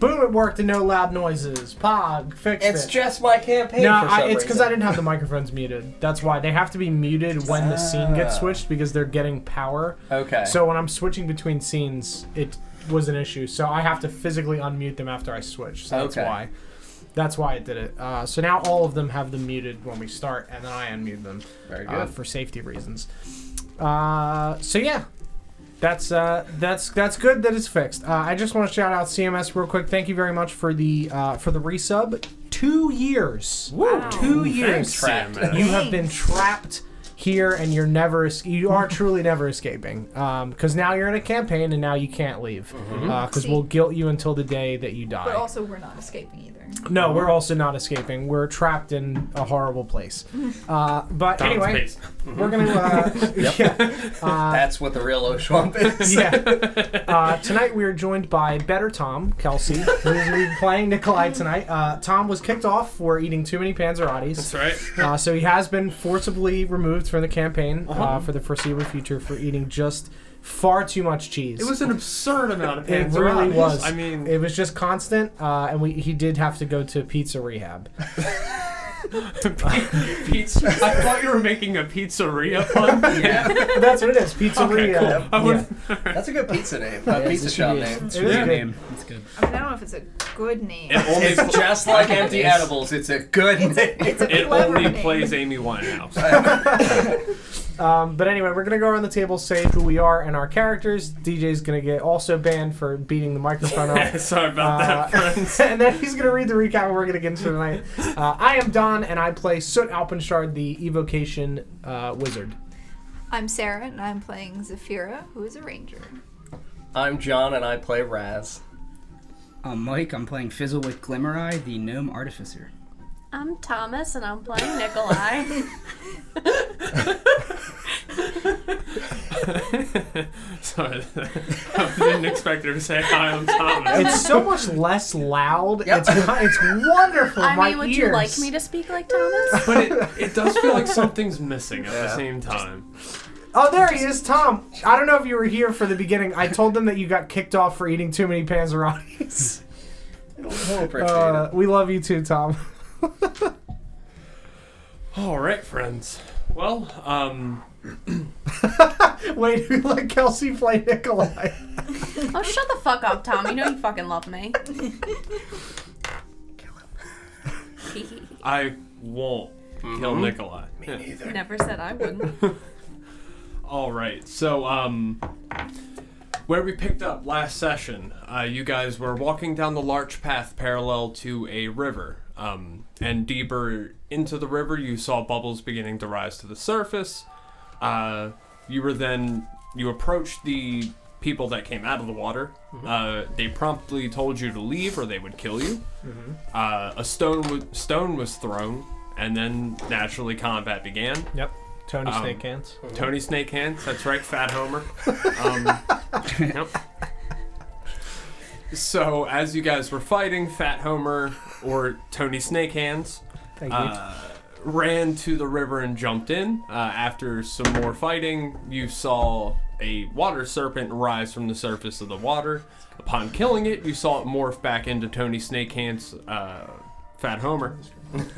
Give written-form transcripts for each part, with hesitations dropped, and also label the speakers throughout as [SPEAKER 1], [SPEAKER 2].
[SPEAKER 1] Boom, it worked and no loud noises. Pog, fixed it.
[SPEAKER 2] It's just my campaign.
[SPEAKER 1] No, it's because I didn't have the microphones muted. That's why. They have to be muted when the scene gets switched because they're getting power.
[SPEAKER 2] Okay.
[SPEAKER 1] So when I'm switching between scenes, it was an issue. So I have to physically unmute them after I switch. So that's why. That's why it did it. So now all of them have them muted when we start, and then I unmute them.
[SPEAKER 2] Very good.
[SPEAKER 1] For safety reasons. So yeah. That's good that it's fixed. I just want to shout out CMS real quick. Thank you very much for the resub. 2 years.
[SPEAKER 3] Wow.
[SPEAKER 1] 2 years.
[SPEAKER 2] Trapped.
[SPEAKER 1] You have been trapped here, and you are truly never escaping. Because now you're in a campaign, and now you can't leave. Because we'll guilt you until the day that you die.
[SPEAKER 4] But also, we're not escaping either.
[SPEAKER 1] No, we're also not escaping. We're trapped in a horrible place. But anyway, we're gonna.
[SPEAKER 2] That's what the real Oshwamp is.
[SPEAKER 1] Yeah. Tonight we are joined by Better Tom Kelsey, who's playing Nikolai tonight. Tom was kicked off for eating too many Panzerottis.
[SPEAKER 3] That's right.
[SPEAKER 1] So he has been forcibly removed from the campain for the foreseeable future for eating just far too much cheese.
[SPEAKER 3] It was an absurd amount of
[SPEAKER 1] It
[SPEAKER 3] Panzerottis.
[SPEAKER 1] really was.
[SPEAKER 3] I mean,
[SPEAKER 1] it was just constant, and he did have to go to pizza rehab.
[SPEAKER 3] pizza. I thought you were making a pizzeria pun.
[SPEAKER 2] Yeah.
[SPEAKER 1] That's what it is. Pizzeria.
[SPEAKER 3] Okay,
[SPEAKER 1] Yeah.
[SPEAKER 2] That's a good pizza name. Pizza shop name.
[SPEAKER 1] It is a
[SPEAKER 5] name. It's good.
[SPEAKER 4] I mean, I don't know if it's a good name.
[SPEAKER 2] It's just like empty edibles. It's a good name.
[SPEAKER 3] It
[SPEAKER 4] clever
[SPEAKER 3] only
[SPEAKER 4] name.
[SPEAKER 3] plays Amy Winehouse.
[SPEAKER 1] But anyway, we're going to go around the table, say who we are and our characters. DJ's going to get also banned for beating the microphone off.
[SPEAKER 3] Sorry about that, friends.
[SPEAKER 1] And then he's going to read the recap and we're going to get into tonight. I am Don, and I play Soot Alpenshard, the evocation wizard.
[SPEAKER 4] I'm Sarah, and I'm playing Zafira, who is a ranger.
[SPEAKER 2] I'm John, and I play Raz.
[SPEAKER 5] I'm Mike. I'm playing Fizzlewick Glimmereye, the gnome artificer.
[SPEAKER 6] I'm Thomas, and I'm playing Nikolai.
[SPEAKER 3] Sorry, I didn't expect her to say hi. I'm Thomas.
[SPEAKER 1] It's so much less loud. Yep. It's wonderful.
[SPEAKER 6] I mean, would you like me to speak like Thomas?
[SPEAKER 3] But it does feel like something's missing at the same time.
[SPEAKER 1] Oh, there he is, Tom. I don't know if you were here for the beginning. I told them that you got kicked off for eating too many Panzerottis.
[SPEAKER 2] We'll appreciate it.
[SPEAKER 1] We love you too, Tom.
[SPEAKER 3] All right, friends. Well,
[SPEAKER 1] Wait, who let Kelsey play Nikolai?
[SPEAKER 6] Oh, shut the fuck up, Tom. You know you fucking love me.
[SPEAKER 2] Kill him.
[SPEAKER 3] I won't kill Nikolai.
[SPEAKER 2] Me neither.
[SPEAKER 6] Never said I wouldn't.
[SPEAKER 3] All right, so where we picked up last session, you guys were walking down the larch path parallel to a river, and deeper into the river you saw bubbles beginning to rise to the surface. You approached the people that came out of the water. They promptly told you to leave or they would kill you. A stone was thrown, and then naturally combat began.
[SPEAKER 1] Yep. Tony Snake Hands.
[SPEAKER 3] Tony Snake Hands, that's right, Fat Homer. Yep. So, as you guys were fighting, Fat Homer, or Tony Snake Hands, ran to the river and jumped in. After some more fighting, you saw a water serpent rise from the surface of the water. Upon killing it, you saw it morph back into Tony Snake Hands, Fat Homer.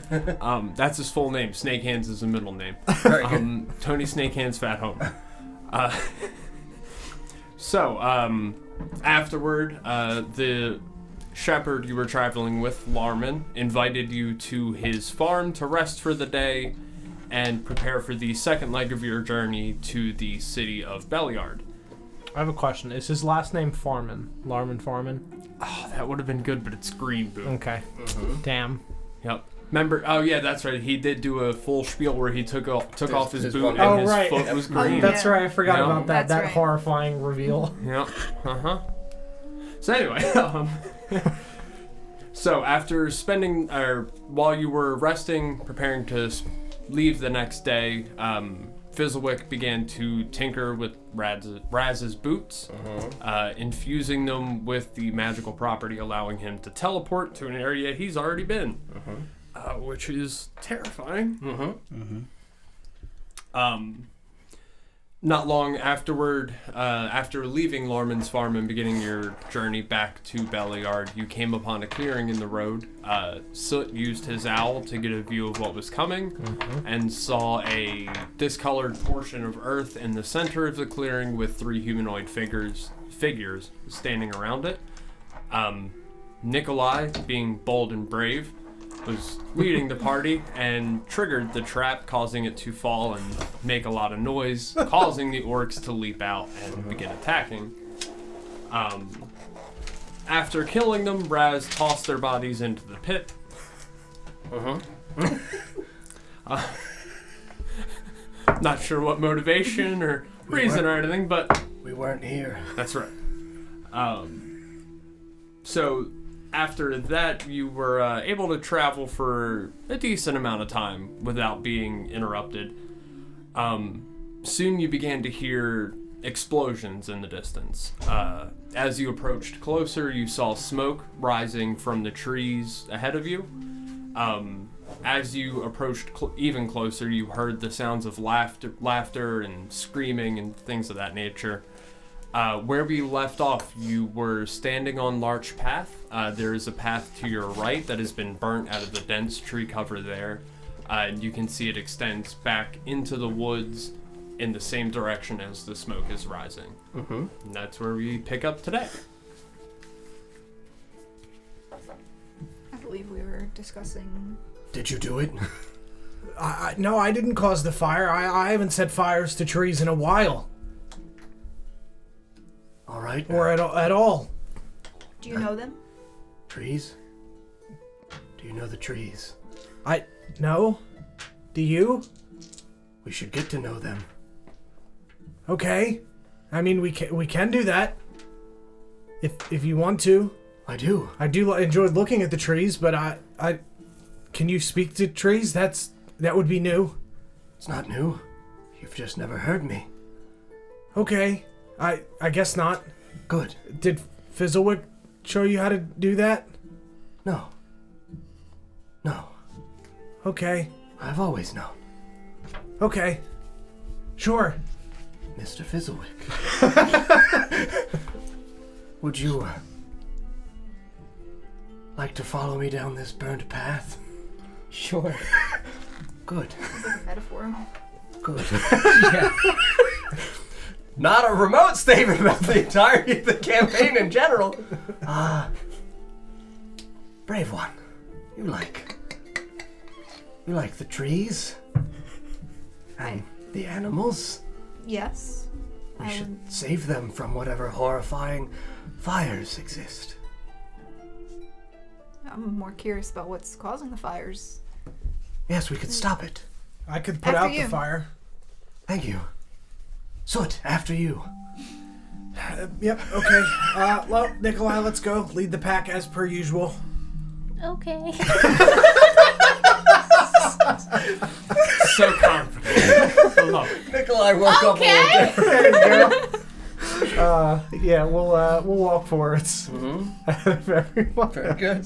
[SPEAKER 3] That's his full name. Snake Hands is a middle name.
[SPEAKER 2] Very good.
[SPEAKER 3] Tony Snake Hands Fat Homer. Afterward, the shepherd you were traveling with, Larman, invited you to his farm to rest for the day and prepare for the second leg of your journey to the city of Beliard.
[SPEAKER 1] I have a question. Is his last name Farman? Larman Farman?
[SPEAKER 3] Oh, that would have been good, but it's Green Boot.
[SPEAKER 1] Okay. Damn.
[SPEAKER 3] Yep. Remember? Oh yeah, that's right. He did do a full spiel where he took off his boot
[SPEAKER 2] one.
[SPEAKER 3] and his foot was green.
[SPEAKER 1] That's right. I forgot about that.
[SPEAKER 4] That's
[SPEAKER 1] That
[SPEAKER 4] right.
[SPEAKER 1] horrifying reveal.
[SPEAKER 3] Yep. So anyway, so after spending, while you were resting, preparing to leave the next day, Fizzlewick began to tinker with Raz's boots, infusing them with the magical property, allowing him to teleport to an area he's already been, which is terrifying. Not long afterward, after leaving Lorman's farm and beginning your journey back to Belliard, you came upon a clearing in the road. Soot used his owl to get a view of what was coming and saw a discolored portion of earth in the center of the clearing with 3 humanoid figures standing around it. Nikolai, being bold and brave, was leading the party and triggered the trap, causing it to fall and make a lot of noise, causing the orcs to leap out and begin attacking. After killing them, Raz tossed their bodies into the pit. Not sure what motivation or reason or anything, but...
[SPEAKER 2] We weren't here.
[SPEAKER 3] That's right. So... After that, you were able to travel for a decent amount of time without being interrupted. Soon you began to hear explosions in the distance. As you approached closer, you saw smoke rising from the trees ahead of you. As you approached even closer, you heard the sounds of laughter and screaming and things of that nature. Where we left off, you were standing on Larch Path. There is a path to your right that has been burnt out of the dense tree cover there. And you can see it extends back into the woods in the same direction as the smoke is rising. And that's where we pick up today.
[SPEAKER 4] I believe we were discussing...
[SPEAKER 2] Did you do it?
[SPEAKER 1] No, I didn't cause the fire. I haven't set fires to trees in a while.
[SPEAKER 2] All right.
[SPEAKER 1] Or at all.
[SPEAKER 4] Do you know them?
[SPEAKER 2] Trees? Do you know the trees?
[SPEAKER 1] No. Do you?
[SPEAKER 2] We should get to know them.
[SPEAKER 1] Okay. I mean, we can do that. If you want to.
[SPEAKER 2] I do.
[SPEAKER 1] I do enjoy looking at the trees, but I can you speak to trees? That would be new.
[SPEAKER 2] It's not new. You've just never heard me.
[SPEAKER 1] Okay. I guess not.
[SPEAKER 2] Good.
[SPEAKER 1] Did Fizzlewick show you how to do that?
[SPEAKER 2] No. No.
[SPEAKER 1] Okay.
[SPEAKER 2] I've always known.
[SPEAKER 1] Okay. Sure.
[SPEAKER 2] Mr. Fizzlewick. Would you like to follow me down this burnt path?
[SPEAKER 5] Sure.
[SPEAKER 2] Good.
[SPEAKER 4] It's like a metaphor.
[SPEAKER 2] Good.
[SPEAKER 5] Yeah.
[SPEAKER 2] Not a remote statement about the entirety of the campaign in general. Brave one. You like the trees? And the animals?
[SPEAKER 4] Yes.
[SPEAKER 2] We should save them from whatever horrifying fires exist.
[SPEAKER 4] I'm more curious about what's causing the fires.
[SPEAKER 2] Yes, we could stop it.
[SPEAKER 1] I could put
[SPEAKER 4] After
[SPEAKER 1] out
[SPEAKER 4] you.
[SPEAKER 1] the fire.
[SPEAKER 2] Thank you. Soot, after you.
[SPEAKER 1] Yep, okay. Well, Nikolai, let's go. Lead the pack as per usual.
[SPEAKER 6] Okay.
[SPEAKER 3] So confident. I love it.
[SPEAKER 2] Nikolai woke up a little
[SPEAKER 6] Okay.
[SPEAKER 2] bit.
[SPEAKER 1] There you go. Yeah, we'll walk forwards. Everyone.
[SPEAKER 2] Very good.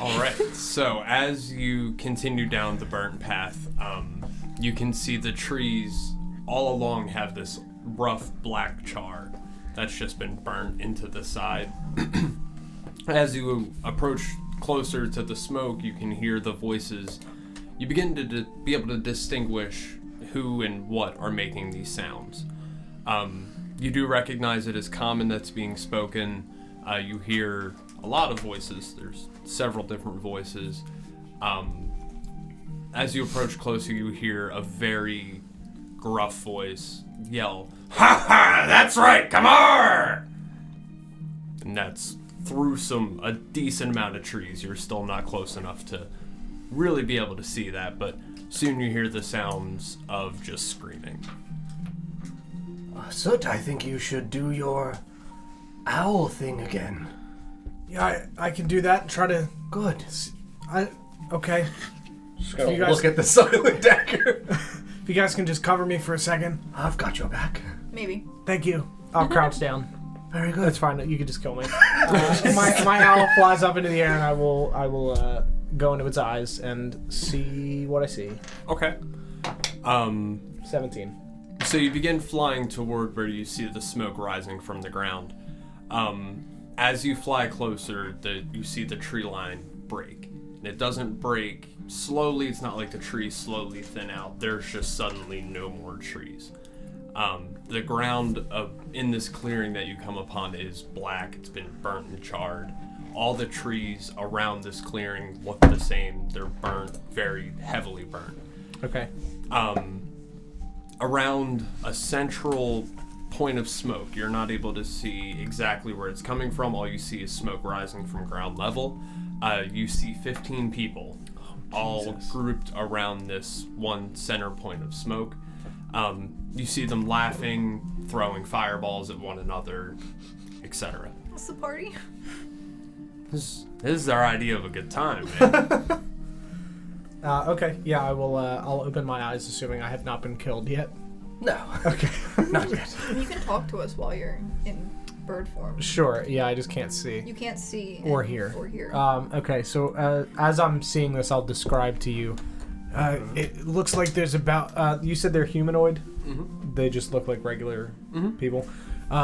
[SPEAKER 3] All right. So as you continue down the burnt path, you can see the trees all along have this rough black char that's just been burnt into the side. As you approach closer to the smoke, you can hear the voices. You begin to be able to distinguish who and what are making these sounds. You do recognize it as common that's being spoken. You hear a lot of voices. There's several different voices. As you approach closer, you hear a very gruff voice yell, "Ha ha! That's right! Come on!" And that's through a decent amount of trees. You're still not close enough to really be able to see that, but soon you hear the sounds of just screaming.
[SPEAKER 2] Soot, I think you should do your owl thing again.
[SPEAKER 1] Yeah, I can do that and try to...
[SPEAKER 2] Good.
[SPEAKER 1] Okay.
[SPEAKER 2] Just gonna
[SPEAKER 1] You guys-
[SPEAKER 2] look at the silent dagger.
[SPEAKER 1] If you guys can just cover me for a second.
[SPEAKER 2] I've got your back.
[SPEAKER 4] Maybe.
[SPEAKER 1] Thank you. I'll crouch down.
[SPEAKER 2] Very good.
[SPEAKER 1] That's fine. You can just kill me. My owl flies up into the air, and I will go into its eyes and see what I see.
[SPEAKER 3] Okay.
[SPEAKER 1] 17.
[SPEAKER 3] So you begin flying toward where you see the smoke rising from the ground. As you fly closer, you see the tree line break. And it doesn't break slowly. It's not like the trees slowly thin out. There's just suddenly no more trees. The ground in this clearing that you come upon is black. It's been burnt and charred. All the trees around this clearing look the same. They're burnt, very heavily burnt.
[SPEAKER 1] Okay.
[SPEAKER 3] Around a central point of smoke, you're not able to see exactly where it's coming from. All you see is smoke rising from ground level. You see 15 people all grouped around this one center point of smoke. You see them laughing, throwing fireballs at one another, etc.
[SPEAKER 4] What's the party?
[SPEAKER 3] This is our idea of a good time, man.
[SPEAKER 1] Okay, yeah, I will. I'll open my eyes, assuming I have not been killed yet.
[SPEAKER 2] No.
[SPEAKER 1] Okay.
[SPEAKER 2] Not yet.
[SPEAKER 4] You can talk to us while you're in bird form.
[SPEAKER 1] Sure. Yeah, I just can't see.
[SPEAKER 4] You can't see
[SPEAKER 1] Or hear.
[SPEAKER 4] Or hear.
[SPEAKER 1] Okay, so as I'm seeing this, I'll describe to you. It looks like there's about. You said they're humanoid.
[SPEAKER 3] Mm-hmm.
[SPEAKER 1] They just look like regular people.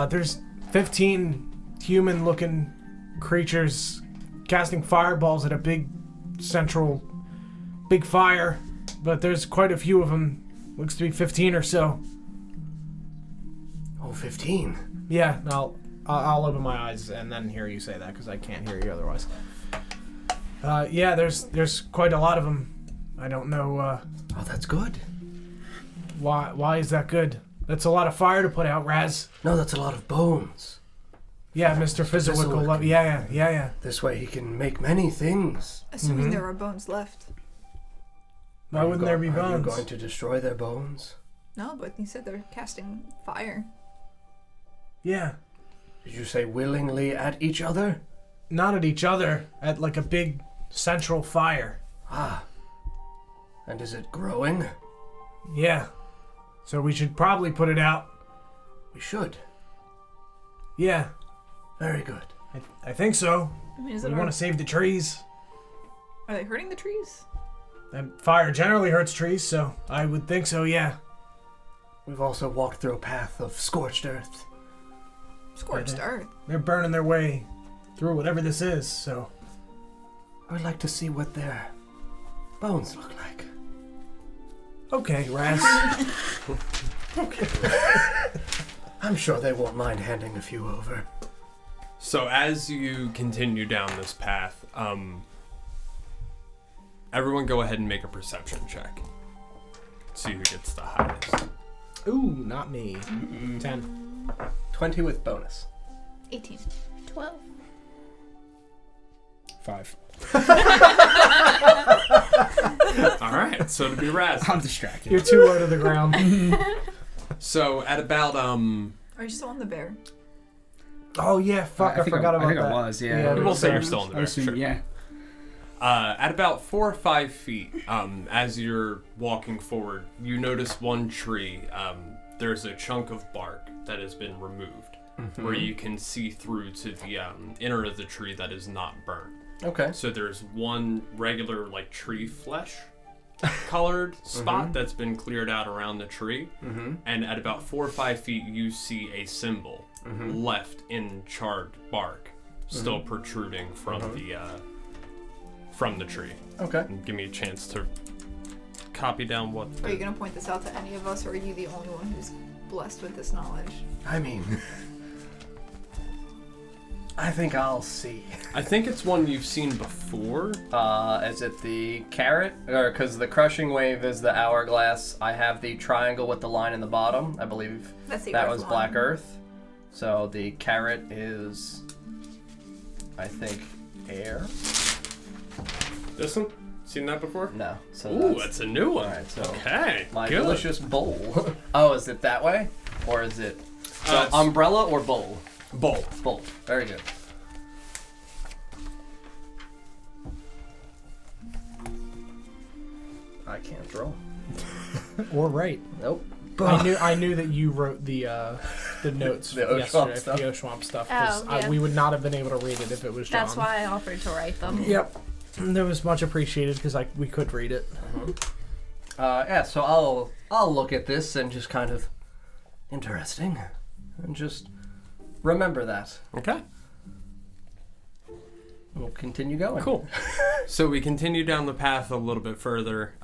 [SPEAKER 1] There's 15 human-looking creatures casting fireballs at a big fire, but there's quite a few of them. Looks to be 15 or so.
[SPEAKER 2] Oh, 15.
[SPEAKER 1] Yeah, I'll open my eyes and then hear you say that because I can't hear you otherwise. Yeah, there's quite a lot of them. I don't know.
[SPEAKER 2] Oh, that's good.
[SPEAKER 1] Why is that good? That's a lot of fire to put out, Raz.
[SPEAKER 2] No, that's a lot of bones.
[SPEAKER 1] Yeah, Mr. Fizzlewick will love. Yeah.
[SPEAKER 2] This way he can make many things.
[SPEAKER 4] Assuming there are bones left.
[SPEAKER 1] Why wouldn't there be
[SPEAKER 2] Are you
[SPEAKER 1] bones?
[SPEAKER 2] going to destroy their bones?
[SPEAKER 4] No, but you said they're casting fire.
[SPEAKER 1] Yeah.
[SPEAKER 2] Did you say willingly at each other?
[SPEAKER 1] Not at each other, at like a big central fire.
[SPEAKER 2] Ah. And is it growing?
[SPEAKER 1] Yeah. So we should probably put it out.
[SPEAKER 2] We should.
[SPEAKER 1] Yeah.
[SPEAKER 2] Very good.
[SPEAKER 1] I think so.
[SPEAKER 4] I mean,
[SPEAKER 1] We want to save the trees.
[SPEAKER 4] Are they hurting the trees?
[SPEAKER 1] And fire generally hurts trees, so I would think so, yeah.
[SPEAKER 2] We've also walked through a path of scorched earth.
[SPEAKER 4] Scorched earth.
[SPEAKER 1] They're burning their way through whatever this is, so...
[SPEAKER 2] I would like to see what their bones look like.
[SPEAKER 1] Okay, Raz.
[SPEAKER 2] Okay. I'm sure they won't mind handing a few over.
[SPEAKER 3] So as you continue down this path, everyone go ahead and make a perception check. See who gets the highest.
[SPEAKER 1] Ooh, not me. 10.
[SPEAKER 2] 20 with bonus.
[SPEAKER 4] 18.
[SPEAKER 6] 12.
[SPEAKER 1] 5.
[SPEAKER 3] Alright, so to be Raz.
[SPEAKER 5] I'm distracted.
[SPEAKER 1] You're too low to the ground.
[SPEAKER 3] So at about
[SPEAKER 4] Are you still on the bear?
[SPEAKER 1] Oh, yeah, fuck, I forgot about
[SPEAKER 5] I think
[SPEAKER 1] that.
[SPEAKER 5] I was, yeah.
[SPEAKER 3] we'll say you're still in the
[SPEAKER 5] I
[SPEAKER 3] back.
[SPEAKER 5] assume,
[SPEAKER 3] Sure.
[SPEAKER 5] yeah.
[SPEAKER 3] At about 4 or 5 feet, as you're walking forward, you notice one tree. There's a chunk of bark that has been removed, where you can see through to the inner of the tree that is not burnt.
[SPEAKER 2] Okay.
[SPEAKER 3] So there's one regular, like, tree flesh colored spot that's been cleared out around the tree, and at about 4 or 5 feet, you see a symbol left in charred bark, still protruding from the tree.
[SPEAKER 2] Okay.
[SPEAKER 3] And give me a chance to copy down what.
[SPEAKER 4] Are you going to point this out to any of us, or are you the only one who's blessed with this knowledge?
[SPEAKER 2] I mean, I think I'll see.
[SPEAKER 3] I think it's one you've seen before.
[SPEAKER 2] Is it the carrot? Or because the crushing wave is the hourglass, I have the triangle with the line in the bottom. I believe
[SPEAKER 4] That's the
[SPEAKER 2] that
[SPEAKER 4] earth
[SPEAKER 2] was
[SPEAKER 4] one.
[SPEAKER 2] Black Earth. So the carrot is, I think, air.
[SPEAKER 3] This one? Seen that before?
[SPEAKER 2] No. So
[SPEAKER 3] Ooh, that's a new one.
[SPEAKER 2] Alright, so
[SPEAKER 3] Okay.
[SPEAKER 2] my
[SPEAKER 3] good.
[SPEAKER 2] delicious bowl. Oh, is it that way, or is it
[SPEAKER 3] It's
[SPEAKER 2] umbrella or bowl?
[SPEAKER 3] bowl.
[SPEAKER 2] Bowl. Very good. I can't roll.
[SPEAKER 1] Or right.
[SPEAKER 2] Nope.
[SPEAKER 1] I knew that you wrote the notes
[SPEAKER 2] The Oshwamp
[SPEAKER 1] yesterday,
[SPEAKER 2] stuff?
[SPEAKER 1] the Oshwamp stuff, because
[SPEAKER 6] Oh, yeah.
[SPEAKER 1] we would not have been able to read it if it was John.
[SPEAKER 6] That's why I offered to write them.
[SPEAKER 1] Yep. That was much appreciated because we could read it.
[SPEAKER 2] Yeah, so I'll look at this and just kind of Interesting. And just remember that.
[SPEAKER 3] Okay.
[SPEAKER 2] We'll continue going.
[SPEAKER 3] Cool. So we continue down the path a little bit further.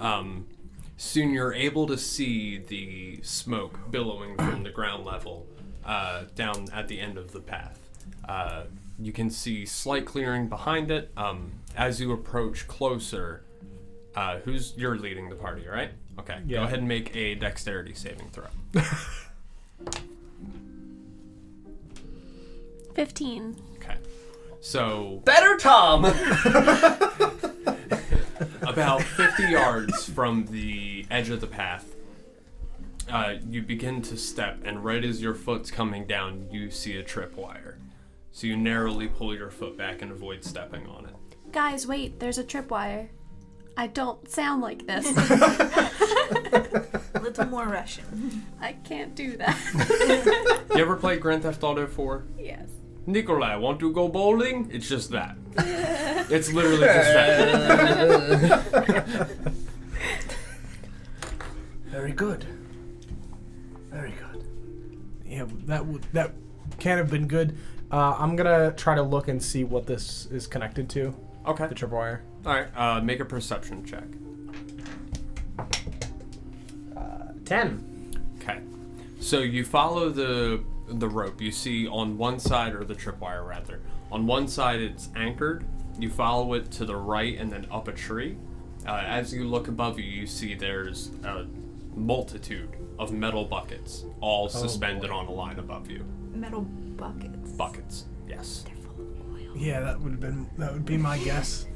[SPEAKER 3] Soon you're able to see the smoke billowing from the ground level down at the end of the path. You can see slight clearing behind it. As you approach closer, you're leading the party, right? Okay.
[SPEAKER 1] Yeah.
[SPEAKER 3] Go ahead and make a dexterity saving throw.
[SPEAKER 6] 15.
[SPEAKER 3] Okay. So
[SPEAKER 2] Better, Tom!
[SPEAKER 3] about 50 yards from the edge of the path, you begin to step, and right as your foot's coming down, you see a tripwire. So you narrowly pull your foot back and avoid stepping on it.
[SPEAKER 6] Guys, wait, there's a tripwire. I don't sound like this.
[SPEAKER 4] A little more Russian.
[SPEAKER 6] I can't do that.
[SPEAKER 3] You ever play Grand Theft Auto 4?
[SPEAKER 6] Yes.
[SPEAKER 3] Nikolai, want to go bowling? It's just that. It's literally just that.
[SPEAKER 2] Very good. Very good.
[SPEAKER 1] Yeah, that can't have been good. I'm gonna try to look and see what this is connected to.
[SPEAKER 3] Okay.
[SPEAKER 1] The tripwire.
[SPEAKER 3] Alright, make a perception check.
[SPEAKER 1] 10.
[SPEAKER 3] Okay. So you follow the rope. You see on one side, or the tripwire rather, on one side it's anchored. You follow it to the right and then up a tree. As you look above you, you see there's a multitude of metal buckets all suspended on a line above you.
[SPEAKER 4] Metal buckets.
[SPEAKER 3] Buckets, yes.
[SPEAKER 4] They're full of oil.
[SPEAKER 7] Yeah, that would be my guess.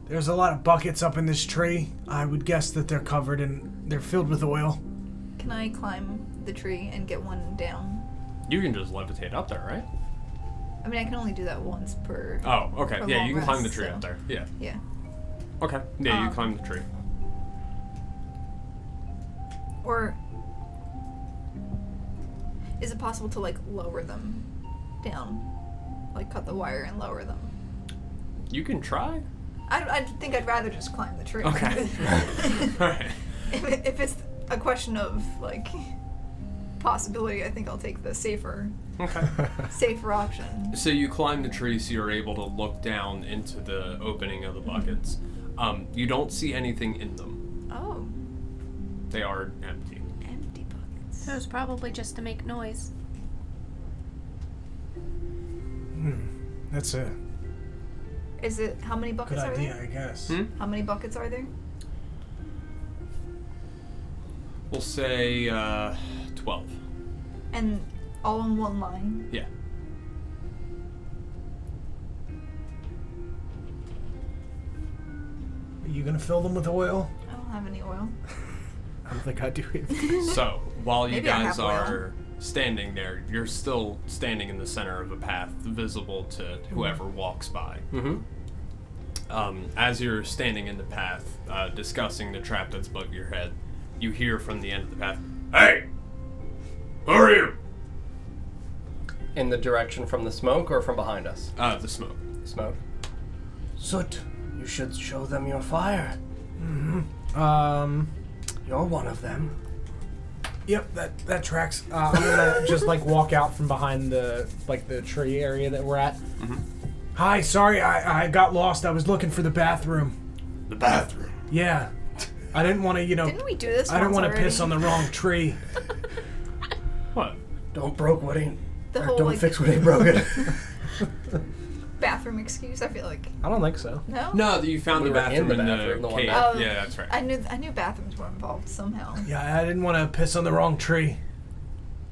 [SPEAKER 7] There's a lot of buckets up in this tree. I would guess that they're filled with oil.
[SPEAKER 4] Can I climb the tree and get one down?
[SPEAKER 3] You can just levitate up there, right?
[SPEAKER 4] I mean, I can only do that once per.
[SPEAKER 3] Oh, okay.
[SPEAKER 4] For
[SPEAKER 3] Yeah,
[SPEAKER 4] long
[SPEAKER 3] you can climb the
[SPEAKER 4] rest,
[SPEAKER 3] tree
[SPEAKER 4] so-
[SPEAKER 3] up there. Yeah.
[SPEAKER 4] Yeah.
[SPEAKER 3] Okay. Yeah, you climb the tree.
[SPEAKER 4] Or is it possible to like lower them down, like cut the wire and lower them?
[SPEAKER 3] You can try.
[SPEAKER 4] I think I'd rather just climb the tree.
[SPEAKER 3] Okay. Alright.
[SPEAKER 4] If it's a question of like possibility, I think I'll take the safer option.
[SPEAKER 3] So you climb the tree so you're able to look down into the opening of the buckets. You don't see anything in them.
[SPEAKER 4] Oh,
[SPEAKER 3] They are empty.
[SPEAKER 4] empty buckets.
[SPEAKER 6] It was probably just to make noise.
[SPEAKER 7] That's a
[SPEAKER 4] Is it how many
[SPEAKER 7] good
[SPEAKER 4] buckets are
[SPEAKER 7] idea,
[SPEAKER 4] there?
[SPEAKER 7] I guess.
[SPEAKER 4] How many buckets are there?
[SPEAKER 3] We'll say 12.
[SPEAKER 4] And all in one line.
[SPEAKER 3] Yeah.
[SPEAKER 7] Are you gonna fill them with oil?
[SPEAKER 4] I don't have any oil.
[SPEAKER 1] I don't think I do either.
[SPEAKER 3] So while you
[SPEAKER 4] Maybe I
[SPEAKER 3] guys
[SPEAKER 4] have oil.
[SPEAKER 3] are standing there, you're still standing in the center of a path visible to whoever walks by.
[SPEAKER 2] Mm-hmm.
[SPEAKER 3] As you're standing in the path, discussing the trap that's above your head, you hear from the end of the path, "Hey! Who are you?"
[SPEAKER 2] In the direction from the smoke or from behind us?
[SPEAKER 3] The smoke.
[SPEAKER 2] Smoke. Soot, you should show them your fire. You're one of them.
[SPEAKER 1] Yep, that tracks. I'm gonna just like walk out from behind the tree area that we're at.
[SPEAKER 7] Hi, sorry, I got lost. I was looking for the bathroom.
[SPEAKER 3] The bathroom.
[SPEAKER 7] Yeah. I didn't want to,
[SPEAKER 4] Didn't we do this?
[SPEAKER 7] I don't
[SPEAKER 4] want
[SPEAKER 7] want to piss on the wrong tree.
[SPEAKER 3] What?
[SPEAKER 2] Don't broke what ain't.
[SPEAKER 4] The
[SPEAKER 2] or
[SPEAKER 4] whole
[SPEAKER 2] don't
[SPEAKER 4] like
[SPEAKER 2] fix what ain't broken.
[SPEAKER 4] bathroom excuse. I feel like
[SPEAKER 1] I don't think so.
[SPEAKER 4] no.
[SPEAKER 3] No, you found
[SPEAKER 2] We
[SPEAKER 3] the
[SPEAKER 2] were
[SPEAKER 3] bathroom
[SPEAKER 2] in
[SPEAKER 3] in
[SPEAKER 2] the
[SPEAKER 3] the,
[SPEAKER 2] bathroom, the one
[SPEAKER 3] cave.
[SPEAKER 2] that-
[SPEAKER 4] Oh,
[SPEAKER 3] Yeah, that's right.
[SPEAKER 4] I knew bathrooms were involved somehow.
[SPEAKER 7] Yeah, I didn't want to piss on the wrong tree.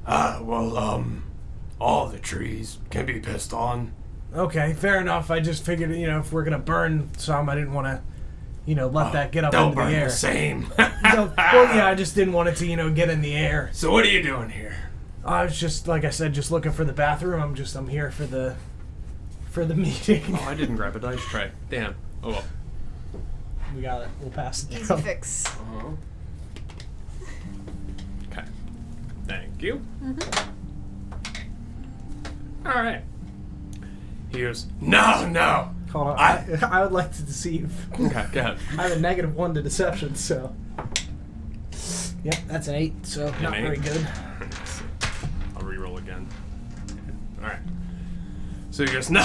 [SPEAKER 3] All the trees can be pissed on.
[SPEAKER 7] Okay, fair enough. I just figured, if we're gonna burn some, I didn't want to, let that get up into the air.
[SPEAKER 3] same.
[SPEAKER 7] Well, yeah, I just didn't want it to, get in the air.
[SPEAKER 3] So what are you doing here?
[SPEAKER 7] I was just, like I said, just looking for the bathroom. I'm here for the meeting.
[SPEAKER 3] Oh, I didn't grab a dice tray. Damn. Oh well.
[SPEAKER 1] We got it. We'll pass it
[SPEAKER 4] Easy
[SPEAKER 1] down.
[SPEAKER 4] fix.
[SPEAKER 3] Okay. Thank you. All right. He goes, no.
[SPEAKER 1] Hold on. I would like to deceive.
[SPEAKER 3] Okay, go ahead.
[SPEAKER 1] I have a -1 to deception, so
[SPEAKER 7] Yep, that's an 8, so not
[SPEAKER 3] 8?
[SPEAKER 7] very good.
[SPEAKER 3] I'll reroll again. Alright. So he goes, no.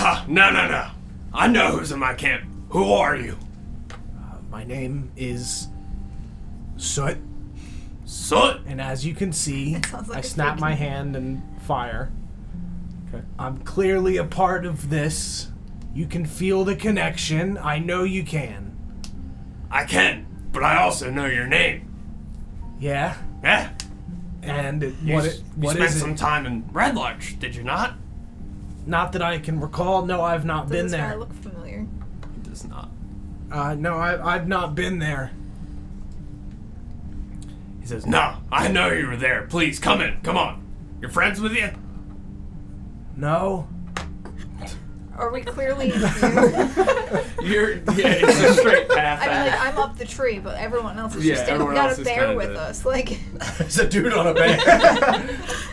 [SPEAKER 3] I know who's in my camp. Who are you?
[SPEAKER 7] My name is Soot,
[SPEAKER 3] Soot!
[SPEAKER 7] and as you can see,
[SPEAKER 4] That sounds like
[SPEAKER 7] I
[SPEAKER 4] a
[SPEAKER 7] snap
[SPEAKER 4] fake
[SPEAKER 7] my
[SPEAKER 4] name.
[SPEAKER 7] hand and fire.
[SPEAKER 3] Okay.
[SPEAKER 7] I'm clearly a part of this. You can feel the connection. I know you can.
[SPEAKER 3] I can, but I also know your name.
[SPEAKER 7] Yeah?
[SPEAKER 3] Yeah.
[SPEAKER 7] And
[SPEAKER 3] You
[SPEAKER 7] what
[SPEAKER 3] spent
[SPEAKER 7] is
[SPEAKER 3] some
[SPEAKER 7] it?
[SPEAKER 3] time in Red Lodge, did you not?
[SPEAKER 7] Not that I can recall. No, I've not
[SPEAKER 4] Does
[SPEAKER 7] been
[SPEAKER 4] this guy
[SPEAKER 7] there.
[SPEAKER 4] look familiar?
[SPEAKER 3] It does not.
[SPEAKER 7] No, I've not been there.
[SPEAKER 3] He says, no, I know you were there. Please, come in. Come on. Your friends with you?
[SPEAKER 7] No?
[SPEAKER 4] Are we clearly in view?
[SPEAKER 3] It's a straight path.
[SPEAKER 4] I mean, like, I'm up the tree, but everyone else is
[SPEAKER 3] Yeah,
[SPEAKER 4] just standing. We
[SPEAKER 3] everyone
[SPEAKER 4] got
[SPEAKER 3] else
[SPEAKER 4] a
[SPEAKER 3] is
[SPEAKER 4] bear
[SPEAKER 3] kinda
[SPEAKER 4] with
[SPEAKER 3] dead.
[SPEAKER 4] us. Like,
[SPEAKER 2] There's a dude on a bear.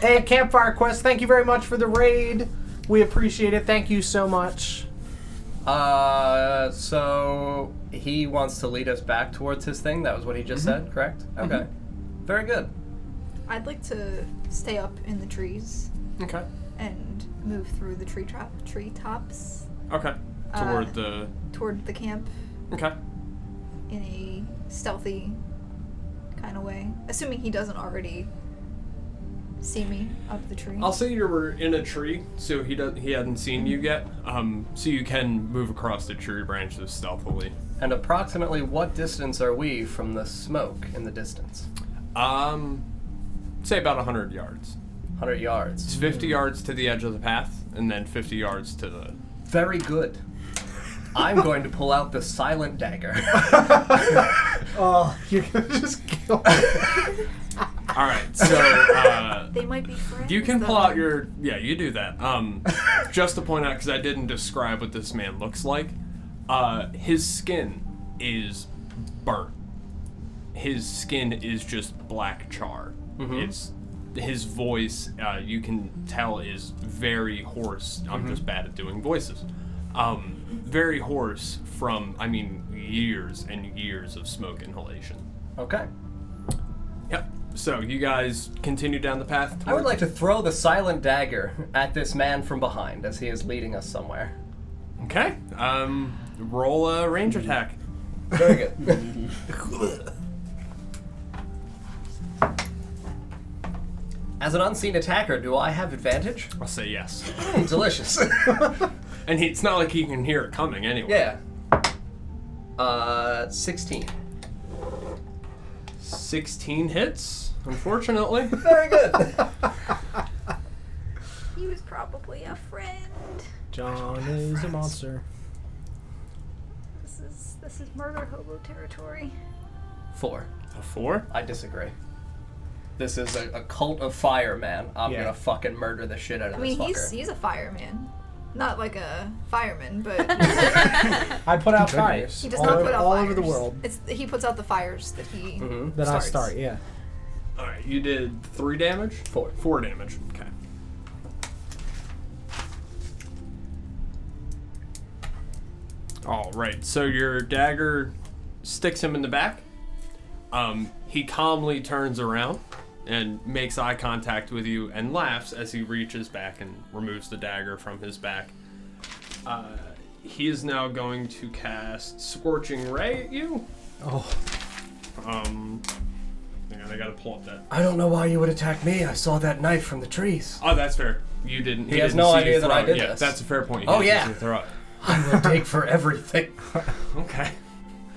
[SPEAKER 1] Hey, Campfire Quest, thank you very much for the raid. We appreciate it. Thank you so much.
[SPEAKER 2] So he wants to lead us back towards his thing. That was what he just said, correct? Okay. Very good.
[SPEAKER 4] I'd like to stay up in the trees
[SPEAKER 3] Okay.
[SPEAKER 4] and move through the treetops
[SPEAKER 3] Okay.
[SPEAKER 4] Uh, toward the camp
[SPEAKER 3] Okay.
[SPEAKER 4] in a stealthy kind of way. Assuming he doesn't already see me up the tree.
[SPEAKER 3] I'll say you were in a tree, so he hadn't seen you yet. So you can move across the tree branches stealthily.
[SPEAKER 2] And approximately what distance are we from the smoke in the distance?
[SPEAKER 3] Say about 100 yards.
[SPEAKER 2] 100 yards.
[SPEAKER 3] It's 50 yards to the edge of the path, and then 50 yards to the...
[SPEAKER 2] Very good. I'm going to pull out the silent dagger.
[SPEAKER 1] Oh, you're gonna just kill
[SPEAKER 3] All right, so
[SPEAKER 4] They might be friends.
[SPEAKER 3] you can pull
[SPEAKER 4] though.
[SPEAKER 3] out your... Yeah, you do that. Just to point out, because I didn't describe what this man looks like, his skin is burnt. His skin is just black char. It's his voice, you can tell, is very hoarse. I'm just bad at doing voices. Very hoarse from, years and years of smoke inhalation.
[SPEAKER 2] Okay.
[SPEAKER 3] Yep. So you guys continue down the path.
[SPEAKER 2] I would like to throw the silent dagger at this man from behind as he is leading us somewhere.
[SPEAKER 3] Okay. Roll a range attack.
[SPEAKER 2] Very good. As an unseen attacker, do I have advantage?
[SPEAKER 3] I'll say yes.
[SPEAKER 2] Delicious.
[SPEAKER 3] And it's not like he can hear it coming anyway.
[SPEAKER 2] Yeah. 16.
[SPEAKER 3] 16 hits, unfortunately.
[SPEAKER 2] Very good.
[SPEAKER 4] He was probably a friend.
[SPEAKER 1] John is a monster.
[SPEAKER 4] This is murder hobo territory.
[SPEAKER 2] 4.
[SPEAKER 3] A 4?
[SPEAKER 2] I disagree. This is a cult of fire, man. I'm
[SPEAKER 1] Yeah.
[SPEAKER 2] gonna fucking murder the shit out of
[SPEAKER 4] I mean,
[SPEAKER 2] this fucker.
[SPEAKER 4] he's a fireman, not like a fireman, but
[SPEAKER 1] I put out fires.
[SPEAKER 4] he does
[SPEAKER 1] all
[SPEAKER 4] not
[SPEAKER 1] over,
[SPEAKER 4] put out
[SPEAKER 1] all
[SPEAKER 4] fires.
[SPEAKER 1] over the world.
[SPEAKER 4] He puts out the fires that he
[SPEAKER 1] That I
[SPEAKER 4] starts.
[SPEAKER 1] start, yeah.
[SPEAKER 3] Alright, you did 3 damage?
[SPEAKER 2] 4.
[SPEAKER 3] 4 damage. Okay. Alright, so your dagger sticks him in the back. He calmly turns around and makes eye contact with you and laughs as he reaches back and removes the dagger from his back. He is now going to cast Scorching Ray at you.
[SPEAKER 1] Oh,
[SPEAKER 3] Hang on, I gotta pull up that.
[SPEAKER 2] I don't know why you would attack me. I saw that knife from the trees.
[SPEAKER 3] Oh, that's fair. You didn't.
[SPEAKER 2] He has
[SPEAKER 3] didn't
[SPEAKER 2] no
[SPEAKER 3] see
[SPEAKER 2] idea
[SPEAKER 3] you
[SPEAKER 2] that
[SPEAKER 3] throw
[SPEAKER 2] I
[SPEAKER 3] it.
[SPEAKER 2] did
[SPEAKER 3] Yeah,
[SPEAKER 2] this.
[SPEAKER 3] that's a fair point. He
[SPEAKER 2] Oh,
[SPEAKER 3] didn't
[SPEAKER 2] yeah.
[SPEAKER 3] see you throw it.
[SPEAKER 2] I will dig for everything.
[SPEAKER 3] Okay.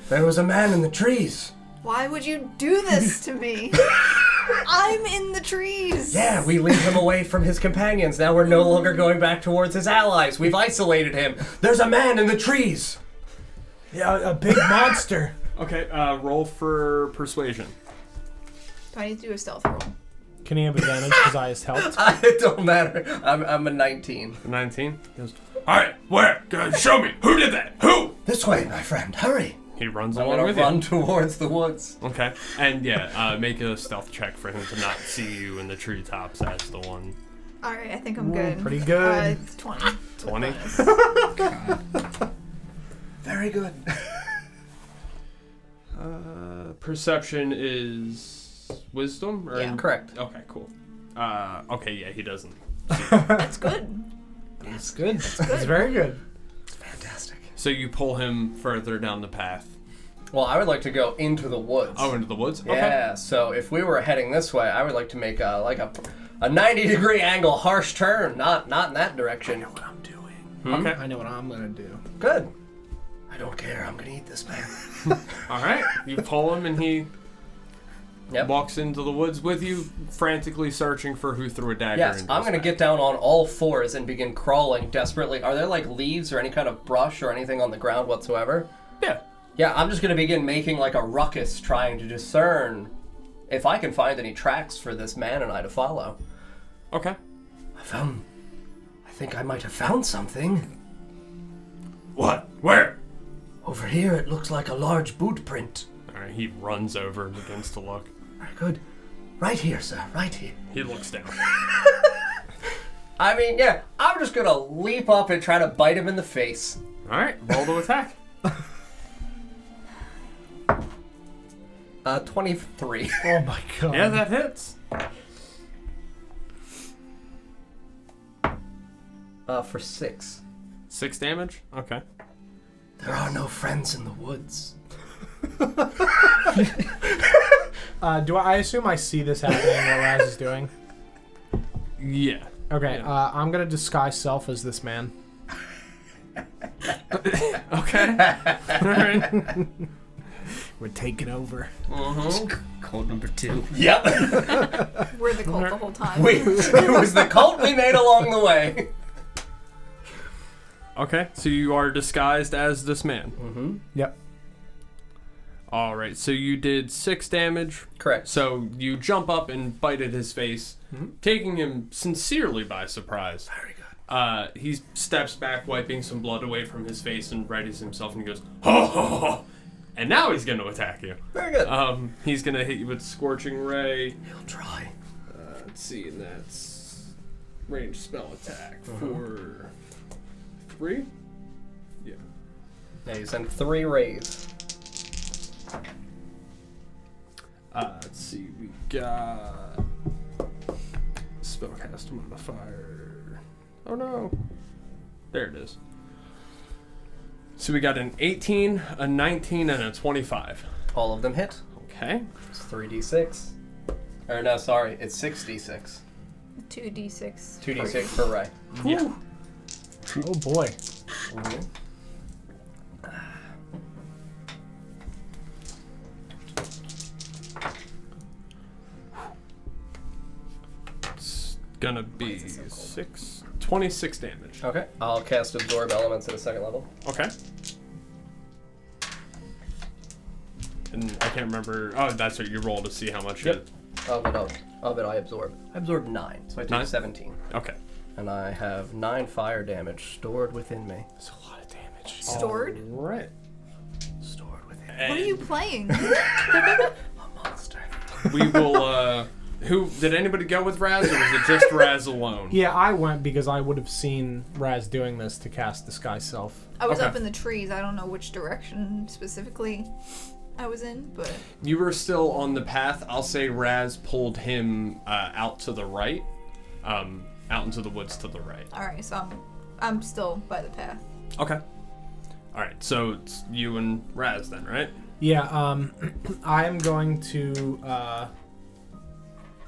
[SPEAKER 2] There was a man in the trees.
[SPEAKER 4] Why would you do this to me? I'm in the trees.
[SPEAKER 2] Yeah, we lead him away from his companions. Now we're no longer going back towards his allies. We've isolated him. There's a man in the trees.
[SPEAKER 7] Yeah, a big monster.
[SPEAKER 3] Okay. Roll for persuasion.
[SPEAKER 4] Do I need to do a stealth roll?
[SPEAKER 1] can he have advantage because I has helped?
[SPEAKER 2] It don't matter. I'm a 19.
[SPEAKER 3] 19. Goes. All right. Where? Go, show me. Who did that? Who?
[SPEAKER 2] This way, my friend. Hurry.
[SPEAKER 3] He runs
[SPEAKER 2] I'm
[SPEAKER 3] along
[SPEAKER 2] gonna
[SPEAKER 3] with
[SPEAKER 2] run
[SPEAKER 3] you.
[SPEAKER 2] towards the woods.
[SPEAKER 3] Okay. And yeah, make a stealth check for him to not see you in the treetops as the one.
[SPEAKER 4] All right, I think I'm good.
[SPEAKER 1] Pretty good.
[SPEAKER 4] 20.
[SPEAKER 3] 20?
[SPEAKER 2] Very good.
[SPEAKER 3] Perception is wisdom? Or
[SPEAKER 4] Yeah.
[SPEAKER 2] Correct.
[SPEAKER 3] Okay, cool. Okay, yeah, he doesn't.
[SPEAKER 4] That's good.
[SPEAKER 1] It's good. It's very good.
[SPEAKER 2] Fantastic.
[SPEAKER 3] So you pull him further down the path.
[SPEAKER 2] Well, I would like to go into the woods.
[SPEAKER 3] Oh, into the woods? Okay.
[SPEAKER 2] Yeah, so if we were heading this way, I would like to make a 90-degree angle, harsh turn, not in that direction.
[SPEAKER 1] What I'm doing.
[SPEAKER 3] Okay.
[SPEAKER 1] I know what I'm gonna do.
[SPEAKER 2] Good. I don't care. I'm gonna eat this man.
[SPEAKER 3] All right. You pull him, and he
[SPEAKER 2] Yep.
[SPEAKER 3] walks into the woods with you, frantically searching for who threw a dagger.
[SPEAKER 2] Yes,
[SPEAKER 3] into
[SPEAKER 2] I'm
[SPEAKER 3] his
[SPEAKER 2] gonna
[SPEAKER 3] back.
[SPEAKER 2] get down on all fours and begin crawling desperately. Are there like leaves or any kind of brush or anything on the ground whatsoever?
[SPEAKER 3] Yeah.
[SPEAKER 2] Yeah, I'm just gonna begin making like a ruckus, trying to discern if I can find any tracks for this man and I to follow.
[SPEAKER 3] Okay.
[SPEAKER 2] I think I might have found something.
[SPEAKER 3] What? Where?
[SPEAKER 2] Over here, it looks like a large boot print.
[SPEAKER 3] All right. He runs over and begins to look.
[SPEAKER 2] Very good. Right here, sir. Right here.
[SPEAKER 3] He looks down.
[SPEAKER 2] I mean, yeah, I'm just gonna leap up and try to bite him in the face.
[SPEAKER 3] All right. Roll to attack.
[SPEAKER 2] 23.
[SPEAKER 1] Oh my god.
[SPEAKER 3] Yeah, that hits.
[SPEAKER 2] For 6.
[SPEAKER 3] 6 damage. Okay.
[SPEAKER 2] There are no friends in the woods.
[SPEAKER 1] I assume I see this happening? What Raz is doing.
[SPEAKER 3] Yeah.
[SPEAKER 1] Okay.
[SPEAKER 3] Yeah.
[SPEAKER 1] I'm gonna disguise self as this man.
[SPEAKER 3] Okay. All right.
[SPEAKER 1] We're taking over.
[SPEAKER 5] Cold number 2.
[SPEAKER 2] Yep.
[SPEAKER 4] We're the cult the whole time.
[SPEAKER 2] It was the cult we made along the way.
[SPEAKER 3] Okay. So you are disguised as this man.
[SPEAKER 2] Mm-hmm.
[SPEAKER 1] Yep.
[SPEAKER 3] All right. So you did 6 damage.
[SPEAKER 2] Correct.
[SPEAKER 3] So you jump up and bite at his face, taking him sincerely by surprise.
[SPEAKER 2] Very good.
[SPEAKER 3] He steps back, wiping some blood away from his face, and readies himself, and he goes, ho, ho, ho. And now he's going to attack you.
[SPEAKER 2] Very good.
[SPEAKER 3] He's going to hit you with Scorching Ray.
[SPEAKER 2] He'll try.
[SPEAKER 3] Let's see, and that's ranged spell attack for 3? Yeah.
[SPEAKER 2] Yeah, you send 3 rays.
[SPEAKER 3] Let's see, we got spellcast modifier. Oh no. There it is. So we got an 18, a 19, and a 25.
[SPEAKER 2] All of them hit.
[SPEAKER 3] Okay.
[SPEAKER 2] It's 3d6. Or no, sorry, it's 6d6.
[SPEAKER 4] 2d6.
[SPEAKER 2] 2d6 per ray.
[SPEAKER 3] Yeah.
[SPEAKER 1] Oh boy.
[SPEAKER 3] It's gonna be 26 damage.
[SPEAKER 2] Okay. I'll cast Absorb Elements at a 2nd level.
[SPEAKER 3] Okay. And I can't remember. Oh, that's what you roll to see how much
[SPEAKER 2] Yep.
[SPEAKER 3] it.
[SPEAKER 2] Of it I absorb. I absorb 9, so I take
[SPEAKER 3] 9?
[SPEAKER 2] 17.
[SPEAKER 3] Okay.
[SPEAKER 2] And I have 9 fire damage stored within me.
[SPEAKER 1] That's a lot of damage.
[SPEAKER 4] Stored?
[SPEAKER 3] Right.
[SPEAKER 2] Stored within me.
[SPEAKER 4] What are you playing?
[SPEAKER 2] A monster.
[SPEAKER 3] We will. Who did anybody go with Raz, or was it just Raz alone?
[SPEAKER 1] Yeah, I went because I would have seen Raz doing this to cast Disguise Self.
[SPEAKER 4] I was
[SPEAKER 3] Okay.
[SPEAKER 4] up in the trees. I don't know which direction specifically I was in, but
[SPEAKER 3] You were still on the path. I'll say Raz pulled him out to the right, out into the woods to the right.
[SPEAKER 4] alright, so I'm still by the path.
[SPEAKER 3] Okay. All right. So it's you and Raz then, right?
[SPEAKER 1] Yeah, I'm going to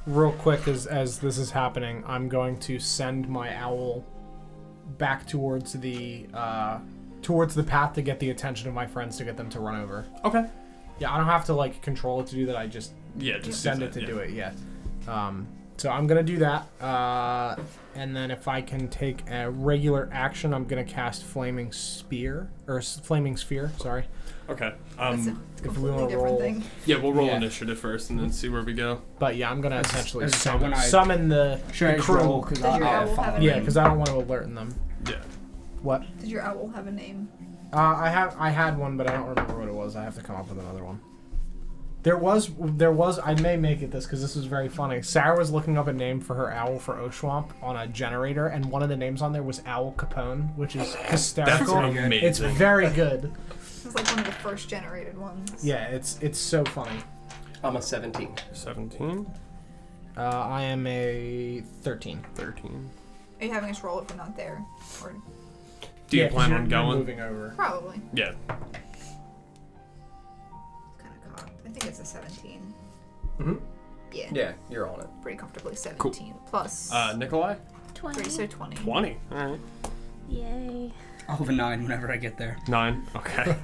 [SPEAKER 1] real quick as this is happening, I'm going to send my owl back towards the path to get the attention of my friends to get them to run over.
[SPEAKER 3] Okay.
[SPEAKER 1] Yeah, I don't have to like control it to do that. I just
[SPEAKER 3] Yeah, just
[SPEAKER 1] send
[SPEAKER 3] do
[SPEAKER 1] it
[SPEAKER 3] that,
[SPEAKER 1] to
[SPEAKER 3] yeah.
[SPEAKER 1] do it. Yeah. So I'm gonna do that, and then if I can take a regular action, I'm gonna cast Flaming Sphere. Sorry.
[SPEAKER 3] Okay.
[SPEAKER 4] That's a
[SPEAKER 1] if we
[SPEAKER 4] completely
[SPEAKER 1] wanna
[SPEAKER 4] different
[SPEAKER 1] roll-
[SPEAKER 4] thing.
[SPEAKER 3] Yeah, we'll roll
[SPEAKER 1] Yeah.
[SPEAKER 3] initiative first, and then see where we go.
[SPEAKER 1] But yeah, I'm gonna essentially
[SPEAKER 5] as I say, when I-
[SPEAKER 1] summon the
[SPEAKER 5] Should I just
[SPEAKER 1] crew.
[SPEAKER 5] roll? Because
[SPEAKER 4] Does your
[SPEAKER 5] I'll
[SPEAKER 4] owl
[SPEAKER 5] follow.
[SPEAKER 4] have a
[SPEAKER 1] Yeah, because I don't want to alert them.
[SPEAKER 3] Yeah.
[SPEAKER 1] What?
[SPEAKER 4] Did your owl have a name?
[SPEAKER 1] I had one, but I don't remember what it was. I have to come up with another one. There was. I may make it this because this was very funny. Sarah was looking up a name for her owl for Oshwamp on a generator, and one of the names on there was Owl Capone, which is
[SPEAKER 3] That's
[SPEAKER 1] hysterical.
[SPEAKER 3] amazing.
[SPEAKER 1] It's very good.
[SPEAKER 4] It was like one of the first generated ones.
[SPEAKER 1] Yeah, it's so funny.
[SPEAKER 2] I'm a 17.
[SPEAKER 3] 17.
[SPEAKER 1] I am a 13.
[SPEAKER 3] 13.
[SPEAKER 4] Are you having us roll if we're not there? Or
[SPEAKER 3] Do you
[SPEAKER 1] 'cause
[SPEAKER 3] plan
[SPEAKER 1] you're
[SPEAKER 3] on going?
[SPEAKER 1] moving over.
[SPEAKER 4] probably.
[SPEAKER 3] Yeah.
[SPEAKER 4] Kind of cocked. I think it's a 17.
[SPEAKER 2] Mm-hmm.
[SPEAKER 4] Yeah.
[SPEAKER 2] Yeah, you're on it.
[SPEAKER 4] Pretty comfortably 17 plus
[SPEAKER 3] Nikolai?
[SPEAKER 6] 20.
[SPEAKER 4] 3, so 20.
[SPEAKER 3] 20. All right.
[SPEAKER 6] Yay.
[SPEAKER 5] I'll have a 9 whenever I get there.
[SPEAKER 3] 9. Okay.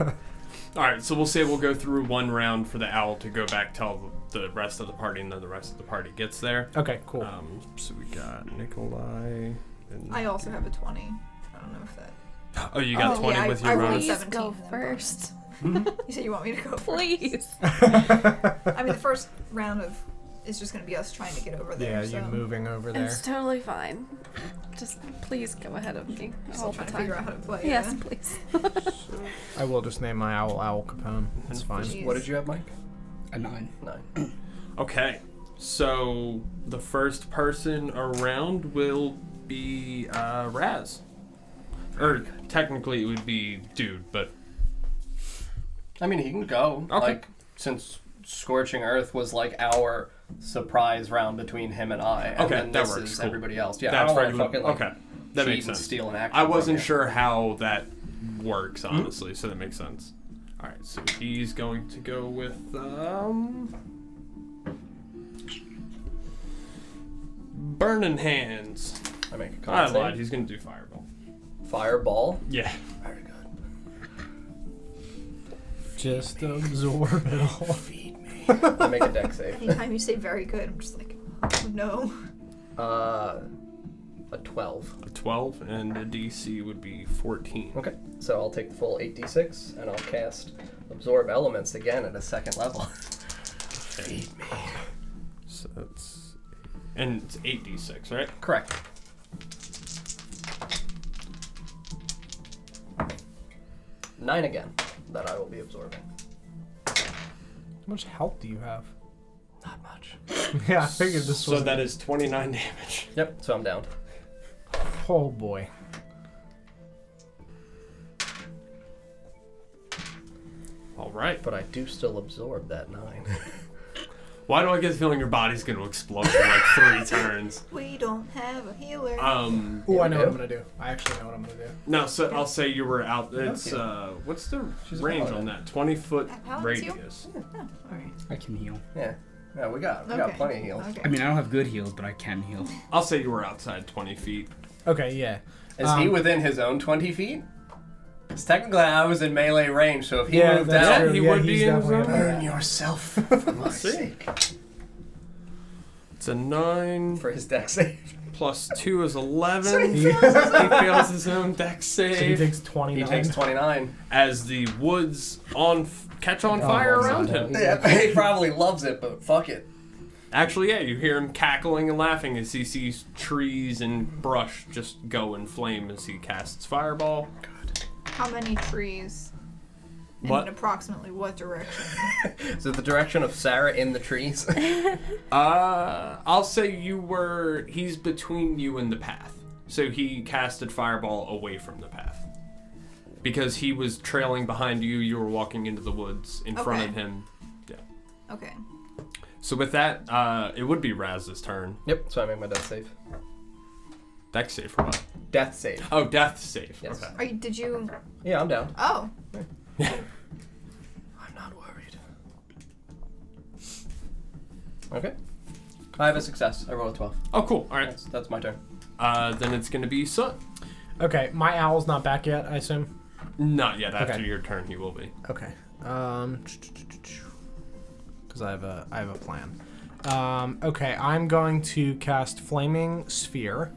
[SPEAKER 3] All right, so we'll say we'll go through one round for the owl to go back tell the rest of the party, and then the rest of the party gets there.
[SPEAKER 1] Okay, cool.
[SPEAKER 3] So we got Nikolai. And...
[SPEAKER 4] I also have a 20. I don't know if that.
[SPEAKER 3] Oh, you got 20
[SPEAKER 4] yeah,
[SPEAKER 3] with
[SPEAKER 4] I
[SPEAKER 3] your
[SPEAKER 4] rolled
[SPEAKER 3] bonus?
[SPEAKER 6] Please
[SPEAKER 4] 17
[SPEAKER 6] go
[SPEAKER 4] and then
[SPEAKER 6] first.
[SPEAKER 4] You said you want me to go first?
[SPEAKER 6] Please.
[SPEAKER 4] I mean, the first round is just going to be us trying to get over there.
[SPEAKER 1] Yeah, you
[SPEAKER 4] so.
[SPEAKER 1] moving over there.
[SPEAKER 6] It's totally fine. Just please go ahead of me
[SPEAKER 4] Still
[SPEAKER 6] all the
[SPEAKER 4] trying to
[SPEAKER 6] time.
[SPEAKER 4] figure out how to play.
[SPEAKER 6] Yes,
[SPEAKER 4] yeah.
[SPEAKER 6] please.
[SPEAKER 1] I will just name my owl Owl Capone. That's fine.
[SPEAKER 4] Jeez.
[SPEAKER 2] What did you have, Mike?
[SPEAKER 5] A 9.
[SPEAKER 2] 9.
[SPEAKER 3] Okay, so the first person around will be Raz. Or technically it would be Dude, but
[SPEAKER 2] I mean, he can go.
[SPEAKER 3] Okay.
[SPEAKER 2] Like, since Scorching Earth was like our surprise round between him and I. And
[SPEAKER 3] Okay,
[SPEAKER 2] then
[SPEAKER 3] that
[SPEAKER 2] this
[SPEAKER 3] works,
[SPEAKER 2] is
[SPEAKER 3] cool.
[SPEAKER 2] everybody else. Yeah,
[SPEAKER 3] that's
[SPEAKER 2] I don't want to
[SPEAKER 3] regular.
[SPEAKER 2] fucking like
[SPEAKER 3] Okay, that
[SPEAKER 2] cheat
[SPEAKER 3] makes
[SPEAKER 2] and
[SPEAKER 3] sense.
[SPEAKER 2] steal an action.
[SPEAKER 3] I
[SPEAKER 2] from
[SPEAKER 3] wasn't
[SPEAKER 2] you.
[SPEAKER 3] sure how that works, honestly, so that makes sense. All right, so he's going to go with Burning Hands.
[SPEAKER 2] I make a con
[SPEAKER 3] I
[SPEAKER 2] save.
[SPEAKER 3] lied. He's going to do Fireball.
[SPEAKER 2] Fireball.
[SPEAKER 3] Yeah.
[SPEAKER 2] Very good.
[SPEAKER 1] Just absorb it all.
[SPEAKER 2] Feed me. I make a deck save.
[SPEAKER 4] Anytime you say very good, I'm just like, oh, no.
[SPEAKER 2] A 12.
[SPEAKER 3] A 12, and a DC would be 14.
[SPEAKER 2] Okay, so I'll take the full 8d6 and I'll cast Absorb Elements again at a second level. Feed me.
[SPEAKER 3] So that's... And it's 8d6, right?
[SPEAKER 2] Correct. Nine again that I will be absorbing.
[SPEAKER 1] How much health do you have?
[SPEAKER 2] Not much.
[SPEAKER 1] Yeah, I figured this
[SPEAKER 3] So
[SPEAKER 1] was.
[SPEAKER 3] that is 29 damage.
[SPEAKER 2] Yep, so I'm down.
[SPEAKER 1] Oh boy.
[SPEAKER 3] All right.
[SPEAKER 2] But I do still absorb that 9.
[SPEAKER 3] Why do I get the feeling your body's going to explode in like 3 turns?
[SPEAKER 4] We don't have a healer.
[SPEAKER 1] Oh, I know what I'm gonna do. I actually know what I'm gonna do.
[SPEAKER 3] No, so I'll say you were out. It's what's the
[SPEAKER 2] She's a
[SPEAKER 3] range
[SPEAKER 2] paladin.
[SPEAKER 3] on that? 20-foot
[SPEAKER 4] Paladins heal?
[SPEAKER 3] radius.
[SPEAKER 4] Oh, alright.
[SPEAKER 5] I can heal.
[SPEAKER 2] Yeah. Yeah, we got plenty of heals.
[SPEAKER 4] Okay.
[SPEAKER 5] I mean, I don't have good heals, but I can heal.
[SPEAKER 3] I'll say you were outside 20 feet.
[SPEAKER 1] Okay, yeah.
[SPEAKER 2] Is he within his own 20 feet? Because technically I was in melee range, so if he
[SPEAKER 1] Yeah,
[SPEAKER 2] moved
[SPEAKER 1] that's
[SPEAKER 2] out,
[SPEAKER 1] true.
[SPEAKER 3] he
[SPEAKER 1] Yeah,
[SPEAKER 3] would
[SPEAKER 1] he's
[SPEAKER 3] be in his
[SPEAKER 1] definitely
[SPEAKER 3] own.
[SPEAKER 1] in
[SPEAKER 2] burn yourself for my
[SPEAKER 3] see.
[SPEAKER 2] sake.
[SPEAKER 3] It's a 9
[SPEAKER 2] For his deck save.
[SPEAKER 3] plus 2 is 11.
[SPEAKER 1] He,
[SPEAKER 3] He fails his own deck
[SPEAKER 1] so he
[SPEAKER 3] save
[SPEAKER 1] takes 29.
[SPEAKER 2] He takes 29.
[SPEAKER 3] as the woods catch on fire around him.
[SPEAKER 2] Yeah, he probably loves it, but fuck it.
[SPEAKER 3] Actually, yeah, you hear him cackling and laughing as he sees trees and brush just go in flame as he casts fireball.
[SPEAKER 4] How many trees? And
[SPEAKER 3] What?
[SPEAKER 4] in approximately what direction?
[SPEAKER 2] So the direction of Sarah in the trees.
[SPEAKER 3] I'll say he's between you and the path. So he casted fireball away from the path. Because he was trailing behind you, you were walking into the woods in front of
[SPEAKER 4] Okay.
[SPEAKER 3] him. Yeah.
[SPEAKER 4] Okay.
[SPEAKER 3] So with that, it would be Raz's turn.
[SPEAKER 2] Yep, so I make my death save.
[SPEAKER 3] Dex save for what?
[SPEAKER 2] Death save.
[SPEAKER 3] Oh, death save.
[SPEAKER 2] Yes.
[SPEAKER 3] Okay.
[SPEAKER 4] Did you?
[SPEAKER 2] Yeah, I'm down.
[SPEAKER 4] Oh.
[SPEAKER 2] I'm not worried. Okay. I have a success. I rolled a 12.
[SPEAKER 3] Oh, cool. All right.
[SPEAKER 2] That's my turn.
[SPEAKER 3] Then it's going to be Soot.
[SPEAKER 1] Okay, my owl's not back yet, I assume.
[SPEAKER 3] Not yet. After
[SPEAKER 1] Okay.
[SPEAKER 3] your turn, he will be.
[SPEAKER 1] Okay. Because I have a plan. Okay, I'm going to cast Flaming Sphere,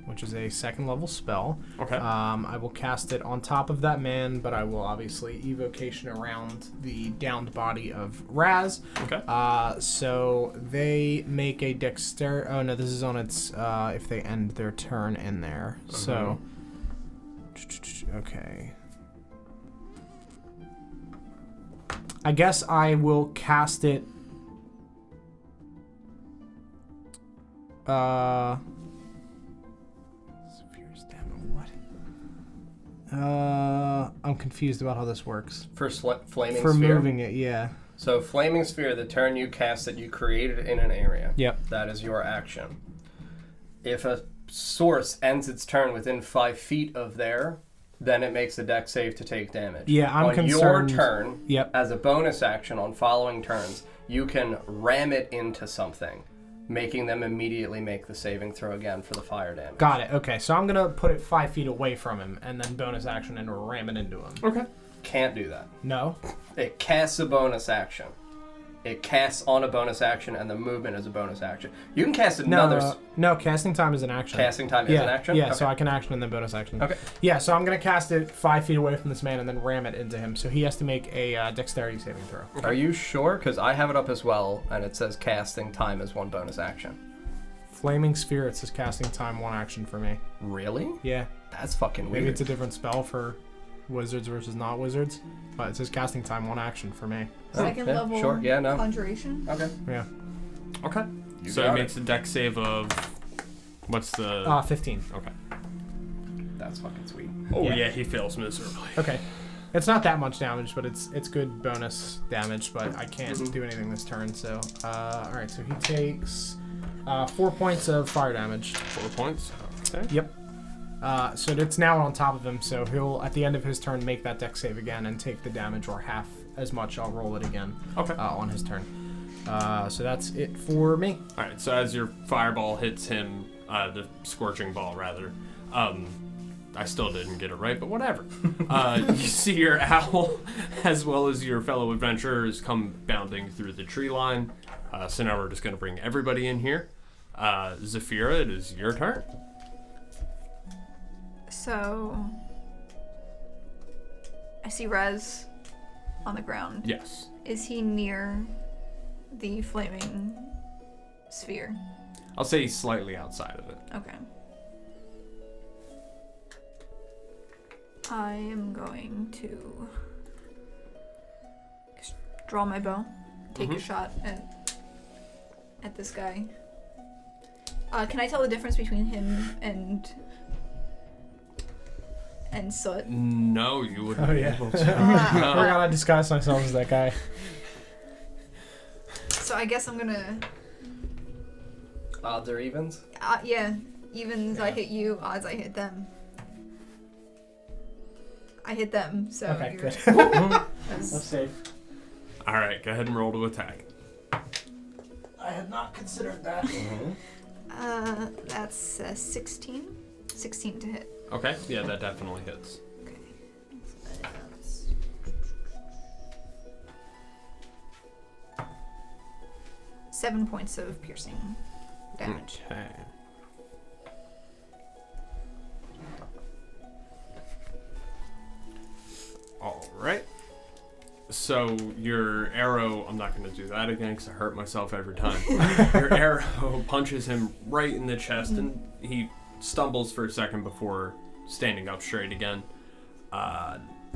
[SPEAKER 1] which is a 2nd level spell.
[SPEAKER 3] Okay.
[SPEAKER 1] I will cast it on top of that man, but I will obviously evocation around the downed body of Raz.
[SPEAKER 3] Okay.
[SPEAKER 1] So they make a dexter. Oh no, this is on its. If they end their turn in there. So. Okay. I guess I will cast it. Sphere's demo, what? I'm confused about how this works.
[SPEAKER 2] For flaming
[SPEAKER 1] For
[SPEAKER 2] sphere.
[SPEAKER 1] moving it, yeah.
[SPEAKER 2] So Flaming Sphere, the turn you cast it, you created it in an area.
[SPEAKER 1] Yep.
[SPEAKER 2] That is your action. If a source ends its turn within 5 feet of there, then it makes a dex save to take damage.
[SPEAKER 1] Yeah, I'm
[SPEAKER 2] on
[SPEAKER 1] concerned.
[SPEAKER 2] your turn,
[SPEAKER 1] Yep.
[SPEAKER 2] as a bonus action on following turns, you can ram it into something, making them immediately make the saving throw again for the fire damage.
[SPEAKER 1] Got it. Okay, so I'm gonna put it 5 feet away from him, and then bonus action and ram it into him.
[SPEAKER 3] Okay.
[SPEAKER 2] Can't do that.
[SPEAKER 1] No.
[SPEAKER 2] It casts a bonus action. It casts on a bonus action, and the movement is a bonus action. You can cast another...
[SPEAKER 1] No, casting time is an action.
[SPEAKER 2] Casting time is an action?
[SPEAKER 1] Yeah,
[SPEAKER 2] Okay.
[SPEAKER 1] so I can action and then bonus action.
[SPEAKER 2] Okay.
[SPEAKER 1] Yeah, so I'm going to cast it 5 feet away from this man and then ram it into him. So he has to make a dexterity saving throw.
[SPEAKER 2] Are you sure? Because I have it up as well, and it says casting time is 1 bonus action.
[SPEAKER 1] Flaming Sphere, it says casting time 1 action for me.
[SPEAKER 2] Really?
[SPEAKER 1] Yeah.
[SPEAKER 2] That's fucking weird.
[SPEAKER 1] Maybe it's a different spell for wizards versus not wizards, but it says casting time 1 action for me.
[SPEAKER 4] Second
[SPEAKER 2] yeah,
[SPEAKER 4] level
[SPEAKER 2] sure. Yeah, no.
[SPEAKER 4] conjuration.
[SPEAKER 2] Okay.
[SPEAKER 1] Yeah.
[SPEAKER 3] Okay.
[SPEAKER 2] You
[SPEAKER 3] So
[SPEAKER 2] got
[SPEAKER 3] he makes a dex save of... What's the...
[SPEAKER 1] 15.
[SPEAKER 3] Okay.
[SPEAKER 2] That's fucking sweet.
[SPEAKER 3] Oh,
[SPEAKER 1] Yeah.
[SPEAKER 3] yeah, he fails miserably.
[SPEAKER 1] Okay. It's not that much damage, but it's good bonus damage, but I can't do anything this turn, so... Alright, so he takes 4 points of fire damage.
[SPEAKER 3] 4 points. Okay.
[SPEAKER 1] Yep. So it's now on top of him, so he'll, at the end of his turn, make that dex save again and take the damage, or half as much. I'll roll it again on his turn. So that's it for me.
[SPEAKER 3] All right, so as your fireball hits him, the scorching ball, rather, I still didn't get it right, but whatever. You see your owl, as well as your fellow adventurers, come bounding through the tree line. So now we're just going to bring everybody in here. Zafira, it is your turn.
[SPEAKER 4] So I see Rez on the ground.
[SPEAKER 3] Yes.
[SPEAKER 4] Is he near the flaming sphere?
[SPEAKER 3] I'll say he's slightly outside of it.
[SPEAKER 4] Okay. I am going to draw my bow, take a shot at this guy. Can I tell the difference between him and Soot?
[SPEAKER 3] No, you wouldn't
[SPEAKER 1] Oh,
[SPEAKER 3] be
[SPEAKER 1] yeah.
[SPEAKER 3] able to.
[SPEAKER 1] I forgot I disguised myself as that guy.
[SPEAKER 4] So I guess I'm gonna...
[SPEAKER 2] Odds or evens?
[SPEAKER 4] Yeah. Evens I hit you, odds I hit them. I hit them, so
[SPEAKER 1] Okay,
[SPEAKER 4] you're...
[SPEAKER 1] good.
[SPEAKER 4] that's-
[SPEAKER 1] That's safe.
[SPEAKER 3] All right, go ahead and roll to attack.
[SPEAKER 1] I had not considered that.
[SPEAKER 4] That's 16. 16 to hit.
[SPEAKER 3] Okay, yeah, that definitely hits.
[SPEAKER 4] Okay. 7 points of piercing damage.
[SPEAKER 3] Okay. All right. So your arrow, I'm not going to do that again because I hurt myself every time. Your arrow punches him right in the chest and he stumbles for a second before standing up straight again.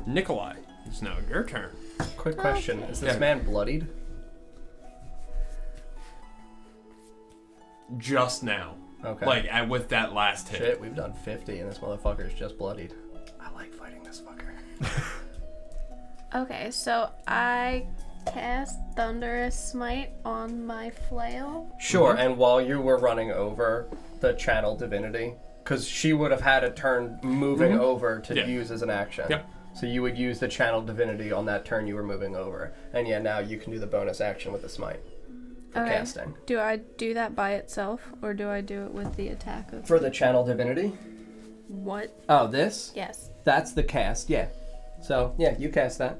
[SPEAKER 3] Nikolai, it's now your turn.
[SPEAKER 2] Quick question. Is this
[SPEAKER 3] Yeah.
[SPEAKER 2] man bloodied?
[SPEAKER 3] Just now.
[SPEAKER 2] Okay.
[SPEAKER 3] Like with that last hit.
[SPEAKER 2] Shit, we've done 50 and this motherfucker is just bloodied. I like fighting this fucker.
[SPEAKER 6] Okay, so I cast Thunderous Smite on my flail.
[SPEAKER 2] Sure, and while you were running over the channel divinity, because she would have had a turn moving over to
[SPEAKER 3] Yeah.
[SPEAKER 2] use as an action.
[SPEAKER 3] Yep.
[SPEAKER 2] So you would use the channel divinity on that turn you were moving over. And yeah, now you can do the bonus action with the smite for
[SPEAKER 6] Okay.
[SPEAKER 2] casting.
[SPEAKER 6] Do I do that by itself, or do I do it with the attack of
[SPEAKER 2] For the channel divinity?
[SPEAKER 6] what?
[SPEAKER 2] Oh, this?
[SPEAKER 6] Yes.
[SPEAKER 2] That's the cast, yeah. So, yeah, you cast that.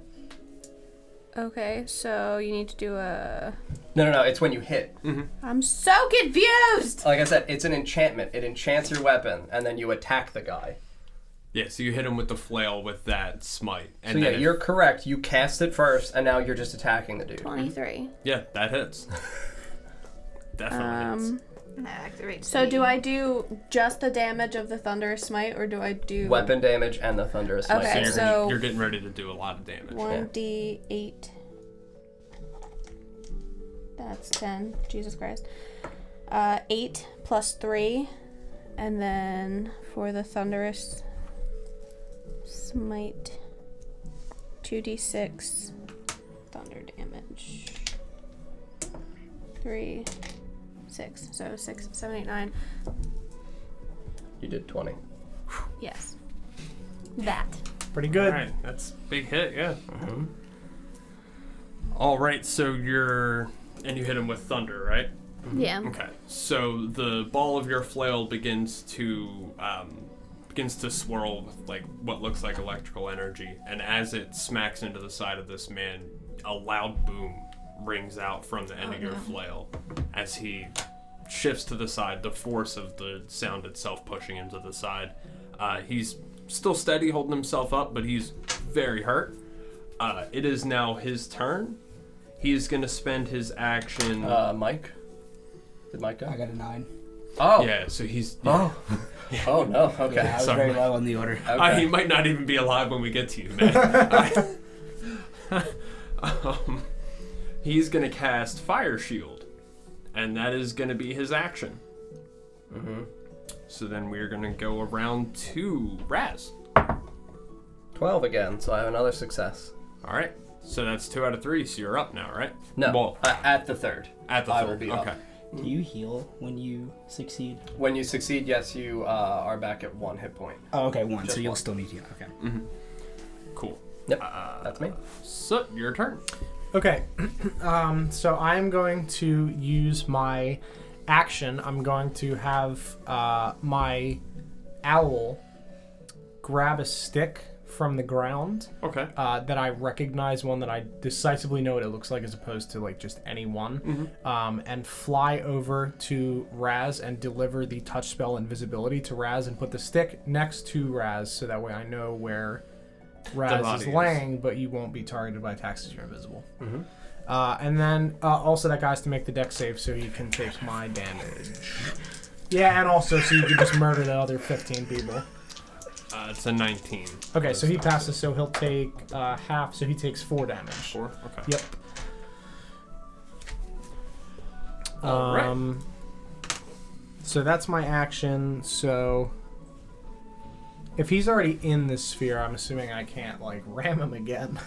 [SPEAKER 6] Okay, so you need to do a...
[SPEAKER 2] No, it's when you hit.
[SPEAKER 6] I'm so confused!
[SPEAKER 2] Like I said, it's an enchantment. It enchants your weapon, and then you attack the guy.
[SPEAKER 3] Yeah, so you hit him with the flail with that smite. And
[SPEAKER 2] So yeah,
[SPEAKER 3] then
[SPEAKER 2] you're correct. You cast it first, and now you're just attacking the dude.
[SPEAKER 6] 23.
[SPEAKER 3] Yeah, that hits. Definitely hits.
[SPEAKER 4] Activate.
[SPEAKER 6] So do I do just the damage of the Thunderous Smite, or do I do...
[SPEAKER 2] Weapon damage and the thunderous smite.
[SPEAKER 6] Okay, so-
[SPEAKER 3] You're getting ready to do a lot of damage.
[SPEAKER 6] 1d8. That's 10. Jesus Christ. 8 plus 3. And then for the Thunderous Smite, 2d6 thunder damage. 3, 6. So 6, 7, 8, 9.
[SPEAKER 2] You did 20.
[SPEAKER 6] Yes. That.
[SPEAKER 1] Pretty good.
[SPEAKER 3] All right, that's big hit, yeah. All right, so you hit him with thunder, right?
[SPEAKER 6] Yeah.
[SPEAKER 3] Okay, so the ball of your flail begins to swirl with like what looks like electrical energy, and as it smacks into the side of this man, a loud boom rings out from the end of your flail as he shifts to the side, the force of the sound itself pushing him to the side. He's still steady, holding himself up, but he's very hurt. It is now his turn. He's going to spend his action...
[SPEAKER 2] Mike? Did Mike go?
[SPEAKER 5] I got a 9.
[SPEAKER 2] Oh.
[SPEAKER 3] Yeah, so he's...
[SPEAKER 2] Oh. Oh, no. Okay.
[SPEAKER 5] Yeah, I was
[SPEAKER 3] Sorry.
[SPEAKER 5] very low on the order.
[SPEAKER 2] Okay.
[SPEAKER 3] He might not even be alive when we get to you, man. He's going to cast Fire Shield, and that is going to be his action.
[SPEAKER 2] Mm-hmm.
[SPEAKER 3] So then we're going to go around to Raz.
[SPEAKER 2] 12 again, so I have another success.
[SPEAKER 3] All right. So that's 2 out of 3, so you're up now, right?
[SPEAKER 2] No,
[SPEAKER 3] Well,
[SPEAKER 2] at the third.
[SPEAKER 3] at the
[SPEAKER 2] I
[SPEAKER 3] third.
[SPEAKER 2] will be
[SPEAKER 3] okay.
[SPEAKER 2] up.
[SPEAKER 5] Do you heal when you succeed?
[SPEAKER 2] When you succeed, yes, you are back at 1 hit point.
[SPEAKER 5] Oh, okay, 1.
[SPEAKER 2] Just
[SPEAKER 5] So you'll
[SPEAKER 2] one.
[SPEAKER 5] still need heal. Okay.
[SPEAKER 3] Cool.
[SPEAKER 2] Yep, that's me.
[SPEAKER 3] So, your turn.
[SPEAKER 1] Okay. So I'm going to use my action. I'm going to have my owl grab a stick from the ground
[SPEAKER 3] Okay.
[SPEAKER 1] that I recognize, one that I decisively know what it looks like as opposed to like just any one, and fly over to Raz and deliver the touch spell invisibility to Raz and put the stick next to Raz so that way I know where Raz
[SPEAKER 3] body
[SPEAKER 1] is
[SPEAKER 3] is.
[SPEAKER 1] laying, but you won't be targeted by attacks as you're invisible. And then also that guy's to make the deck save so he can take my damage. Yeah, and also so you can just murder the other 15 people.
[SPEAKER 3] It's a 19.
[SPEAKER 1] Okay, so he passes, so he'll take half, so he takes 4 damage.
[SPEAKER 3] 4? Okay.
[SPEAKER 1] Yep.
[SPEAKER 3] All right.
[SPEAKER 1] So that's my action. So if he's already in this sphere, I'm assuming I can't like ram him again.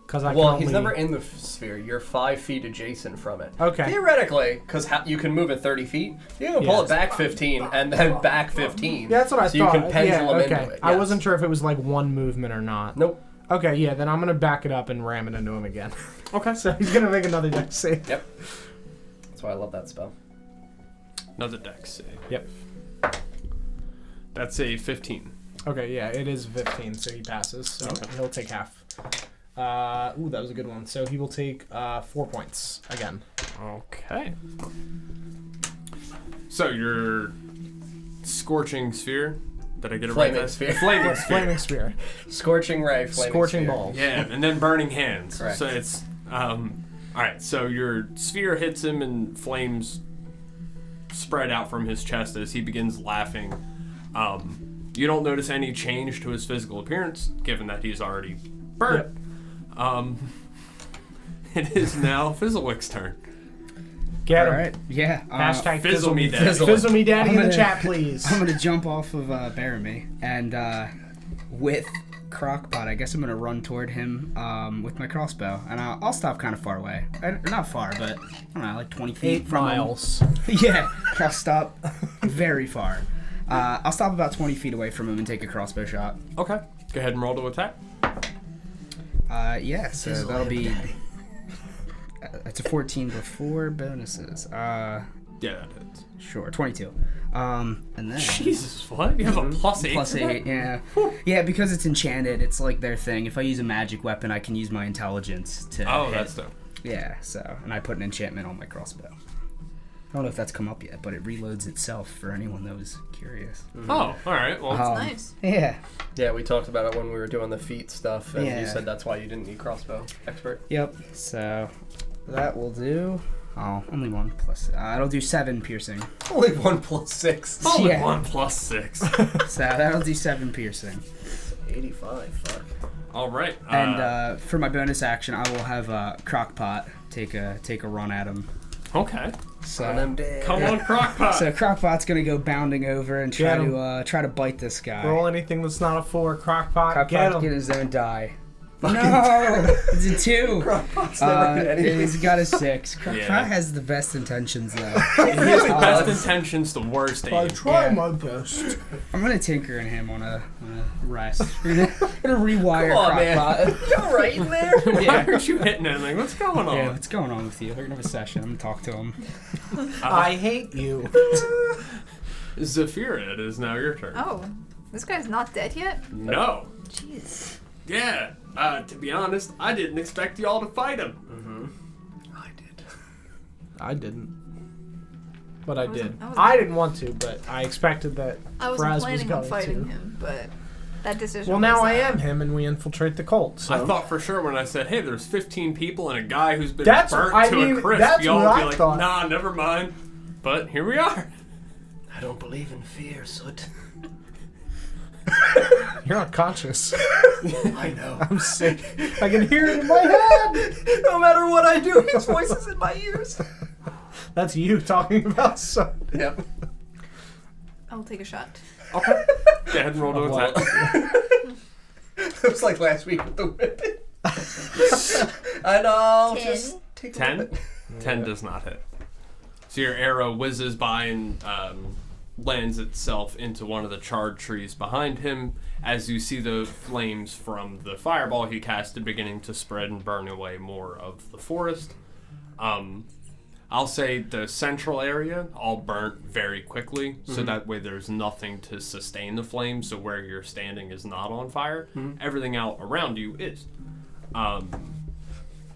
[SPEAKER 1] Because I
[SPEAKER 2] Well,
[SPEAKER 1] can
[SPEAKER 2] he's
[SPEAKER 1] only...
[SPEAKER 2] never in the sphere. You're 5 feet adjacent from it.
[SPEAKER 1] Okay.
[SPEAKER 2] Theoretically, because you can move it 30 feet, you can pull
[SPEAKER 1] Yes.
[SPEAKER 2] it back 15 and then back 15.
[SPEAKER 1] Yeah, that's what I
[SPEAKER 2] so
[SPEAKER 1] thought.
[SPEAKER 2] you can pendulum
[SPEAKER 1] yeah, okay.
[SPEAKER 2] into it.
[SPEAKER 1] I
[SPEAKER 2] yes.
[SPEAKER 1] wasn't sure if it was like one movement or not.
[SPEAKER 2] Nope.
[SPEAKER 1] Okay, yeah, then I'm gonna back it up and ram it into him again.
[SPEAKER 3] Okay.
[SPEAKER 1] So he's gonna make another deck save.
[SPEAKER 2] Yep. That's why I love that spell.
[SPEAKER 3] Another deck save.
[SPEAKER 1] Yep.
[SPEAKER 3] That's a 15.
[SPEAKER 1] Okay, yeah, it is 15, so he passes. So he'll take half. Ooh, that was a good one. So he will take 4 points again.
[SPEAKER 3] Okay. So your scorching sphere. Did I get it right?
[SPEAKER 2] Flaming
[SPEAKER 3] there?
[SPEAKER 2] sphere.
[SPEAKER 3] Flaming sphere.
[SPEAKER 1] Flaming spear.
[SPEAKER 2] Scorching ray, flaming
[SPEAKER 1] Scorching
[SPEAKER 2] sphere.
[SPEAKER 1] balls.
[SPEAKER 3] Yeah, and then burning hands.
[SPEAKER 2] Correct.
[SPEAKER 3] So it's all right. So your sphere hits him, and flames spread out from his chest as he begins laughing. You don't notice any change to his physical appearance, given that he's already burnt. It is now Fizzlewick's turn.
[SPEAKER 1] Get him.
[SPEAKER 5] All right. Yeah.
[SPEAKER 1] Hashtag
[SPEAKER 3] Fizzle me, Daddy.
[SPEAKER 1] Fizzle me daddy
[SPEAKER 5] I'm
[SPEAKER 1] in the
[SPEAKER 5] gonna-
[SPEAKER 1] chat, please.
[SPEAKER 5] I'm gonna jump off of Baramy and with Crockpot, I guess I'm gonna run toward him with my crossbow, and I'll stop kind of far away. Not far, but I don't know, like 20 feet
[SPEAKER 1] 8
[SPEAKER 5] from him.
[SPEAKER 1] miles.
[SPEAKER 5] Yeah, I'll stop very far. I'll stop about 20 feet away from him and take a crossbow shot.
[SPEAKER 3] Okay. Go ahead and roll to attack.
[SPEAKER 5] Yeah, so that'll be. It's a 14 before bonuses.
[SPEAKER 3] Yeah, that hits.
[SPEAKER 5] Sure, 22. And then.
[SPEAKER 3] Jesus, what? You have a plus 8?
[SPEAKER 5] Plus
[SPEAKER 3] for that?
[SPEAKER 5] 8, yeah. Yeah, because it's enchanted, it's like their thing. If I use a magic weapon, I can use my intelligence to.
[SPEAKER 3] Oh,
[SPEAKER 5] hit.
[SPEAKER 3] that's dope.
[SPEAKER 5] Yeah, so. And I put an enchantment on my crossbow. I don't know if that's come up yet, but it reloads itself for anyone that was curious.
[SPEAKER 3] Oh, all right. Well,
[SPEAKER 4] Nice.
[SPEAKER 5] Yeah.
[SPEAKER 2] Yeah, we talked about it when we were doing the feat stuff, and you
[SPEAKER 5] Yeah.
[SPEAKER 2] said that's why you didn't need crossbow expert.
[SPEAKER 5] Yep. So that will do. Oh, only 1 plus. It'll do 7 piercing.
[SPEAKER 2] Only 1 plus 6.
[SPEAKER 3] only
[SPEAKER 5] yeah.
[SPEAKER 3] 1 plus 6.
[SPEAKER 5] So that'll do 7 piercing.
[SPEAKER 2] 85. Fuck.
[SPEAKER 3] All right.
[SPEAKER 5] And for my bonus action, I will have Crockpot take a run at him.
[SPEAKER 3] Okay.
[SPEAKER 5] So.
[SPEAKER 2] On them dead.
[SPEAKER 3] Come on, Crockpot.
[SPEAKER 5] So Crockpot's gonna go bounding over and
[SPEAKER 1] Get him.
[SPEAKER 5] try to bite this guy.
[SPEAKER 1] Roll anything that's not a 4. Crockpot.
[SPEAKER 5] Crockpot's
[SPEAKER 1] Get him.
[SPEAKER 5] get his own die. No, it's a 2.
[SPEAKER 2] Crockpot's never hit anything.
[SPEAKER 5] He's got a 6. Crockpot
[SPEAKER 3] Yeah.
[SPEAKER 5] has the best intentions, though.
[SPEAKER 3] He has the best intentions, the worst
[SPEAKER 7] I
[SPEAKER 3] aim.
[SPEAKER 7] try
[SPEAKER 5] Yeah.
[SPEAKER 7] my best.
[SPEAKER 5] I'm gonna tinker in him on a rest. We're gonna rewire
[SPEAKER 2] Come on, man.
[SPEAKER 5] Crockpot.
[SPEAKER 2] You all right in there?
[SPEAKER 3] Why aren't you hitting anything? What's going on?
[SPEAKER 5] Yeah, what's going on with you? We're gonna have a session. I'm gonna talk to him.
[SPEAKER 1] I hate you.
[SPEAKER 3] Zafira, it is now your turn.
[SPEAKER 4] Oh, this guy's not dead yet?
[SPEAKER 3] No.
[SPEAKER 4] Jeez.
[SPEAKER 3] Yeah. To be honest, I didn't expect y'all to fight him.
[SPEAKER 2] I did.
[SPEAKER 1] I didn't. But I did.
[SPEAKER 4] I wasn't-
[SPEAKER 1] I didn't want to, but I expected that
[SPEAKER 4] I wasn't
[SPEAKER 1] Fraz was
[SPEAKER 4] planning on
[SPEAKER 1] going
[SPEAKER 4] fighting
[SPEAKER 1] to.
[SPEAKER 4] him, but that decision
[SPEAKER 1] Well, now
[SPEAKER 4] was,
[SPEAKER 1] I am him, and we infiltrate the cult. So.
[SPEAKER 3] I thought for sure when I said, "Hey, there's 15 people and a guy who's been
[SPEAKER 1] That's-
[SPEAKER 3] burnt
[SPEAKER 1] I
[SPEAKER 3] to
[SPEAKER 1] mean,
[SPEAKER 3] a crisp,"
[SPEAKER 1] that's
[SPEAKER 3] y'all
[SPEAKER 1] what
[SPEAKER 3] would be
[SPEAKER 1] I
[SPEAKER 3] like,
[SPEAKER 1] thought.
[SPEAKER 3] "Nah, never mind." But here we are.
[SPEAKER 2] I don't believe in fear, Soot.
[SPEAKER 1] You're unconscious.
[SPEAKER 2] I know.
[SPEAKER 1] I'm sick. I can hear it in my head.
[SPEAKER 2] No matter what I do, his voice is in my ears.
[SPEAKER 1] That's you talking about something.
[SPEAKER 2] Yep.
[SPEAKER 4] I'll take a shot.
[SPEAKER 3] Okay. Go ahead and roll to
[SPEAKER 1] What?
[SPEAKER 3] attack.
[SPEAKER 2] It was like last week with the whipping. And I'll
[SPEAKER 4] 10.
[SPEAKER 2] just take
[SPEAKER 3] 10?
[SPEAKER 2] a whipping.
[SPEAKER 3] 10 does not hit. So your arrow whizzes by and lands itself into one of the charred trees behind him as you see the flames from the fireball he casted beginning to spread and burn away more of the forest. I'll say the central area all burnt very quickly, so that way there's nothing to sustain the flames, so where you're standing is not on fire. Everything out around you is.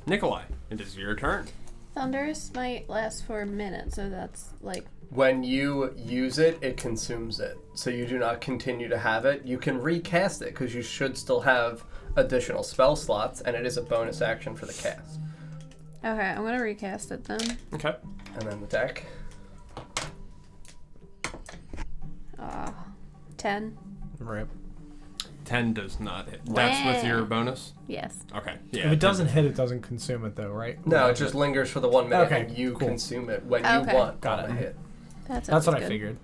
[SPEAKER 3] Nikolai, it is your turn.
[SPEAKER 6] Thunderous might last for a minute, so that's like
[SPEAKER 2] When you use it, it consumes it. So you do not continue to have it. You can recast it because you should still have additional spell slots, and it is a bonus action for the cast.
[SPEAKER 6] okay. I'm gonna recast it then.
[SPEAKER 3] Okay.
[SPEAKER 2] And then the deck.
[SPEAKER 6] 10.
[SPEAKER 1] Rip.
[SPEAKER 3] 10 does not hit. That's with your bonus?
[SPEAKER 6] Yes.
[SPEAKER 3] Okay. Yeah.
[SPEAKER 1] If it doesn't hit, it doesn't consume it, though, right?
[SPEAKER 2] No, it just lingers for the 1 minute,
[SPEAKER 1] Okay,
[SPEAKER 2] and you
[SPEAKER 1] cool.
[SPEAKER 2] consume it when
[SPEAKER 6] Okay.
[SPEAKER 2] you want
[SPEAKER 1] Got
[SPEAKER 2] on
[SPEAKER 1] it.
[SPEAKER 2] a hit.
[SPEAKER 6] That's
[SPEAKER 1] That's what I
[SPEAKER 6] good.
[SPEAKER 1] figured.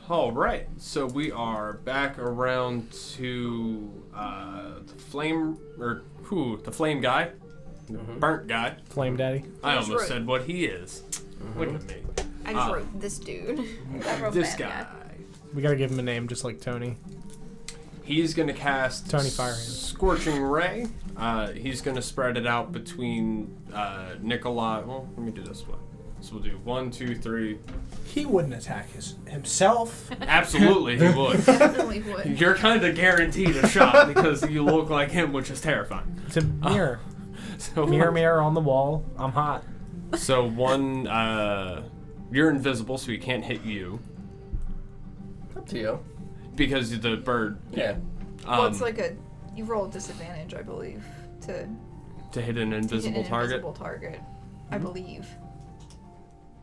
[SPEAKER 3] All right. So we are back around to the flame, the flame guy, the burnt guy.
[SPEAKER 1] Flame Daddy.
[SPEAKER 3] I
[SPEAKER 4] That's
[SPEAKER 3] almost
[SPEAKER 4] right.
[SPEAKER 3] said what he is. Look at me.
[SPEAKER 4] I just wrote this dude. I wrote
[SPEAKER 3] This
[SPEAKER 4] bad
[SPEAKER 3] guy.
[SPEAKER 1] We gotta give him a name, just like Tony.
[SPEAKER 3] He's going to cast
[SPEAKER 1] Tony Firehand.
[SPEAKER 3] Scorching Ray. He's going to spread it out between Nikolai. Well, let me do this one. So we'll do 1, 2, 3.
[SPEAKER 7] He wouldn't attack himself.
[SPEAKER 3] Absolutely, he would.
[SPEAKER 4] Definitely would.
[SPEAKER 3] You're kind of guaranteed a shot because you look like him, which is terrifying.
[SPEAKER 1] It's a mirror.
[SPEAKER 3] So
[SPEAKER 1] Mirror, mirror on the wall. I'm hot.
[SPEAKER 3] So one, you're invisible, so he can't hit you
[SPEAKER 2] Up to you.
[SPEAKER 3] because the bird.
[SPEAKER 2] Yeah.
[SPEAKER 4] Well, it's like you roll a disadvantage, I believe, to
[SPEAKER 3] To hit an invisible
[SPEAKER 4] hit an
[SPEAKER 3] target.
[SPEAKER 4] invisible target. I believe.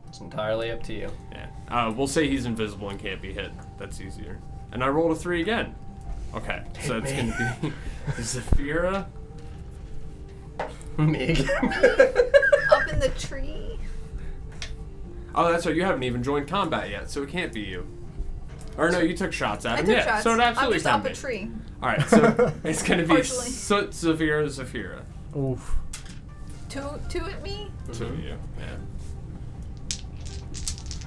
[SPEAKER 2] It's entirely up to you.
[SPEAKER 3] Yeah. We'll say he's invisible and can't be hit. That's easier. And I rolled a 3 again. Okay, so it's going to be Zafira.
[SPEAKER 2] Me again.
[SPEAKER 4] Up in the tree.
[SPEAKER 3] Oh, that's right. You haven't even joined combat yet, so it can't be you. Or no, you took shots at
[SPEAKER 4] I
[SPEAKER 3] him.
[SPEAKER 4] took
[SPEAKER 3] Yeah,
[SPEAKER 4] shots.
[SPEAKER 3] so it absolutely
[SPEAKER 4] I'm just
[SPEAKER 3] can
[SPEAKER 4] up
[SPEAKER 3] be.
[SPEAKER 4] a tree.
[SPEAKER 3] All right, so it's going to be
[SPEAKER 4] Partially.
[SPEAKER 3] Zafira.
[SPEAKER 1] Oof.
[SPEAKER 4] Two at me.
[SPEAKER 3] Two of you, yeah.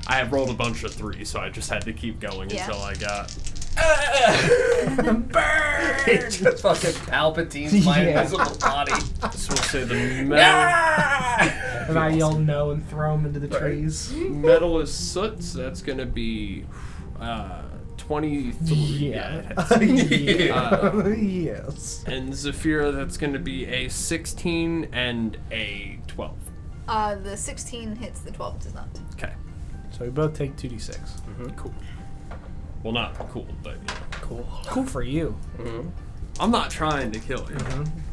[SPEAKER 3] I have rolled a bunch of 3, so I just had to keep going
[SPEAKER 4] Yeah.
[SPEAKER 3] until I got.
[SPEAKER 2] It just fucking Palpatine's my
[SPEAKER 1] Yeah.
[SPEAKER 2] invisible body.
[SPEAKER 3] So we'll say the metal.
[SPEAKER 1] And I yell no and throw him into the trees.
[SPEAKER 3] Metal is soot, so that's gonna be 23.
[SPEAKER 1] Yeah.
[SPEAKER 3] it hits.
[SPEAKER 1] Yes.
[SPEAKER 3] And Zafira, that's gonna be a 16 and a 12.
[SPEAKER 4] The 16 hits, the 12 does not.
[SPEAKER 3] Okay,
[SPEAKER 1] So we both take 2d6.
[SPEAKER 3] cool. Well, not cool, but yeah.
[SPEAKER 2] Cool.
[SPEAKER 1] Cool for you.
[SPEAKER 3] I'm not trying to kill you.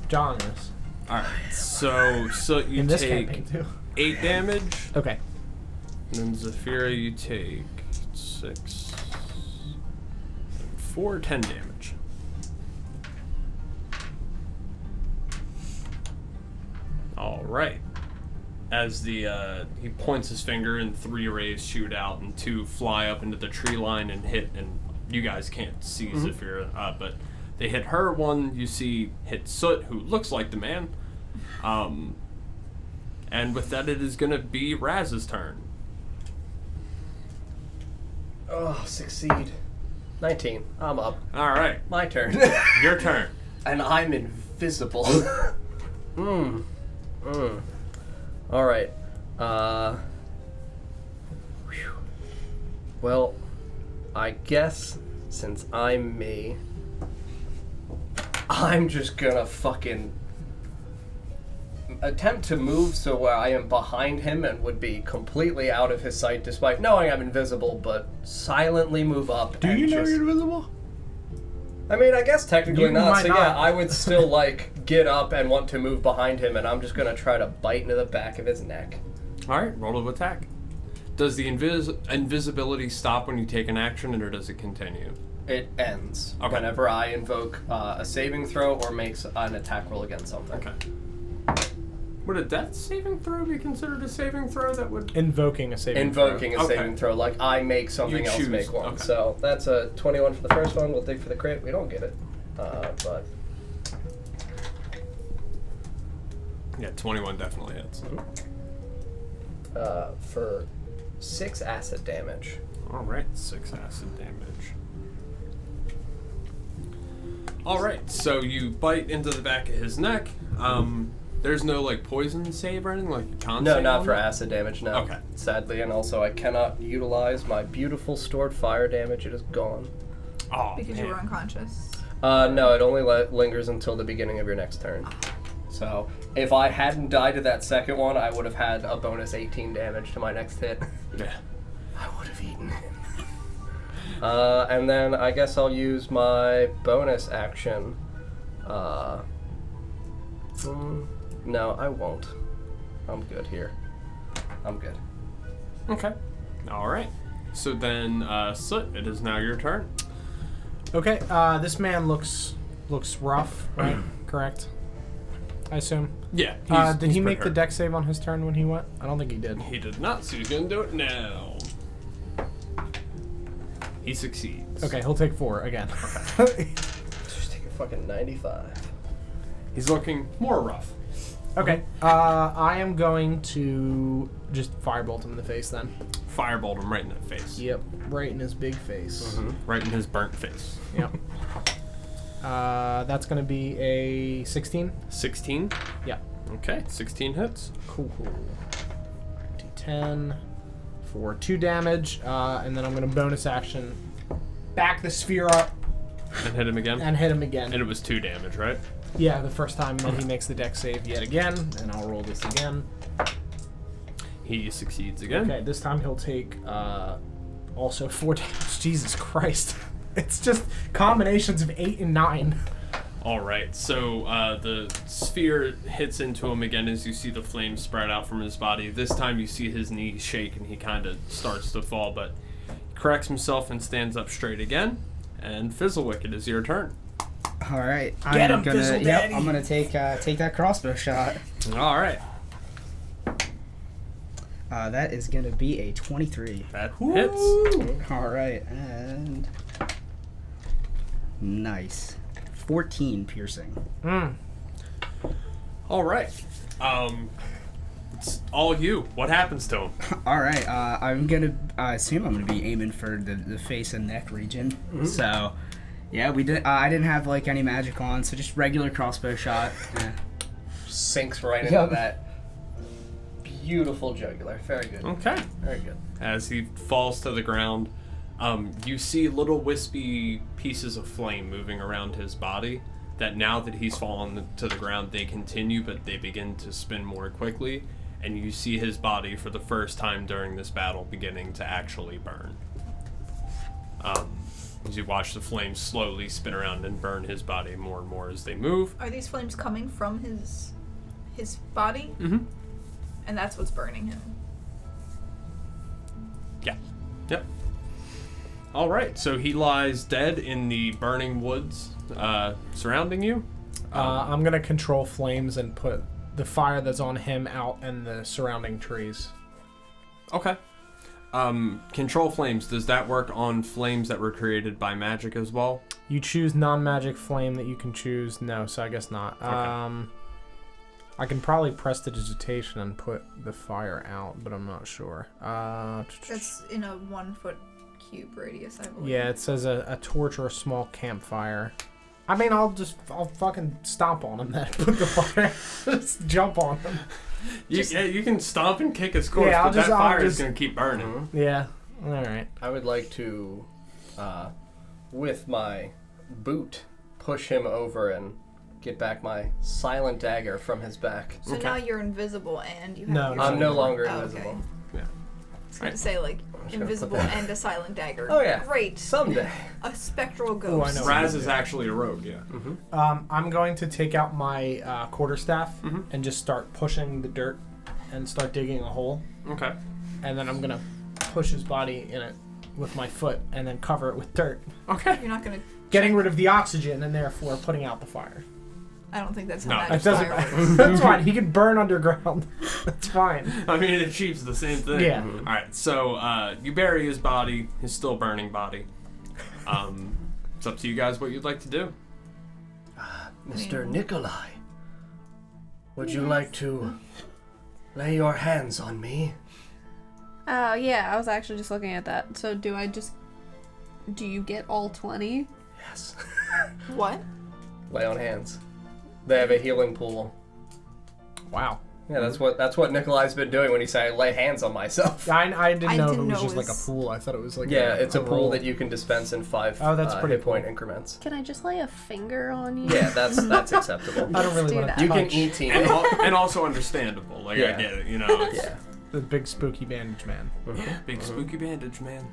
[SPEAKER 1] John is.
[SPEAKER 3] All right, so you
[SPEAKER 1] In this
[SPEAKER 3] take
[SPEAKER 1] campaign, too.
[SPEAKER 3] 8 damage.
[SPEAKER 1] Okay.
[SPEAKER 3] And then Zafira, you take 6, 4, 10 damage. All right. As the he points his finger and 3 rays shoot out and 2 fly up into the tree line and hit, and you guys can't see Zafira, but They hit her. One you see hit Soot, who looks like the man. And with that, it is going to be Raz's turn.
[SPEAKER 2] Oh, succeed. 19. I'm up.
[SPEAKER 3] All right.
[SPEAKER 2] My turn.
[SPEAKER 3] Your turn.
[SPEAKER 2] And I'm invisible. All right. Whew. Well, I guess since I'm me, I'm just gonna fucking attempt to move so where I am behind him and would be completely out of his sight despite knowing I'm invisible, but silently move up.
[SPEAKER 7] Do you know you're invisible?
[SPEAKER 2] I mean, I guess technically
[SPEAKER 1] You
[SPEAKER 2] not,
[SPEAKER 1] might
[SPEAKER 2] so
[SPEAKER 1] not.
[SPEAKER 2] yeah, I would still, get up and want to move behind him, and I'm just gonna try to bite into the back of his neck.
[SPEAKER 3] All right. Roll to attack. Does the invisibility stop when you take an action, or does it continue?
[SPEAKER 2] It ends
[SPEAKER 3] Okay.
[SPEAKER 2] whenever I invoke a saving throw or makes an attack roll against something.
[SPEAKER 3] Okay. Would a death saving throw be considered a saving throw that would...
[SPEAKER 1] Invoking a saving
[SPEAKER 2] Invoking a
[SPEAKER 3] Okay.
[SPEAKER 2] saving throw, like I make something
[SPEAKER 3] You
[SPEAKER 2] else
[SPEAKER 3] choose.
[SPEAKER 2] make one.
[SPEAKER 3] Okay.
[SPEAKER 2] So that's a 21 for the first one. We'll dig for the crit. We don't get it. But
[SPEAKER 3] Yeah, 21 definitely hits.
[SPEAKER 2] for 6 acid damage.
[SPEAKER 3] All right, 6 acid damage. All right, so you bite into the back of his neck. There's no poison save or anything like you can't.
[SPEAKER 2] No, not for acid damage, no.
[SPEAKER 3] Okay.
[SPEAKER 2] Sadly, and also I cannot utilize my beautiful stored fire damage. It is gone.
[SPEAKER 3] Oh,
[SPEAKER 4] Because you
[SPEAKER 3] man.
[SPEAKER 4] were unconscious.
[SPEAKER 2] No, it only lingers until the beginning of your next turn. So, if I hadn't died to that second one, I would have had a bonus 18 damage to my next hit.
[SPEAKER 3] Yeah.
[SPEAKER 2] I would have eaten him. And then I guess I'll use my bonus action. No, I won't. I'm good here. I'm good.
[SPEAKER 3] Okay. All right. So then, Soot, it is now your turn.
[SPEAKER 1] Okay, this man looks rough, right? Correct? I assume.
[SPEAKER 3] Yeah.
[SPEAKER 1] Did he
[SPEAKER 3] he's
[SPEAKER 1] make the
[SPEAKER 3] hurt.
[SPEAKER 1] deck save on his turn when he went? I don't think he did.
[SPEAKER 3] He did not, so he's gonna do it now. He succeeds.
[SPEAKER 1] Okay, he'll take 4 again.
[SPEAKER 2] Just take a fucking 95.
[SPEAKER 3] He's looking more rough.
[SPEAKER 1] Okay, I am going to just firebolt him in the face then.
[SPEAKER 3] Firebolt him right in the face.
[SPEAKER 1] Yep, right in his big face.
[SPEAKER 3] Right in his burnt face.
[SPEAKER 1] Yep. That's going to be a 16.
[SPEAKER 3] 16.
[SPEAKER 1] Yeah.
[SPEAKER 3] Okay, 16 hits.
[SPEAKER 1] Cool. D10 for 2 damage, and then I'm going to bonus action back the sphere up
[SPEAKER 3] And hit him again.
[SPEAKER 1] and hit him again.
[SPEAKER 3] And it was 2 damage, right?
[SPEAKER 1] Yeah, the first time that he makes the deck save yet again, and I'll roll this again.
[SPEAKER 3] He succeeds again.
[SPEAKER 1] Okay, this time he'll take also 4 damage. Jesus Christ. It's just combinations of 8 and 9.
[SPEAKER 3] All right, so the sphere hits into him again as you see the flames spread out from his body. This time you see his knees shake and he kind of starts to fall, but he corrects himself and stands up straight again. And Fizzlewick, it is your turn.
[SPEAKER 5] All right,
[SPEAKER 7] Get him,
[SPEAKER 5] I'm gonna.
[SPEAKER 7] Fizzle
[SPEAKER 5] Yep,
[SPEAKER 7] Daddy.
[SPEAKER 5] I'm gonna take that crossbow shot.
[SPEAKER 3] All right,
[SPEAKER 5] That is gonna be a 23.
[SPEAKER 3] that hits.
[SPEAKER 5] All right, and nice, 14 piercing.
[SPEAKER 3] All right, it's all you. What happens to him?
[SPEAKER 5] All right, I'm gonna. I assume I'm gonna be aiming for the face and neck region. So, yeah, we did. I didn't have any magic on, so just regular crossbow shot. Yeah.
[SPEAKER 2] Sinks right
[SPEAKER 5] Yup.
[SPEAKER 2] into that beautiful jugular. Very good.
[SPEAKER 3] Okay.
[SPEAKER 2] Very good.
[SPEAKER 3] As he falls to the ground, you see little wispy pieces of flame moving around his body that now that he's fallen to the ground, they continue, but they begin to spin more quickly, and you see his body for the first time during this battle beginning to actually burn. As you watch the flames slowly spin around and burn his body more and more as they move.
[SPEAKER 4] Are these flames coming from his body?
[SPEAKER 3] Mm-hmm.
[SPEAKER 4] And that's what's burning him.
[SPEAKER 3] Yeah. Yep. All right, so he lies dead in the burning woods surrounding you.
[SPEAKER 1] I'm going to control flames and put the fire that's on him out and the surrounding trees.
[SPEAKER 3] Okay. Control flames, does that work on flames that were created by magic as well?
[SPEAKER 1] You choose non-magic flame that you can choose. No, so I guess not.
[SPEAKER 3] Okay.
[SPEAKER 1] I can probably prestidigitation and put the fire out, but I'm not sure.
[SPEAKER 4] That's in a 1 foot cube radius, I believe.
[SPEAKER 1] Yeah, it says a torch or a small campfire. I mean, I'll fucking stomp on him then. Put the fire. Just jump on him.
[SPEAKER 3] You can stomp and kick his corpse,
[SPEAKER 1] Yeah,
[SPEAKER 3] but that fire is going to keep burning.
[SPEAKER 1] Yeah. All right.
[SPEAKER 2] I would like to, with my boot, push him over and get back my silent dagger from his back.
[SPEAKER 4] So now you're invisible and you have
[SPEAKER 1] No,
[SPEAKER 4] your
[SPEAKER 2] I'm no
[SPEAKER 4] sword.
[SPEAKER 2] longer
[SPEAKER 4] Oh,
[SPEAKER 2] invisible.
[SPEAKER 4] okay.
[SPEAKER 3] Yeah.
[SPEAKER 4] I was going to
[SPEAKER 3] Right.
[SPEAKER 4] say, like,
[SPEAKER 2] gonna put
[SPEAKER 4] invisible
[SPEAKER 2] that-
[SPEAKER 4] and a silent dagger.
[SPEAKER 2] Oh, yeah.
[SPEAKER 4] Great.
[SPEAKER 2] Someday.
[SPEAKER 4] A spectral
[SPEAKER 1] Ooh, I
[SPEAKER 4] ghost.
[SPEAKER 1] know.
[SPEAKER 3] Raz is actually a rogue, yeah.
[SPEAKER 1] I'm going to take out my quarterstaff
[SPEAKER 3] Mhm.
[SPEAKER 1] and just start pushing the dirt and start digging a hole.
[SPEAKER 3] Okay.
[SPEAKER 1] And then I'm going to push his body in it with my foot and then cover it with dirt.
[SPEAKER 3] Okay.
[SPEAKER 4] You're not going to...
[SPEAKER 1] Getting rid of the oxygen and therefore putting out the fire.
[SPEAKER 4] I don't think that's
[SPEAKER 3] No,
[SPEAKER 4] how
[SPEAKER 1] It
[SPEAKER 4] magic
[SPEAKER 1] doesn't
[SPEAKER 4] fire works.
[SPEAKER 1] That's fine. He can burn underground. That's fine.
[SPEAKER 3] I mean, it achieves the same thing.
[SPEAKER 1] Yeah.
[SPEAKER 3] All right. So you bury his body, his still burning body. It's up to you guys what you'd like to do.
[SPEAKER 2] Mr. Nikolai, would you like to lay your hands on me?
[SPEAKER 6] Oh, yeah, I was actually just looking at that. So do you get all 20?
[SPEAKER 2] Yes.
[SPEAKER 4] What?
[SPEAKER 2] Lay on hands. They have a healing pool.
[SPEAKER 1] Wow.
[SPEAKER 2] Yeah, that's what Nikolai's been doing when he said, "I lay hands on myself."
[SPEAKER 1] I didn't know it
[SPEAKER 4] didn't
[SPEAKER 1] was
[SPEAKER 4] know
[SPEAKER 1] just
[SPEAKER 4] it
[SPEAKER 1] like a
[SPEAKER 4] was-
[SPEAKER 1] pool. I thought it was like
[SPEAKER 2] Yeah, it's a pool
[SPEAKER 1] roll.
[SPEAKER 2] that you can dispense in 5
[SPEAKER 1] Oh, that's pretty
[SPEAKER 2] hit point
[SPEAKER 1] cool.
[SPEAKER 2] increments.
[SPEAKER 6] Can I just lay a finger on you?
[SPEAKER 2] Yeah, that's acceptable.
[SPEAKER 1] I don't really
[SPEAKER 6] do
[SPEAKER 1] want
[SPEAKER 6] that.
[SPEAKER 1] to
[SPEAKER 2] You can
[SPEAKER 1] touch
[SPEAKER 2] eat team.
[SPEAKER 3] And also understandable. Like, I
[SPEAKER 2] Yeah.
[SPEAKER 3] get it, you know. It's
[SPEAKER 2] Yeah.
[SPEAKER 1] the big spooky bandage man.
[SPEAKER 3] Big spooky bandage, man.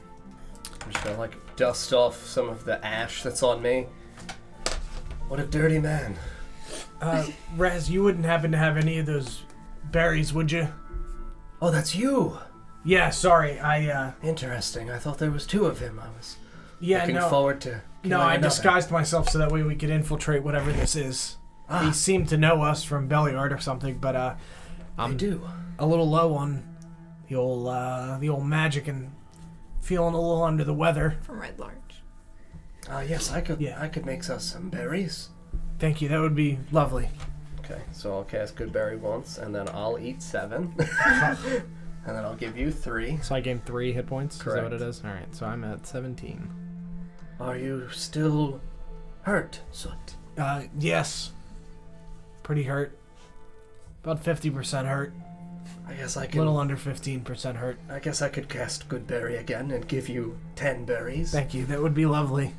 [SPEAKER 2] I'm just gonna like dust off some of the ash that's on me. What a dirty man.
[SPEAKER 7] Raz, you wouldn't happen to have any of those berries, would you?
[SPEAKER 2] Oh, that's you.
[SPEAKER 7] Yeah, sorry. I
[SPEAKER 2] Interesting. I thought there was 2 of him. I was looking
[SPEAKER 7] no.
[SPEAKER 2] forward to.
[SPEAKER 7] No,
[SPEAKER 2] killing
[SPEAKER 7] I
[SPEAKER 2] another.
[SPEAKER 7] disguised myself so that way we could infiltrate whatever this is. He seemed to know us from Belliard or something, but
[SPEAKER 2] I
[SPEAKER 7] I'm
[SPEAKER 2] do.
[SPEAKER 7] a little low on the old magic and feeling a little under the weather.
[SPEAKER 4] From Red Large.
[SPEAKER 2] Yes, I could.
[SPEAKER 7] Yeah.
[SPEAKER 2] I could make us some berries.
[SPEAKER 7] Thank you. That would be lovely.
[SPEAKER 2] Okay, so I'll cast Good Berry once, and then I'll eat 7, and then I'll give you 3.
[SPEAKER 1] So I gained 3 hit points. Is that what
[SPEAKER 2] Correct.
[SPEAKER 1] it is? All right. So I'm at 17.
[SPEAKER 2] Are you still hurt, Soot?
[SPEAKER 7] Yes. Pretty hurt. About 50% hurt.
[SPEAKER 2] I guess I
[SPEAKER 7] A
[SPEAKER 2] can.
[SPEAKER 7] little under 15% hurt.
[SPEAKER 2] I guess I could cast Good Berry again and give you 10 berries.
[SPEAKER 7] Thank you. That would be lovely.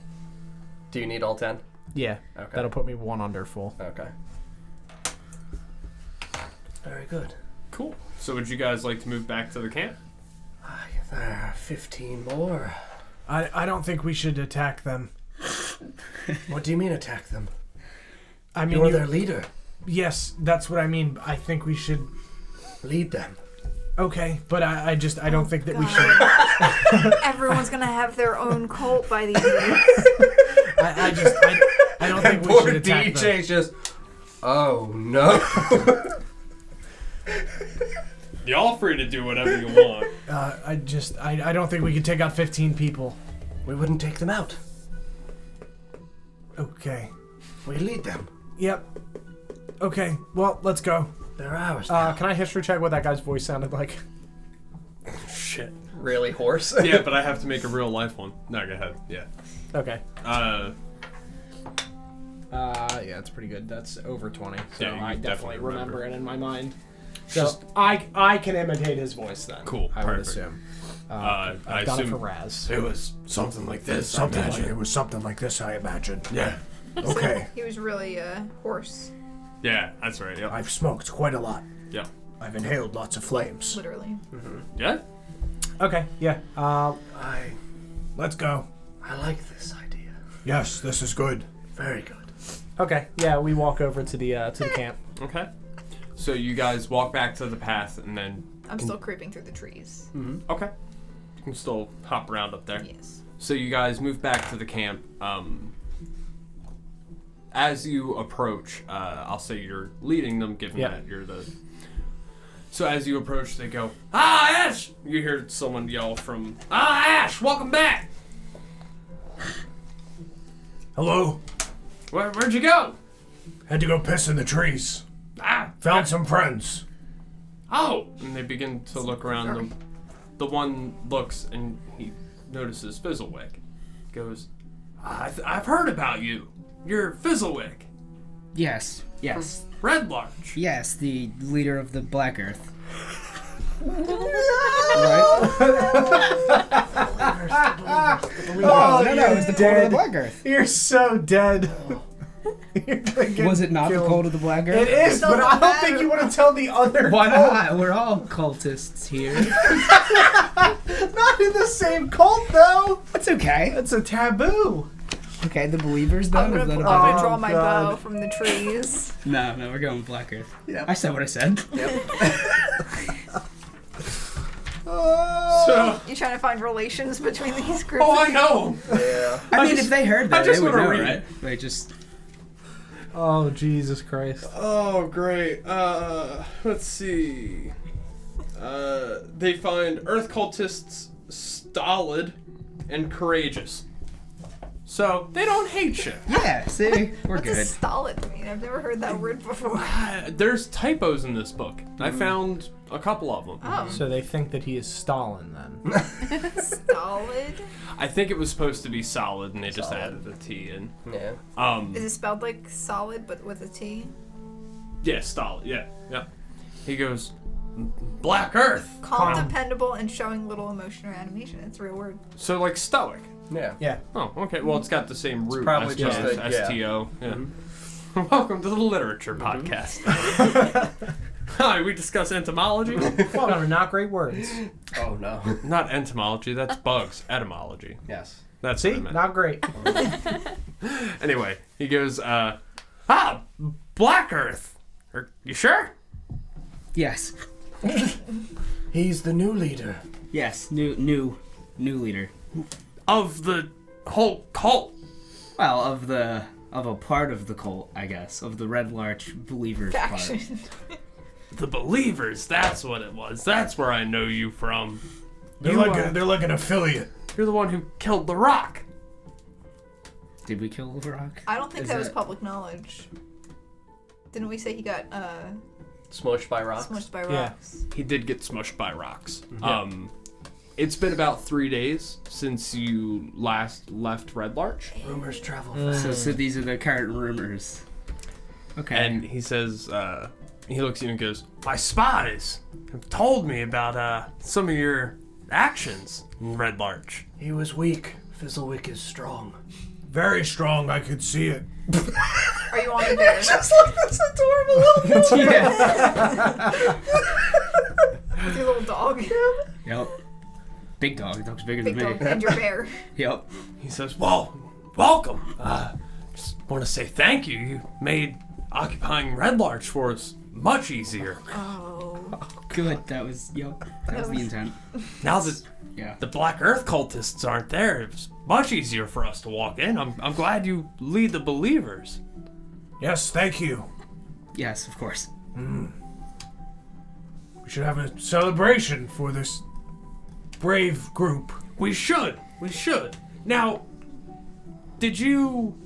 [SPEAKER 2] Do you need all 10?
[SPEAKER 1] Yeah.
[SPEAKER 2] Okay.
[SPEAKER 1] That'll put me 1 under full.
[SPEAKER 2] Okay. Very good.
[SPEAKER 3] Cool. So would you guys like to move back to the camp?
[SPEAKER 2] There are 15 more.
[SPEAKER 7] I don't think we should attack them.
[SPEAKER 2] What do you mean attack them?
[SPEAKER 7] I mean,
[SPEAKER 2] You're their leader.
[SPEAKER 7] yes, that's what I mean. I think we should.
[SPEAKER 2] Lead them.
[SPEAKER 7] Okay, but I don't think that we
[SPEAKER 4] God.
[SPEAKER 7] should.
[SPEAKER 4] Everyone's going to have their own cult by the end of this.
[SPEAKER 7] I don't think we
[SPEAKER 2] Poor
[SPEAKER 7] should attack them.
[SPEAKER 2] DJ's just. Oh no.
[SPEAKER 3] Y'all free to do whatever you want.
[SPEAKER 7] I don't think we could take out 15 people.
[SPEAKER 2] We wouldn't take them out.
[SPEAKER 7] Okay.
[SPEAKER 2] We lead them.
[SPEAKER 7] Yep. Okay. Well, let's go.
[SPEAKER 2] They're ours.
[SPEAKER 1] Can I history check what that guy's voice sounded like?
[SPEAKER 3] Shit.
[SPEAKER 2] Really hoarse.
[SPEAKER 3] Yeah, but I have to make a real life one. No, go ahead. Yeah.
[SPEAKER 1] Okay.
[SPEAKER 3] Yeah,
[SPEAKER 1] it's pretty good. That's over 20. So
[SPEAKER 3] Yeah, you
[SPEAKER 1] I
[SPEAKER 3] definitely
[SPEAKER 1] definitely remember
[SPEAKER 3] remember
[SPEAKER 1] it in my mind. So
[SPEAKER 3] Just-
[SPEAKER 1] I can imitate his voice then.
[SPEAKER 3] Cool,
[SPEAKER 1] I would
[SPEAKER 3] perfect.
[SPEAKER 1] assume.
[SPEAKER 3] I
[SPEAKER 1] I've done it for
[SPEAKER 3] assume-
[SPEAKER 1] Raz.
[SPEAKER 3] It was something like this.
[SPEAKER 7] Something
[SPEAKER 3] I
[SPEAKER 7] like
[SPEAKER 3] imagine.
[SPEAKER 7] it was something like this, I imagine.
[SPEAKER 3] Yeah.
[SPEAKER 7] Okay.
[SPEAKER 4] He was really hoarse,
[SPEAKER 3] Yeah, that's right. Yep.
[SPEAKER 7] I've smoked quite a lot.
[SPEAKER 3] Yep.
[SPEAKER 7] I've inhaled lots of flames.
[SPEAKER 4] literally.
[SPEAKER 3] Yeah.
[SPEAKER 1] Okay. Yeah.
[SPEAKER 7] Let's go.
[SPEAKER 2] I like this idea.
[SPEAKER 7] Yes, this is good.
[SPEAKER 2] Very good.
[SPEAKER 1] Okay. Yeah. We walk over to the camp.
[SPEAKER 3] Okay. So you guys walk back to the path, and then
[SPEAKER 4] I'm still creeping through the trees.
[SPEAKER 3] okay, you can still hop around up there.
[SPEAKER 4] Yes.
[SPEAKER 3] So you guys move back to the camp. As you approach, I'll say you're leading them, given
[SPEAKER 1] Yeah.
[SPEAKER 3] that you're the. So as you approach, they go, "Ah, Ash!" You hear someone yell from, "Ah, Ash, welcome back!"
[SPEAKER 7] Hello?
[SPEAKER 3] Where'd you go?
[SPEAKER 7] Had to go piss in the trees. Found some friends.
[SPEAKER 3] Oh! And they begin to look around. The one looks and he notices Fizzlewick. Goes, I've heard about you. You're Fizzlewick.
[SPEAKER 5] Yes.
[SPEAKER 3] Red Larch.
[SPEAKER 5] Yes, the leader of the Black Earth.
[SPEAKER 1] Oh,
[SPEAKER 5] no, it was the cult of the Black Earth.
[SPEAKER 1] You're so dead.
[SPEAKER 5] Was it not the cult of the Black Earth?
[SPEAKER 1] It is, but I don't think you want to tell the other.
[SPEAKER 5] Why
[SPEAKER 1] cult.
[SPEAKER 5] not? We're all cultists here.
[SPEAKER 1] Not in the same cult, though.
[SPEAKER 5] That's okay.
[SPEAKER 1] That's a taboo.
[SPEAKER 5] Okay, the believers then?
[SPEAKER 4] I'm
[SPEAKER 5] Is that
[SPEAKER 4] gonna
[SPEAKER 5] a
[SPEAKER 4] draw my
[SPEAKER 1] God.
[SPEAKER 4] bow from the trees.
[SPEAKER 5] No, we're going Black Earth. Yeah. I said what I said.
[SPEAKER 3] So,
[SPEAKER 4] You trying to find relations between these groups?
[SPEAKER 3] oh, I know.
[SPEAKER 2] Yeah.
[SPEAKER 5] I mean, if they heard that,
[SPEAKER 3] I just
[SPEAKER 5] they would
[SPEAKER 3] wanna
[SPEAKER 5] know,
[SPEAKER 3] read
[SPEAKER 5] right?
[SPEAKER 3] it.
[SPEAKER 5] They just...
[SPEAKER 1] Oh, Jesus Christ.
[SPEAKER 3] Oh, great. Let's see. They find Earth cultists stolid and courageous. So, they don't hate you.
[SPEAKER 5] Yeah, see? We're
[SPEAKER 4] What does
[SPEAKER 5] good.
[SPEAKER 4] stolid mean? I've never heard that word before.
[SPEAKER 3] There's typos in this book. I found a couple of them.
[SPEAKER 4] Oh,
[SPEAKER 1] So they think that he is Stalin, then.
[SPEAKER 4] stolid?
[SPEAKER 3] I think it was supposed to be solid, and they just
[SPEAKER 2] Solid.
[SPEAKER 3] added a T in.
[SPEAKER 2] Yeah.
[SPEAKER 4] Is it spelled like solid but with a T?
[SPEAKER 3] Yeah, stolid. Yeah. He goes, Black Earth.
[SPEAKER 4] Calm, dependable, and showing little emotion or animation. It's a real word.
[SPEAKER 3] So, like, stoic.
[SPEAKER 2] Yeah.
[SPEAKER 1] Yeah.
[SPEAKER 3] Oh, okay. Well, it's got the same root.
[SPEAKER 2] probably
[SPEAKER 3] as
[SPEAKER 2] just
[SPEAKER 3] as
[SPEAKER 2] a- yeah.
[SPEAKER 3] STO. Yeah. Welcome to the Literature Podcast. Hi, we discuss entomology.
[SPEAKER 1] Well, no, not great words.
[SPEAKER 2] Oh, no.
[SPEAKER 3] Not entomology, that's bugs. Etymology.
[SPEAKER 2] Yes.
[SPEAKER 3] That's
[SPEAKER 1] See?
[SPEAKER 3] what I meant.
[SPEAKER 1] Not great.
[SPEAKER 3] Anyway, he goes, Black Earth. You sure?
[SPEAKER 5] Yes.
[SPEAKER 2] He's the new leader.
[SPEAKER 5] Yes, new leader.
[SPEAKER 3] Of the whole cult.
[SPEAKER 5] Well, of a part of the cult, I guess. Of the Red Larch Believers
[SPEAKER 4] Faction.
[SPEAKER 5] part.
[SPEAKER 3] The Believers, that's what it was. That's where I know you from.
[SPEAKER 7] They're like an affiliate.
[SPEAKER 3] You're the one who killed the Rock.
[SPEAKER 5] Did we kill the Rock?
[SPEAKER 4] I don't think
[SPEAKER 5] Is
[SPEAKER 4] that was
[SPEAKER 5] that-
[SPEAKER 4] public knowledge. Didn't we say he got
[SPEAKER 2] Smushed by rocks.
[SPEAKER 4] smushed by
[SPEAKER 1] Yeah.
[SPEAKER 4] rocks?
[SPEAKER 3] He did get smushed by rocks. It's been about 3 days since you last left Red Larch.
[SPEAKER 2] Rumors travel
[SPEAKER 5] So these are the current rumors. Okay.
[SPEAKER 3] And he says, he looks at you and goes, my spies have told me about some of your actions in Red Larch.
[SPEAKER 2] He was weak. Fizzlewick is strong.
[SPEAKER 7] Very strong, I could see it.
[SPEAKER 4] Are you on the bear?
[SPEAKER 1] Just like this adorable little
[SPEAKER 5] yeah.
[SPEAKER 4] With your little dog?
[SPEAKER 5] Yep. Big dog. Dog's bigger
[SPEAKER 4] Big
[SPEAKER 5] than
[SPEAKER 4] dog
[SPEAKER 5] me.
[SPEAKER 4] and your bear.
[SPEAKER 5] Yep.
[SPEAKER 3] He says, well, welcome. Just want to say thank you. You made occupying Red Larch for us much easier.
[SPEAKER 4] Oh.
[SPEAKER 5] Good. That was the intent.
[SPEAKER 3] Now that
[SPEAKER 5] Yeah.
[SPEAKER 3] the Black Earth cultists aren't there, it was much easier for us to walk in. I'm glad you lead the Believers.
[SPEAKER 7] Yes, thank you.
[SPEAKER 5] Yes, of course.
[SPEAKER 7] We should have a celebration for this brave group.
[SPEAKER 3] We should. Now, did you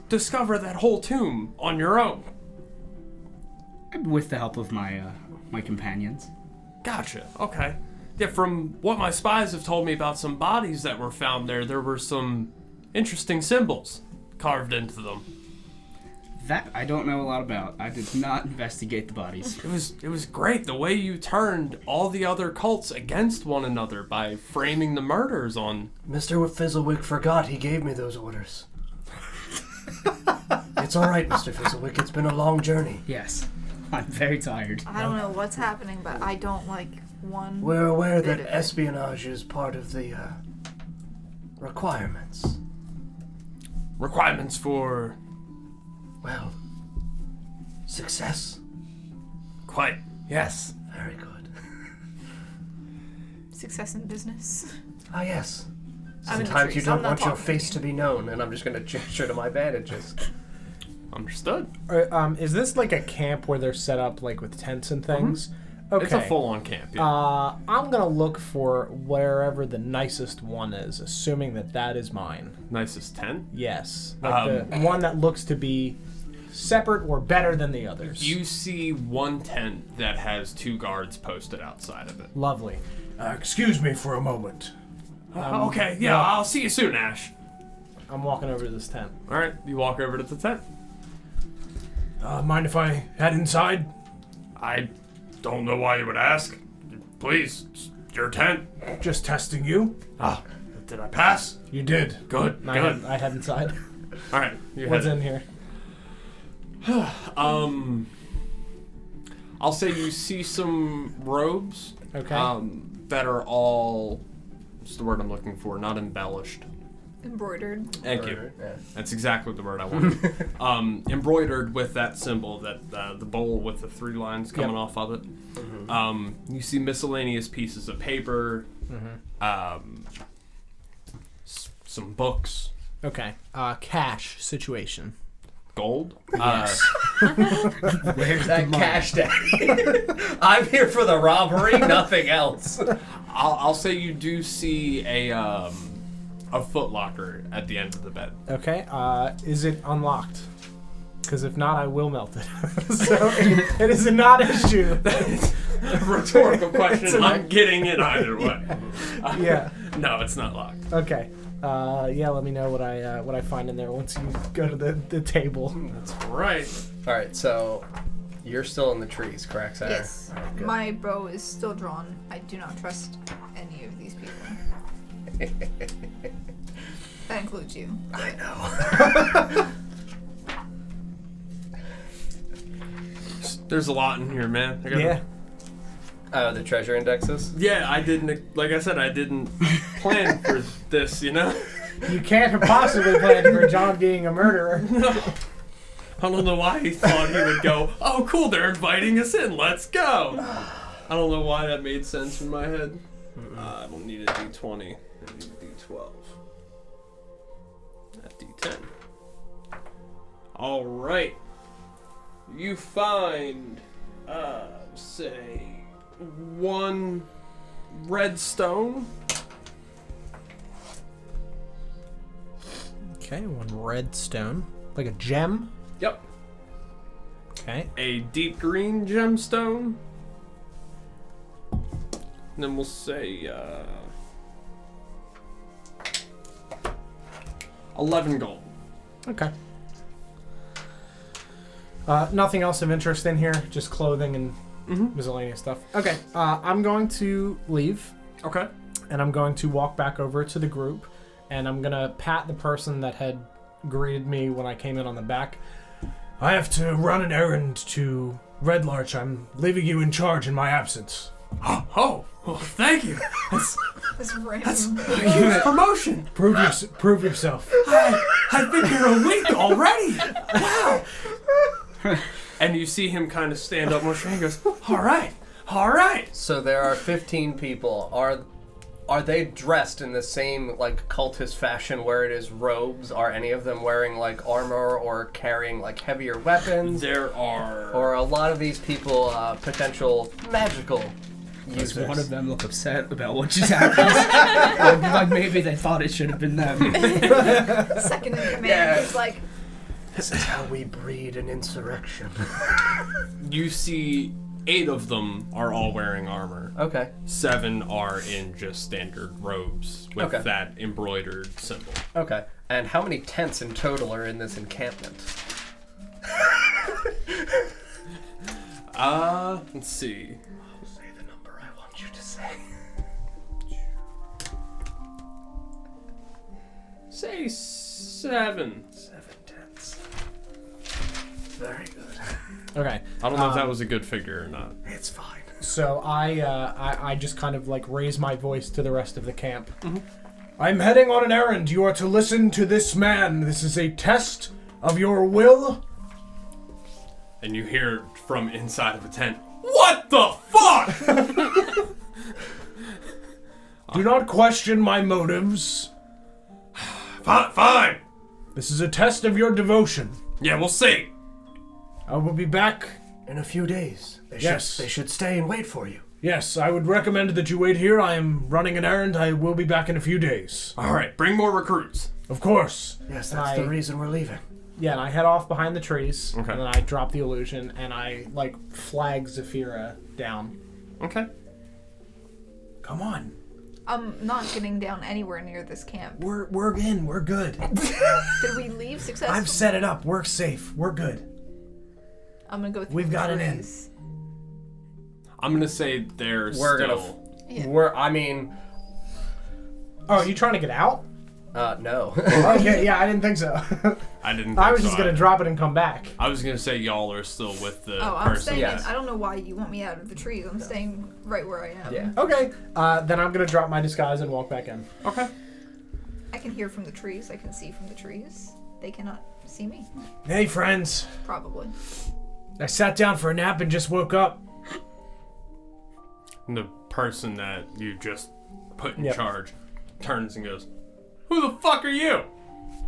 [SPEAKER 3] discover that whole tomb on your own?
[SPEAKER 5] With the help of my my companions.
[SPEAKER 3] Gotcha. Okay. Yeah, from what my spies have told me about some bodies that were found there were some interesting symbols carved into them.
[SPEAKER 5] That I don't know a lot about. I did not investigate the bodies.
[SPEAKER 3] It was great the way you turned all the other cults against one another by framing the murders on.
[SPEAKER 2] Mr. Fizzlewick forgot he gave me those orders. It's alright, Mr. Fizzlewick. It's been a long journey.
[SPEAKER 5] Yes. I'm very tired.
[SPEAKER 4] I don't know what's happening, but I don't like one.
[SPEAKER 2] We're aware
[SPEAKER 4] bit
[SPEAKER 2] that
[SPEAKER 4] of it.
[SPEAKER 2] espionage is part of the requirements.
[SPEAKER 3] Requirements for
[SPEAKER 2] Well, success.
[SPEAKER 3] quite. Yes.
[SPEAKER 2] Very good.
[SPEAKER 4] Success in business.
[SPEAKER 2] Ah, yes.
[SPEAKER 4] I'm in the
[SPEAKER 2] Sometimes you
[SPEAKER 4] trees, I'm
[SPEAKER 2] don't
[SPEAKER 4] not
[SPEAKER 2] want your
[SPEAKER 4] talking.
[SPEAKER 2] face to be known, and I'm just going to gesture to my bandages.
[SPEAKER 3] Understood.
[SPEAKER 1] Is this like a camp where they're set up like with tents and things? Okay.
[SPEAKER 3] It's a full-on camp. Yeah.
[SPEAKER 1] I'm gonna look for wherever the nicest one is, assuming that is mine.
[SPEAKER 3] Nicest tent.
[SPEAKER 1] Yes, like the one that looks to be separate or better than the others.
[SPEAKER 3] You see one tent that has 2 guards posted outside of it.
[SPEAKER 1] Lovely.
[SPEAKER 7] Excuse me for a moment.
[SPEAKER 3] Okay, yeah, I'll see you soon, Ash.
[SPEAKER 1] I'm walking over to this tent.
[SPEAKER 3] All right, you walk over to the tent.
[SPEAKER 7] Mind if I head inside?
[SPEAKER 3] I don't know why you would ask. Please, it's your tent.
[SPEAKER 7] Just testing you.
[SPEAKER 3] Did I pass?
[SPEAKER 7] You did.
[SPEAKER 3] Good,
[SPEAKER 1] And
[SPEAKER 3] good.
[SPEAKER 1] I head inside.
[SPEAKER 3] All right, you
[SPEAKER 1] What's
[SPEAKER 3] head
[SPEAKER 1] in here?
[SPEAKER 3] I'll say you see some robes.
[SPEAKER 1] Okay.
[SPEAKER 3] That are all. What's the word I'm looking for? Not embellished.
[SPEAKER 4] Embroidered.
[SPEAKER 3] Thank you.
[SPEAKER 2] Yeah.
[SPEAKER 3] That's exactly the word I wanted. Embroidered with that symbol, that the bowl with the 3 lines coming off of it. You see miscellaneous pieces of paper, some books,
[SPEAKER 1] Okay. Cash situation.
[SPEAKER 3] gold.
[SPEAKER 1] Yes.
[SPEAKER 2] Where's that cash, Daddy? I'm here for the robbery, nothing else.
[SPEAKER 3] I'll say you do see a footlocker at the end of the bed.
[SPEAKER 1] Okay. Is it unlocked? Because if not, I will melt it. So it is a non-issue.
[SPEAKER 3] Rhetorical question. I'm getting it either way.
[SPEAKER 1] Yeah.
[SPEAKER 3] No, it's not locked.
[SPEAKER 1] Okay. Yeah. Let me know what I find in there once you go to the table.
[SPEAKER 3] That's right.
[SPEAKER 2] All right, so you're still in the trees, correct, Sarah?
[SPEAKER 4] Yes.
[SPEAKER 2] All right, good.
[SPEAKER 4] My bow is still drawn. I do not trust any of these people. That includes you.
[SPEAKER 2] I know.
[SPEAKER 3] There's a lot in here, man. I gotta-
[SPEAKER 1] Yeah.
[SPEAKER 2] Oh, the treasure indexes?
[SPEAKER 3] Yeah, I didn't. Like I said, I didn't plan for this. You know.
[SPEAKER 1] You can't have possibly planned for John being a murderer.
[SPEAKER 3] I don't know why he thought he would go, oh, cool, they're inviting us in, let's go. I don't know why that made sense in my head. I don't need a D20, I need a D12. A D10. Alright. You find, say, 1 red stone.
[SPEAKER 1] Okay, 1 red stone. Like a gem?
[SPEAKER 3] Yep.
[SPEAKER 1] Okay.
[SPEAKER 3] A deep green gemstone. And then we'll say 11 gold.
[SPEAKER 1] Okay. Nothing else of interest in here, just clothing and miscellaneous stuff. Okay, I'm going to leave,
[SPEAKER 3] Okay.
[SPEAKER 1] and I'm going to walk back over to the group, and I'm going to pat the person that had greeted me when I came in on the back.
[SPEAKER 7] I have to run an errand to Red Larch. I'm leaving you in charge in my absence.
[SPEAKER 3] Oh, thank you.
[SPEAKER 4] This random.
[SPEAKER 3] A huge promotion.
[SPEAKER 7] Prove yourself.
[SPEAKER 3] I think you're a week already. Wow. And you see him kind of stand up, motion, and he goes, all right.
[SPEAKER 2] So there are 15 people. Are they dressed in the same like cultist fashion where it is robes? Are any of them wearing like armor or carrying like heavier weapons?
[SPEAKER 3] There are.
[SPEAKER 2] Or a lot of these people potential magical
[SPEAKER 5] Does
[SPEAKER 2] users?
[SPEAKER 5] one of them look upset about what just happened? like maybe they thought it should have been them.
[SPEAKER 4] Second in command
[SPEAKER 2] Yeah.
[SPEAKER 4] is like,
[SPEAKER 2] This is how we breed an insurrection.
[SPEAKER 3] You see 8 of them are all wearing armor.
[SPEAKER 2] Okay.
[SPEAKER 3] 7 are in just standard robes with
[SPEAKER 2] Okay.
[SPEAKER 3] that embroidered symbol.
[SPEAKER 2] Okay. And how many tents in total are in this encampment?
[SPEAKER 3] Let's see.
[SPEAKER 2] Say the number I want you to say.
[SPEAKER 3] Say 7.
[SPEAKER 2] 7 tents. Very good.
[SPEAKER 1] Okay.
[SPEAKER 3] I don't know if that was a good figure or not.
[SPEAKER 2] It's fine.
[SPEAKER 1] So I just kind of like raise my voice to the rest of the camp.
[SPEAKER 7] I'm heading on an errand. You are to listen to this man. This is a test of your will.
[SPEAKER 3] And you hear from inside of a tent, what the fuck?
[SPEAKER 7] Do not question my motives.
[SPEAKER 3] Fine.
[SPEAKER 7] This is a test of your devotion.
[SPEAKER 3] Yeah, we'll see.
[SPEAKER 7] I will be back
[SPEAKER 2] in a few days.
[SPEAKER 7] Yes.
[SPEAKER 2] They should stay and wait for you.
[SPEAKER 7] Yes, I would recommend that you wait here. I am running an errand. I will be back in a few days.
[SPEAKER 3] All right, bring more recruits.
[SPEAKER 7] Of course.
[SPEAKER 2] Yes, that's the reason we're leaving.
[SPEAKER 1] Yeah, and I head off behind the trees,
[SPEAKER 3] Okay.
[SPEAKER 1] and then I drop the illusion, and I, like, flag Zafira down.
[SPEAKER 3] Okay.
[SPEAKER 7] Come on.
[SPEAKER 4] I'm not getting down anywhere near this camp.
[SPEAKER 7] We're in. We're good.
[SPEAKER 4] Did we leave successfully?
[SPEAKER 7] I've set it up. We're safe. We're good.
[SPEAKER 4] I'm gonna go through
[SPEAKER 7] We've
[SPEAKER 4] the
[SPEAKER 7] got an in.
[SPEAKER 4] trees.
[SPEAKER 3] I'm gonna say they're
[SPEAKER 2] We're
[SPEAKER 3] still.
[SPEAKER 2] gonna.
[SPEAKER 1] Oh, are you trying to get out?
[SPEAKER 2] No.
[SPEAKER 1] Okay, yeah, I didn't think so.
[SPEAKER 3] I didn't.
[SPEAKER 1] I
[SPEAKER 3] think
[SPEAKER 1] was
[SPEAKER 3] so
[SPEAKER 1] just gonna
[SPEAKER 3] either.
[SPEAKER 1] drop it and come back.
[SPEAKER 3] I was gonna say y'all are still with the
[SPEAKER 4] Oh, I'm
[SPEAKER 3] person.
[SPEAKER 4] staying
[SPEAKER 2] Yes.
[SPEAKER 4] in. I don't know why you want me out of the trees. I'm staying right where I am.
[SPEAKER 2] Yeah.
[SPEAKER 1] Okay, then I'm gonna drop my disguise and walk back in.
[SPEAKER 3] Okay.
[SPEAKER 4] I can hear from the trees. I can see from the trees. They cannot see me.
[SPEAKER 7] Hey, friends.
[SPEAKER 4] Probably.
[SPEAKER 7] I sat down for a nap and just woke up.
[SPEAKER 3] And the person that you just put in
[SPEAKER 1] Yep.
[SPEAKER 3] charge turns and goes, "Who the fuck are you?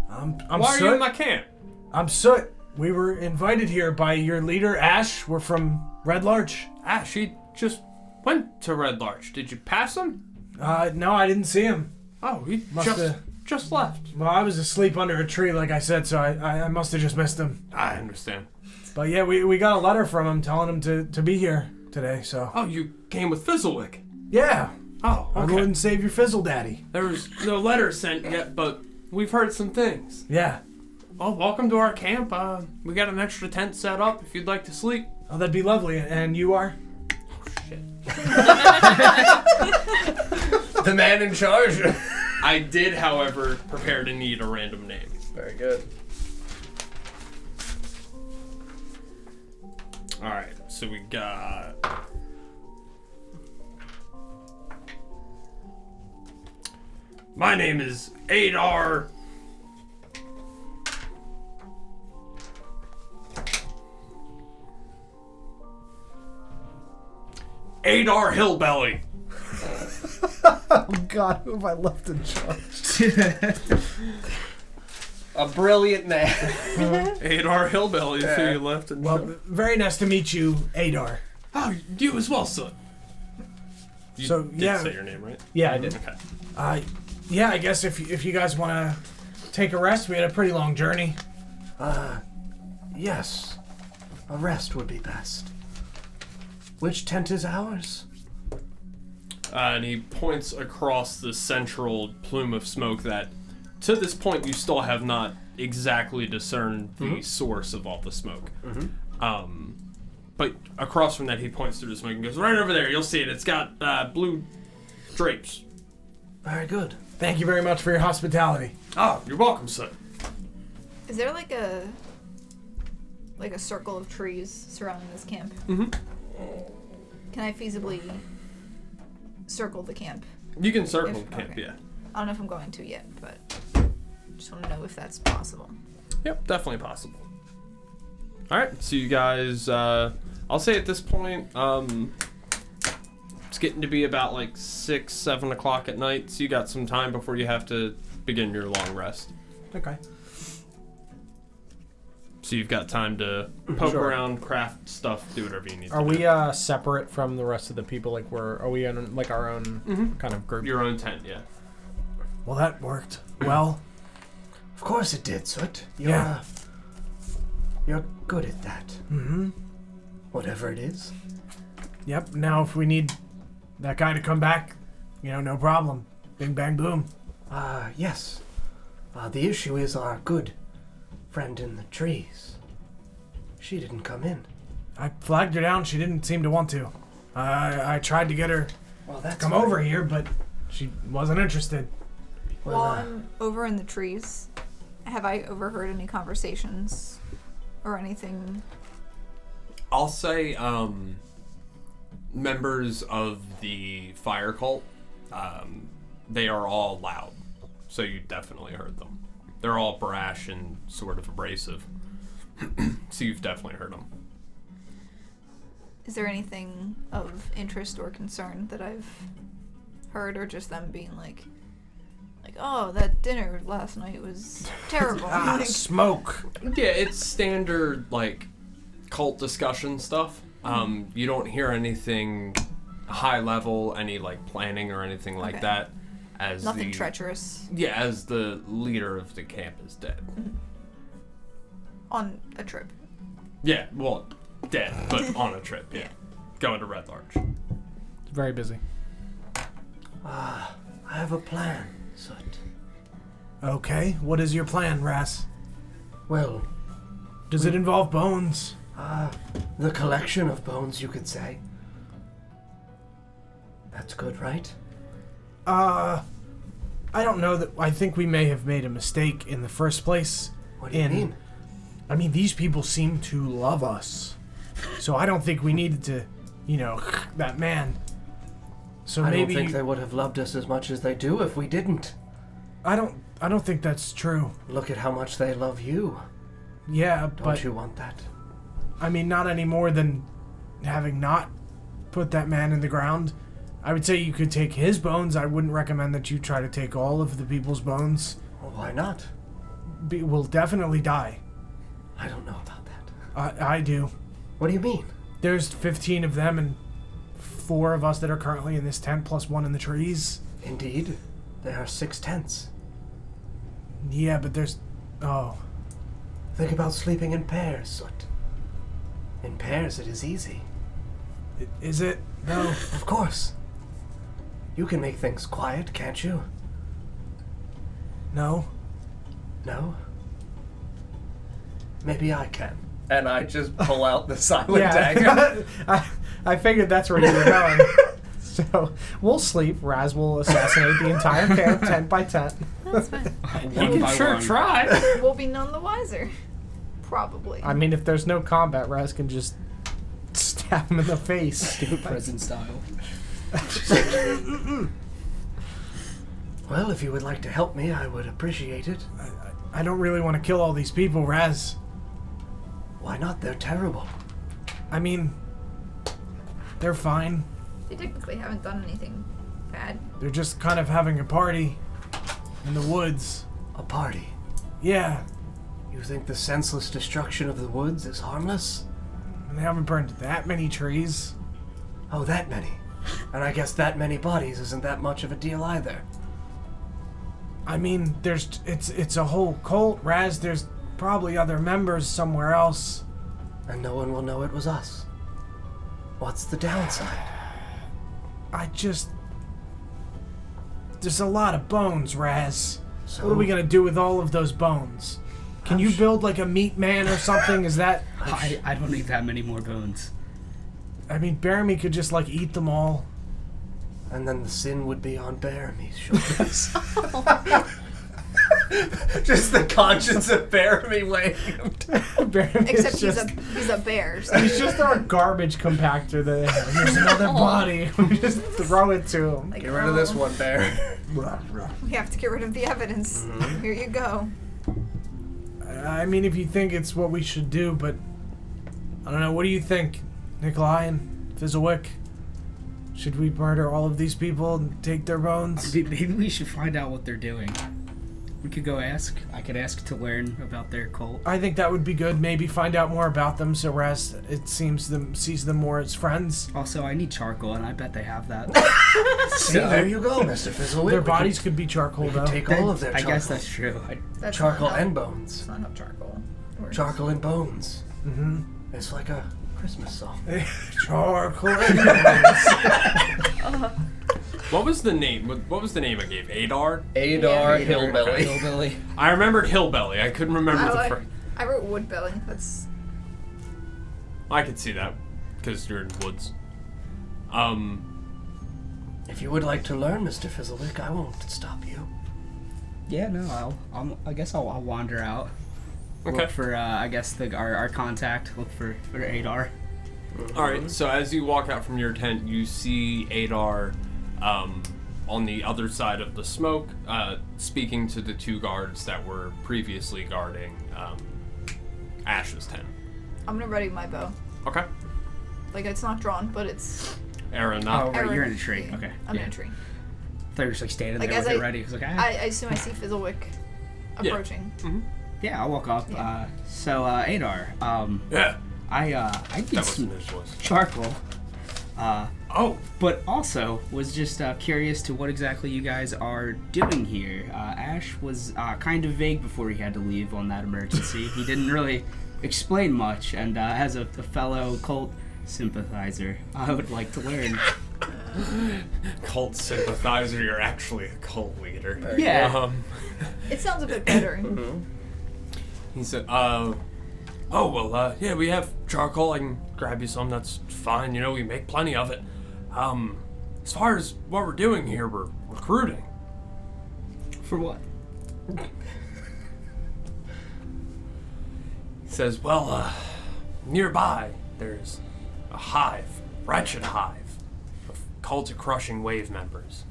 [SPEAKER 7] I'm
[SPEAKER 3] Why are
[SPEAKER 7] Soot.
[SPEAKER 3] you in my camp?"
[SPEAKER 7] I'm Soot. We were invited here by your leader, Ash. We're from Red Larch.
[SPEAKER 3] Ash, he just went to Red Larch. Did you pass him?
[SPEAKER 7] No, I didn't see him.
[SPEAKER 3] Oh, he
[SPEAKER 7] Musta-
[SPEAKER 3] just left.
[SPEAKER 7] Well, I was asleep under a tree, like I said, so I must have just missed him.
[SPEAKER 3] I understand.
[SPEAKER 7] But yeah, we got a letter from him telling him to be here today, so.
[SPEAKER 3] Oh, you came with Fizzlewick.
[SPEAKER 7] Yeah.
[SPEAKER 3] Oh,
[SPEAKER 7] Our
[SPEAKER 3] okay.
[SPEAKER 7] Lord and Savior Fizzle Daddy.
[SPEAKER 3] There was no letter sent yet, but we've heard some things.
[SPEAKER 7] Yeah.
[SPEAKER 3] Well, welcome to our camp. We got an extra tent set up if you'd like to sleep.
[SPEAKER 7] Oh, that'd be lovely. And you are?
[SPEAKER 3] Oh, shit.
[SPEAKER 2] The man in charge.
[SPEAKER 3] I did, however, prepare to need a random name.
[SPEAKER 2] Very good.
[SPEAKER 3] Alright, so we got... My name is Adar. Adar Hillbelly.
[SPEAKER 1] Oh God, who have I left in charge?
[SPEAKER 2] A brilliant man.
[SPEAKER 3] Adar Hillbelly is who you left in
[SPEAKER 7] Well,
[SPEAKER 3] charge.
[SPEAKER 7] very nice to meet you, Adar.
[SPEAKER 3] Oh, you as well, son. You
[SPEAKER 7] So,
[SPEAKER 3] did
[SPEAKER 7] yeah.
[SPEAKER 3] say your name, right?
[SPEAKER 1] Yeah, I did.
[SPEAKER 3] Okay.
[SPEAKER 7] Yeah, I guess if you guys want to take a rest, we had a pretty long journey.
[SPEAKER 2] Yes. A rest would be best. Which tent is ours?
[SPEAKER 3] And he points across the central plume of smoke that, to this point, you still have not exactly discerned the source of all the smoke. But across from that, he points through the smoke and goes, "Right over there, you'll see it. It's got blue drapes."
[SPEAKER 2] Very good.
[SPEAKER 7] Thank you very much for your hospitality.
[SPEAKER 3] Oh, you're welcome, sir.
[SPEAKER 4] Is there like a circle of trees surrounding this camp?
[SPEAKER 3] Mm-hmm.
[SPEAKER 4] Can I feasibly circle the camp?
[SPEAKER 3] You can circle
[SPEAKER 4] If-
[SPEAKER 3] camp,
[SPEAKER 4] okay.
[SPEAKER 3] yeah.
[SPEAKER 4] I don't know if I'm going to yet, but just want to know if that's possible.
[SPEAKER 3] Yep, definitely possible. All right, so you guys, I'll say at this point, it's getting to be about like 6, 7 o'clock at night, so you got some time before you have to begin your long rest.
[SPEAKER 1] Okay.
[SPEAKER 3] So you've got time to poke
[SPEAKER 1] Sure.
[SPEAKER 3] around, craft stuff, do whatever you need
[SPEAKER 1] Are
[SPEAKER 3] to
[SPEAKER 1] we
[SPEAKER 3] do.
[SPEAKER 1] separate from the rest of the people? Like are we in like our own kind of group?
[SPEAKER 3] Your own tent, yeah.
[SPEAKER 7] Well, that worked. Well,
[SPEAKER 2] Of course it did, Soot.
[SPEAKER 7] Yeah.
[SPEAKER 2] You're good at that.
[SPEAKER 7] mm-hmm.
[SPEAKER 2] Whatever it is.
[SPEAKER 7] Yep. Now, if we need that guy to come back, no problem. Bing, bang, boom.
[SPEAKER 2] Yes. The issue is our good friend in the trees. She didn't come in.
[SPEAKER 7] I flagged her down. She didn't seem to want to. I tried to get her
[SPEAKER 2] Well,
[SPEAKER 7] to
[SPEAKER 2] that's
[SPEAKER 7] come over here, but she wasn't interested.
[SPEAKER 2] Well,
[SPEAKER 4] While I'm over in the trees, have I overheard any conversations or anything?
[SPEAKER 3] I'll say, members of the fire cult, they are all loud, so you definitely heard them. They're all brash and sort of abrasive, so you've definitely heard them.
[SPEAKER 4] Is there anything of interest or concern that I've heard, or just them being like, oh, that dinner last night was terrible?
[SPEAKER 7] Smoke.
[SPEAKER 3] Yeah, it's standard, like, cult discussion stuff. You don't hear anything high level, any like planning or anything like that. As
[SPEAKER 4] nothing treacherous.
[SPEAKER 3] Yeah, as the leader of the camp is dead.
[SPEAKER 4] On a trip.
[SPEAKER 3] Yeah, well, dead, but on a trip. Yeah, going to Red Larch.
[SPEAKER 1] Very busy.
[SPEAKER 2] I have a plan, Soot.
[SPEAKER 7] Okay, what is your plan, Ras?
[SPEAKER 2] Well,
[SPEAKER 7] Does it involve bones?
[SPEAKER 2] the collection of bones, you could say. That's good, right?
[SPEAKER 7] I don't know that. I think we may have made a mistake in the first place.
[SPEAKER 2] What do you mean?
[SPEAKER 7] I mean, these people seem to love us. So I don't think we needed to, that man. So
[SPEAKER 2] I
[SPEAKER 7] maybe
[SPEAKER 2] don't think they would have loved us as much as they do if we didn't.
[SPEAKER 7] I don't think that's true.
[SPEAKER 2] Look at how much they love you.
[SPEAKER 7] Yeah,
[SPEAKER 2] Don't
[SPEAKER 7] but
[SPEAKER 2] you want that?
[SPEAKER 7] I mean, not any more than having not put that man in the ground. I would say you could take his bones. I wouldn't recommend that you try to take all of the people's bones.
[SPEAKER 2] Well, why not?
[SPEAKER 7] We'll definitely die.
[SPEAKER 2] I don't know about that.
[SPEAKER 7] I do.
[SPEAKER 2] What do you mean?
[SPEAKER 7] There's 15 of them and 4 of us that are currently in this tent, plus 1 in the trees.
[SPEAKER 2] Indeed. There are 6 tents.
[SPEAKER 7] Yeah, but there's... Oh.
[SPEAKER 2] Think about sleeping in pairs, Soot. In pairs, it is easy.
[SPEAKER 7] Is it? No.
[SPEAKER 2] Of course. You can make things quiet, can't you?
[SPEAKER 7] No.
[SPEAKER 2] No? Maybe I can. And I just pull out the silent dagger.
[SPEAKER 1] I figured that's where you were going. So we'll sleep. Raz will assassinate the entire camp, tent by tent.
[SPEAKER 4] That's fine.
[SPEAKER 3] You can sure try.
[SPEAKER 4] We'll be none the wiser. Probably.
[SPEAKER 1] I mean, if there's no combat, Raz can just stab him in the face.
[SPEAKER 5] Do it prison style.
[SPEAKER 2] Well, if you would like to help me, I would appreciate it.
[SPEAKER 7] I don't really want to kill all these people, Raz.
[SPEAKER 2] Why not? They're terrible.
[SPEAKER 7] I mean, they're fine.
[SPEAKER 4] They technically haven't done anything bad.
[SPEAKER 7] They're just kind of having a party in the woods.
[SPEAKER 2] A party.
[SPEAKER 7] Yeah,
[SPEAKER 2] You think the senseless destruction of the woods is harmless?
[SPEAKER 7] and they haven't burned that many trees.
[SPEAKER 2] Oh, that many. And I guess that many bodies isn't that much of a deal either.
[SPEAKER 7] I mean, it's a whole cult, Raz. There's probably other members somewhere else.
[SPEAKER 2] And no one will know it was us. What's the downside?
[SPEAKER 7] There's a lot of bones, Raz.
[SPEAKER 2] So,
[SPEAKER 7] What are we gonna do with all of those bones? Can you build like a meat man or something? Is that...
[SPEAKER 5] I don't need that many more bones.
[SPEAKER 7] I mean, Baramy could just like eat them all.
[SPEAKER 2] And then the sin would be on Baramy's shoulders. Just the conscience of Baramy weighing him down.
[SPEAKER 7] Baramy
[SPEAKER 4] Except
[SPEAKER 7] is
[SPEAKER 4] he's a bear. So.
[SPEAKER 7] He's just our garbage compactor that they have. There's another body. We just throw it to him.
[SPEAKER 4] Like,
[SPEAKER 2] Get rid of this one, Bear.
[SPEAKER 4] We have to get rid of the evidence.
[SPEAKER 2] Mm-hmm.
[SPEAKER 4] Here you go.
[SPEAKER 7] I mean, if you think it's what we should do, but I don't know. What do you think, Nikolai and Fizzlewick? Should we murder all of these people and take their bones?
[SPEAKER 5] Maybe we should find out what they're doing. We could go ask. I could ask to learn about their cult.
[SPEAKER 7] I think that would be good. Maybe find out more about them so Raz sees them more as friends.
[SPEAKER 5] Also, I need charcoal, and I bet they have that.
[SPEAKER 2] See, there you go, Mr. Fizzlewick.
[SPEAKER 7] Their bodies could be charcoal,
[SPEAKER 2] We
[SPEAKER 7] though.
[SPEAKER 2] could take all of their
[SPEAKER 5] I
[SPEAKER 2] charcoal.
[SPEAKER 5] guess that's true.
[SPEAKER 4] That's
[SPEAKER 2] Charcoal
[SPEAKER 4] not how,
[SPEAKER 2] and bones.
[SPEAKER 4] That's not how charcoal works.
[SPEAKER 2] Charcoal and bones.
[SPEAKER 7] Mm-hmm.
[SPEAKER 2] It's like a Christmas song.
[SPEAKER 7] Charcoal.
[SPEAKER 3] What was the name? What was the name I gave? Adar?
[SPEAKER 2] Adar
[SPEAKER 4] Yeah.
[SPEAKER 2] Hillbilly.
[SPEAKER 5] Hillbilly.
[SPEAKER 3] I remembered Hillbilly. I couldn't remember the first.
[SPEAKER 4] I wrote woodbelly. That's
[SPEAKER 3] I could see that because you're in woods.
[SPEAKER 2] If you would like to learn, Mr. Fizzlewick, I won't stop you.
[SPEAKER 5] Yeah, no, I guess I'll wander out.
[SPEAKER 3] Okay.
[SPEAKER 5] Look for, I guess, our contact. Look for Adar.
[SPEAKER 3] All right. So as you walk out from your tent, you see Adar on the other side of the smoke, speaking to the 2 guards that were previously guarding Ash's tent.
[SPEAKER 4] I'm gonna ready my bow.
[SPEAKER 3] Okay.
[SPEAKER 4] Like it's not drawn, but it's.
[SPEAKER 3] Aaron,
[SPEAKER 5] Oh, right,
[SPEAKER 4] Aaron-
[SPEAKER 5] you're in a tree.
[SPEAKER 4] yeah,
[SPEAKER 5] Okay.
[SPEAKER 4] I'm
[SPEAKER 5] yeah.
[SPEAKER 4] in a tree.
[SPEAKER 5] I thought you were just like standing
[SPEAKER 4] Like,
[SPEAKER 5] there
[SPEAKER 4] as
[SPEAKER 5] with it
[SPEAKER 4] I-
[SPEAKER 5] ready. I was like,
[SPEAKER 4] I assume I see Fizzlewick approaching.
[SPEAKER 5] yeah, I'll walk up.
[SPEAKER 4] Yeah.
[SPEAKER 5] So, Adar,
[SPEAKER 3] Yeah.
[SPEAKER 5] I need
[SPEAKER 3] That
[SPEAKER 5] some
[SPEAKER 3] wasn't his voice.
[SPEAKER 5] charcoal.
[SPEAKER 3] Oh,
[SPEAKER 5] But also was just curious to what exactly you guys are doing here. Ash was kind of vague before he had to leave on that emergency. He didn't really explain much, and as a fellow cult sympathizer, I would like to learn.
[SPEAKER 3] cult sympathizer, you're actually a cult leader.
[SPEAKER 5] Yeah.
[SPEAKER 4] It sounds a bit better.
[SPEAKER 3] He said, yeah, we have charcoal. I can grab you some. That's fine. You know, we make plenty of it. As far as what we're doing here, we're recruiting.
[SPEAKER 5] For what?
[SPEAKER 3] He says, nearby there's a hive, wretched hive, of Cult of Crushing Wave members.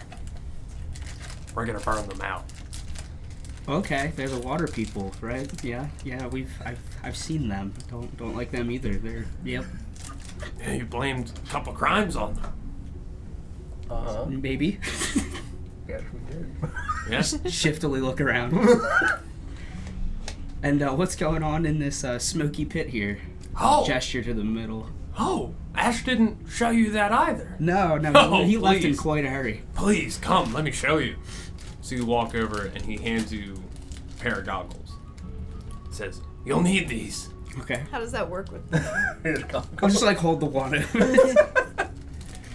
[SPEAKER 3] We're gonna burn them out.
[SPEAKER 5] Okay, they're the water people, right? Yeah, I've seen them. Don't like them either. They're
[SPEAKER 3] Yeah, you blamed a couple crimes on them.
[SPEAKER 5] maybe.
[SPEAKER 2] Yes, we did.
[SPEAKER 3] Yes?
[SPEAKER 5] Shiftily look around. And what's going on in this smoky pit here?
[SPEAKER 3] Oh,
[SPEAKER 5] Gesture to the middle.
[SPEAKER 3] Ash didn't show you that either.
[SPEAKER 5] No,
[SPEAKER 3] Oh,
[SPEAKER 5] he left in
[SPEAKER 3] please.
[SPEAKER 5] quite a hurry.
[SPEAKER 3] Please, come, let me show you. So you walk over and he hands you a pair of goggles. Says, you'll need these.
[SPEAKER 5] Okay.
[SPEAKER 4] How does that work with?
[SPEAKER 5] I'll just like hold the water.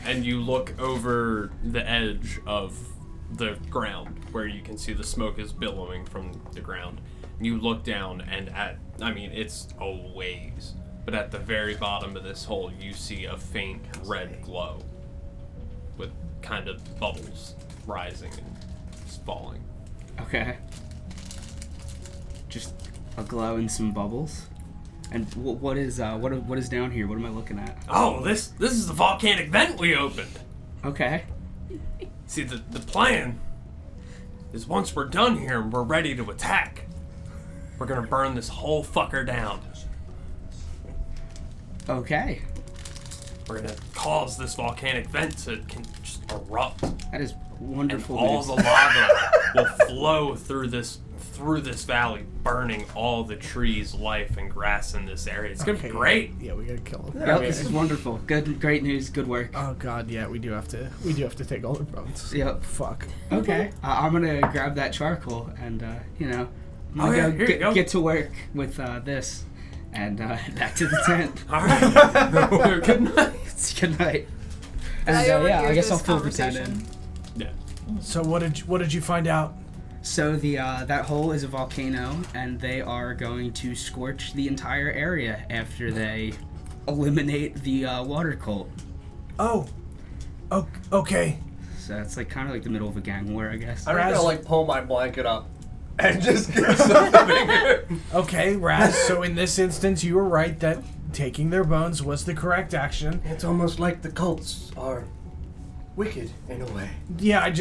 [SPEAKER 3] And you look over the edge of the ground where you can see the smoke is billowing from the ground. And you look down and it's a ways, but at the very bottom of this hole you see a faint red glow with kind of bubbles rising and falling.
[SPEAKER 5] Okay. Just a glow and some bubbles. And what is down here? What am I looking at?
[SPEAKER 3] Oh, this is the volcanic vent we opened.
[SPEAKER 5] Okay.
[SPEAKER 3] See, the plan is once we're done here and we're ready to attack, we're gonna burn this whole fucker down.
[SPEAKER 5] Okay.
[SPEAKER 3] We're gonna cause this volcanic vent to just erupt,
[SPEAKER 5] That is
[SPEAKER 3] and
[SPEAKER 5] wonderful
[SPEAKER 3] all
[SPEAKER 5] news.
[SPEAKER 3] the lava will flow through this valley, burning all the trees, life, and grass in this area. It's gonna be great.
[SPEAKER 7] Yeah, we gotta kill him.
[SPEAKER 5] Yep, this is wonderful. Great news. Good work.
[SPEAKER 7] Oh god, yeah, we do have to take all their bones.
[SPEAKER 5] Yep.
[SPEAKER 7] Fuck.
[SPEAKER 5] Okay. I'm gonna grab that charcoal and I'm
[SPEAKER 3] Oh,
[SPEAKER 5] gonna
[SPEAKER 3] yeah, here you go.
[SPEAKER 5] get to work with this and head back to the tent.
[SPEAKER 3] All right. Good night.
[SPEAKER 5] Good night. And
[SPEAKER 4] I
[SPEAKER 5] I
[SPEAKER 4] overhear
[SPEAKER 5] guess I'll
[SPEAKER 4] this
[SPEAKER 5] fill the tent in.
[SPEAKER 4] conversation.
[SPEAKER 3] Yeah.
[SPEAKER 7] So what did you find out?
[SPEAKER 5] So that hole is a volcano, and they are going to scorch the entire area after they eliminate the water cult.
[SPEAKER 7] Oh. Okay.
[SPEAKER 5] So it's like kind of like the middle of a gang war, I guess.
[SPEAKER 2] I'm
[SPEAKER 7] Raz-
[SPEAKER 2] gonna like pull my blanket up and just get something.
[SPEAKER 7] Okay, Raz, so in this instance you were right that taking their bones was the correct action.
[SPEAKER 2] It's almost like the cults are wicked in a way.
[SPEAKER 7] Yeah, I'm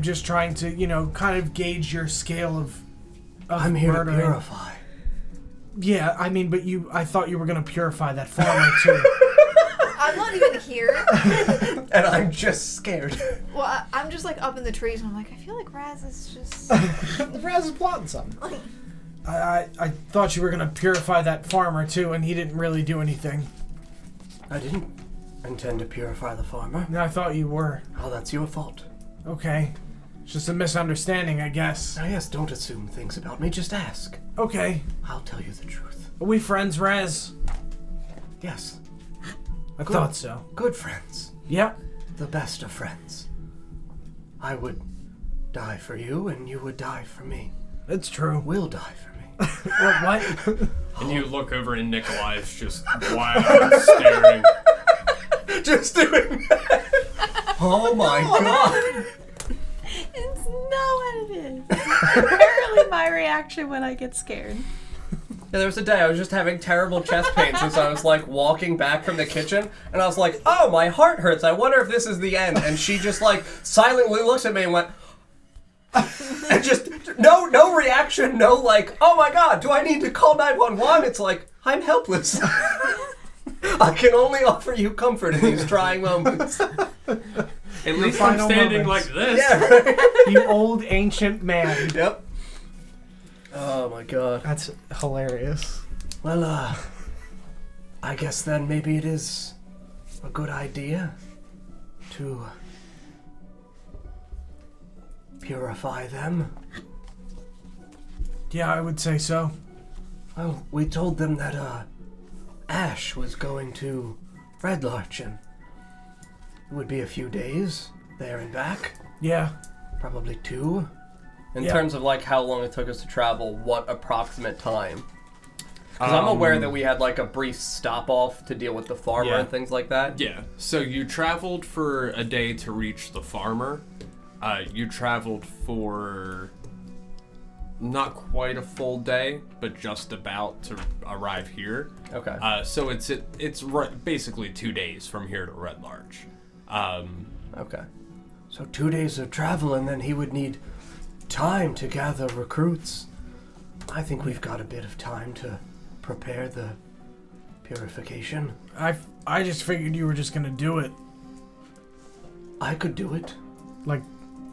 [SPEAKER 7] just trying to, kind of gauge your scale of
[SPEAKER 2] I'm here
[SPEAKER 7] murdering.
[SPEAKER 2] to purify.
[SPEAKER 7] Yeah, I mean, but I thought you were gonna purify that farmer too.
[SPEAKER 4] I'm not even here.
[SPEAKER 2] And I'm just scared.
[SPEAKER 4] Well, I'm just like up in the trees, and I'm like, I feel like Raz is just.
[SPEAKER 7] Raz is plotting something. I thought you were gonna purify that farmer too, and he didn't really do anything.
[SPEAKER 2] I didn't intend to purify the farmer.
[SPEAKER 7] No, I thought you were.
[SPEAKER 2] Oh, that's your fault.
[SPEAKER 7] Okay. It's just a misunderstanding, I guess.
[SPEAKER 2] Now, yes, don't assume things about me. Just ask.
[SPEAKER 7] Okay.
[SPEAKER 2] I'll tell you the truth.
[SPEAKER 7] Are we friends, Raz?
[SPEAKER 2] Yes.
[SPEAKER 7] I thought so.
[SPEAKER 2] Good friends.
[SPEAKER 7] Yep.
[SPEAKER 2] The best of friends. I would die for you, and you would die for me.
[SPEAKER 7] It's true.
[SPEAKER 2] We'll die for me.
[SPEAKER 7] What?
[SPEAKER 3] And you look over and Nikolai is just wild staring.
[SPEAKER 2] Just doing that. Oh my god.
[SPEAKER 6] It's not what it is. Apparently my reaction when I get scared.
[SPEAKER 2] Yeah, there was a day I was just having terrible chest pains as I was like walking back from the kitchen, and I was like, oh, my heart hurts. I wonder if this is the end. And she just like silently looks at me and went, and just no reaction, no like, oh my god, do I need to call 911? It's like, I'm helpless. I can only offer you comfort in these trying moments.
[SPEAKER 3] At least I'm
[SPEAKER 7] final
[SPEAKER 3] standing
[SPEAKER 7] moments.
[SPEAKER 3] like this.
[SPEAKER 2] Yeah, right?
[SPEAKER 7] You old ancient man.
[SPEAKER 2] Yep. Oh my god.
[SPEAKER 7] That's hilarious.
[SPEAKER 2] Well, I guess then maybe it is a good idea to purify them.
[SPEAKER 7] Yeah, I would say so.
[SPEAKER 2] Well, we told them that Ash was going to Red Larch, and it would be a few days there and back.
[SPEAKER 7] Yeah.
[SPEAKER 2] Probably 2. In
[SPEAKER 7] Yeah.
[SPEAKER 2] terms of like how long it took us to travel, what approximate time? Because I'm aware that we had like a brief stop off to deal with the farmer
[SPEAKER 3] Yeah.
[SPEAKER 2] and things like that.
[SPEAKER 3] Yeah, so you traveled for a day to reach the farmer. You traveled for not quite a full day, but just about to arrive here.
[SPEAKER 2] Okay.
[SPEAKER 3] So it's basically 2 days from here to Red Larch.
[SPEAKER 2] Okay. So 2 days of travel, and then he would need time to gather recruits. I think we've got a bit of time to prepare the purification.
[SPEAKER 7] I just figured you were just gonna do it.
[SPEAKER 2] I could do it.
[SPEAKER 7] Like,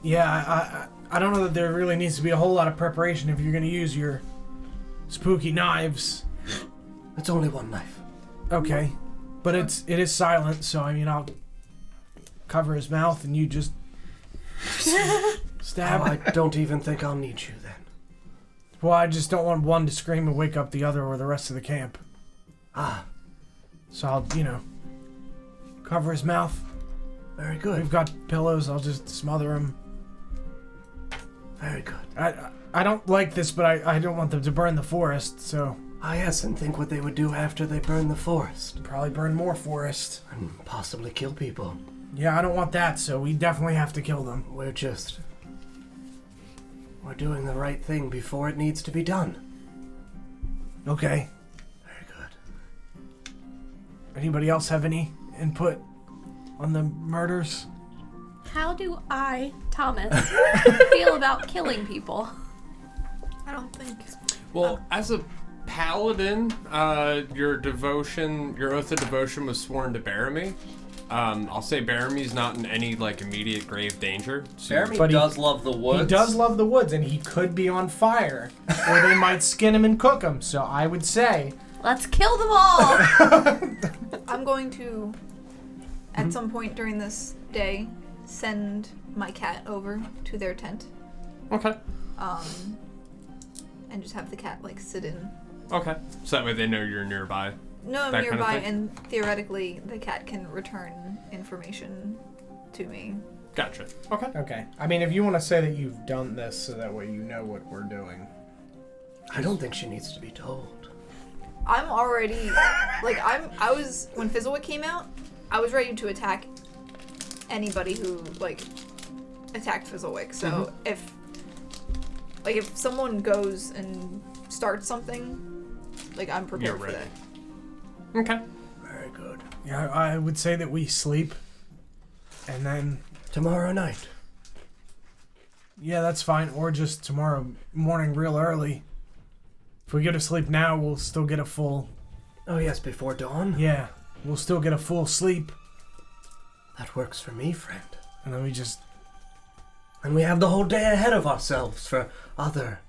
[SPEAKER 7] yeah, I don't know that there really needs to be a whole lot of preparation if you're gonna use your spooky knives.
[SPEAKER 2] It's only one knife.
[SPEAKER 7] Okay, but it is silent, so I mean I'll cover his mouth and you just stab.
[SPEAKER 2] I don't even think I'll need you then.
[SPEAKER 7] Well, I just don't want one to scream and wake up the other or the rest of the camp.
[SPEAKER 2] Ah,
[SPEAKER 7] So I'll, cover his mouth.
[SPEAKER 2] very good.
[SPEAKER 7] We've got pillows. I'll just smother him.
[SPEAKER 2] Very good.
[SPEAKER 7] I don't like this, but I don't want them to burn the forest, so
[SPEAKER 2] Ah, yes, and think what they would do after they burn the forest.
[SPEAKER 7] probably burn more forest.
[SPEAKER 2] And possibly kill people.
[SPEAKER 7] Yeah, I don't want that, so we definitely have to kill them.
[SPEAKER 2] We're doing the right thing before it needs to be done.
[SPEAKER 7] Okay.
[SPEAKER 2] Very good.
[SPEAKER 7] Anybody else have any input on the murders?
[SPEAKER 6] How do I, Thomas, feel about killing people?
[SPEAKER 4] I don't think.
[SPEAKER 3] Well, as a paladin, your oath of devotion was sworn to Baramy. I'll say Baramy's not in any immediate grave danger. So
[SPEAKER 2] Jeremy
[SPEAKER 1] But he-
[SPEAKER 2] does love the woods.
[SPEAKER 1] He does love the woods, and he could be on fire, or they might skin him and cook him. So I would say,
[SPEAKER 6] Let's kill them all!
[SPEAKER 4] I'm going to, at some point during this day, send my cat over to their tent.
[SPEAKER 3] Okay.
[SPEAKER 4] And just have the cat sit in.
[SPEAKER 3] Okay. So that way they know you're nearby.
[SPEAKER 4] No, I'm
[SPEAKER 3] That kind of
[SPEAKER 4] nearby,
[SPEAKER 3] thing?
[SPEAKER 4] and theoretically, the cat can return information to me.
[SPEAKER 3] Gotcha. Okay.
[SPEAKER 1] okay. I mean, if you want to say that you've done this, so that way you know what we're doing.
[SPEAKER 2] I don't think she needs to be told.
[SPEAKER 4] I'm already, I was, when Fizzlewick came out, I was ready to attack anybody who, attacked Fizzlewick. So if someone goes and starts something, I'm prepared
[SPEAKER 3] You're
[SPEAKER 4] for
[SPEAKER 3] ready.
[SPEAKER 4] that.
[SPEAKER 3] Okay.
[SPEAKER 2] Very good.
[SPEAKER 7] Yeah, I would say that we sleep, and then
[SPEAKER 2] Tomorrow night.
[SPEAKER 7] yeah, that's fine. Or just tomorrow morning, real early. If we go to sleep now, we'll still get a full.
[SPEAKER 2] Oh yes, before dawn?
[SPEAKER 7] Yeah, we'll still get a full sleep,
[SPEAKER 2] That works for me, friend.
[SPEAKER 7] and then we just
[SPEAKER 2] And we have the whole day ahead of ourselves for other...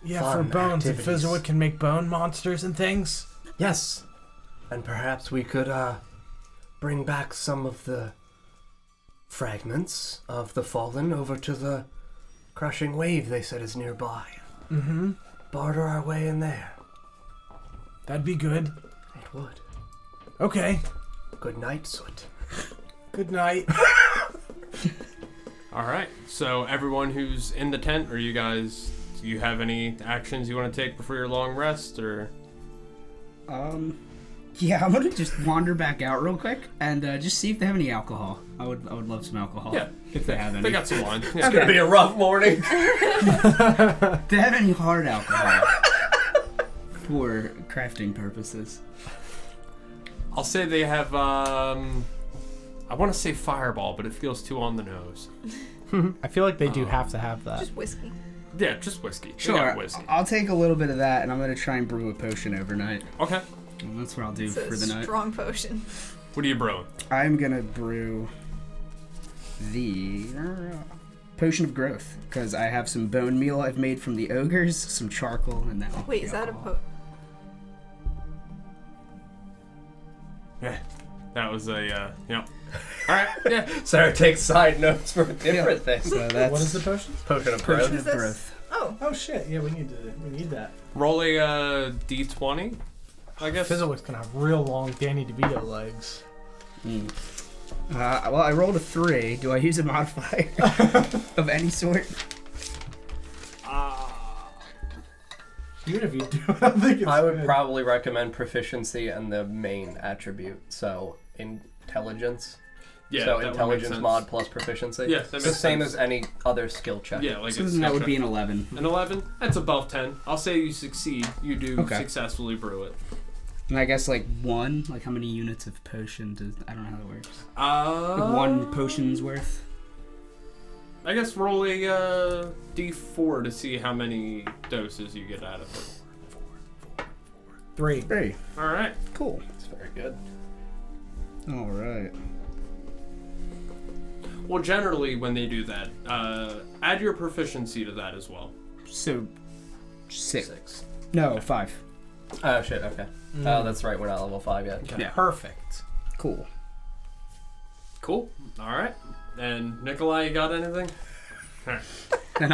[SPEAKER 7] for
[SPEAKER 2] Fun
[SPEAKER 7] bones. If
[SPEAKER 2] activities.
[SPEAKER 7] Fizzlewick can make bone monsters and things.
[SPEAKER 2] Yes. And perhaps we could, bring back some of the fragments of the fallen over to the crushing wave they said is nearby.
[SPEAKER 7] Mm-hmm.
[SPEAKER 2] Barter our way in there.
[SPEAKER 7] That'd be good.
[SPEAKER 2] It would.
[SPEAKER 7] Okay.
[SPEAKER 2] Good night, Soot.
[SPEAKER 7] Good night.
[SPEAKER 3] All right. So everyone who's in the tent, do you have any actions you want to take before your long rest, or?
[SPEAKER 5] Yeah, I'm gonna just wander back out real quick and just see if they have any alcohol. I would love some alcohol.
[SPEAKER 3] Yeah,
[SPEAKER 5] if they have any.
[SPEAKER 3] They got some wine.
[SPEAKER 2] It's
[SPEAKER 3] Yeah.
[SPEAKER 2] gonna be a rough morning.
[SPEAKER 5] Do they have any hard alcohol for crafting purposes?
[SPEAKER 3] I'll say they have. I want to say Fireball, but it feels too on the nose.
[SPEAKER 1] I feel like they do have to have that.
[SPEAKER 4] Just whiskey.
[SPEAKER 3] Yeah, just whiskey. They
[SPEAKER 5] Sure.
[SPEAKER 3] got whiskey.
[SPEAKER 5] I'll take a little bit of that, and I'm gonna try and brew a potion overnight.
[SPEAKER 3] Okay.
[SPEAKER 5] And that's what I'll do
[SPEAKER 4] It's
[SPEAKER 5] for the
[SPEAKER 4] a
[SPEAKER 5] night.
[SPEAKER 4] strong potion.
[SPEAKER 3] What are you brewing?
[SPEAKER 5] I'm gonna brew the potion of growth because I have some bone meal I've made from the ogres, some charcoal, and that.
[SPEAKER 4] Wait, is that a
[SPEAKER 3] Yeah, that was a All right. Yeah.
[SPEAKER 2] Sarah takes side notes for different things.
[SPEAKER 5] So that's
[SPEAKER 7] What is the potion?
[SPEAKER 2] Potion of
[SPEAKER 5] potion
[SPEAKER 2] growth.
[SPEAKER 5] of
[SPEAKER 4] is this?
[SPEAKER 5] growth.
[SPEAKER 4] Oh,
[SPEAKER 7] Oh shit! Yeah, we need that.
[SPEAKER 3] Roll a d20. I guess.
[SPEAKER 7] Fizzlewick's gonna have real long Danny DeVito legs.
[SPEAKER 5] Well, I rolled a 3. Do I use a modifier of any sort?
[SPEAKER 7] Even if you do, I don't think it's
[SPEAKER 2] I would
[SPEAKER 7] good.
[SPEAKER 2] probably recommend proficiency and the main attribute. So intelligence.
[SPEAKER 3] Yeah.
[SPEAKER 2] So
[SPEAKER 3] that would make
[SPEAKER 2] intelligence
[SPEAKER 3] sense.
[SPEAKER 2] mod plus proficiency.
[SPEAKER 3] Yeah, that
[SPEAKER 2] It's
[SPEAKER 3] makes
[SPEAKER 2] the same
[SPEAKER 3] sense.
[SPEAKER 2] as any other skill check.
[SPEAKER 3] Yeah, like
[SPEAKER 5] So
[SPEAKER 3] it's
[SPEAKER 5] then that would
[SPEAKER 3] skill
[SPEAKER 5] be
[SPEAKER 3] check.
[SPEAKER 5] an 11.
[SPEAKER 3] An 11. That's above 10. I'll say you succeed. You do
[SPEAKER 5] Okay.
[SPEAKER 3] successfully brew it.
[SPEAKER 5] And I guess like 1, like how many units of potion does, I don't know how that works.
[SPEAKER 3] Uh,
[SPEAKER 5] 1 potion's worth?
[SPEAKER 3] I guess roll a d4 to see how many doses you get out of it.
[SPEAKER 7] 3.
[SPEAKER 5] 3.
[SPEAKER 3] All right.
[SPEAKER 5] Cool.
[SPEAKER 2] It's very good.
[SPEAKER 5] Alright.
[SPEAKER 3] Well, generally when they do that, add your proficiency to that as well.
[SPEAKER 5] So, 6.
[SPEAKER 2] 6.
[SPEAKER 5] No, 5.
[SPEAKER 2] Oh shit. Okay. Oh, that's right. We're not level 5 yet.
[SPEAKER 3] Okay.
[SPEAKER 5] Yeah.
[SPEAKER 7] Perfect.
[SPEAKER 5] Cool.
[SPEAKER 3] Cool. All right. And Nikolai, you got anything? All right.
[SPEAKER 5] And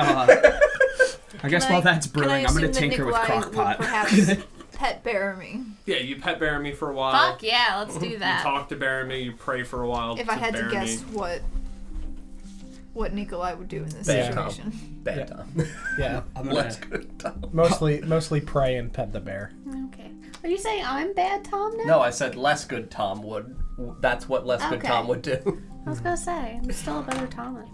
[SPEAKER 5] I guess while that's brewing, I'm going to tinker with Crockpot.
[SPEAKER 4] Perhaps pet bear me.
[SPEAKER 3] Yeah, you pet Baramy for a while.
[SPEAKER 6] Fuck yeah, let's do
[SPEAKER 3] You
[SPEAKER 6] that.
[SPEAKER 3] talk to Baramy. You pray for a while.
[SPEAKER 4] If I had to
[SPEAKER 3] Baramy.
[SPEAKER 4] guess what Nikolai would do in this
[SPEAKER 2] Bad
[SPEAKER 4] situation.
[SPEAKER 2] Bad
[SPEAKER 7] Yeah.
[SPEAKER 2] time.
[SPEAKER 7] Yeah.
[SPEAKER 5] I'm going
[SPEAKER 2] Let's
[SPEAKER 5] to...
[SPEAKER 2] good time.
[SPEAKER 7] Mostly pray and pet the bear.
[SPEAKER 6] Okay. Are you saying I'm bad Tom now?
[SPEAKER 2] No, I said less good Tom would. That's what less good
[SPEAKER 6] Okay.
[SPEAKER 2] Tom would do.
[SPEAKER 6] I was gonna say, I'm still a better Thomas.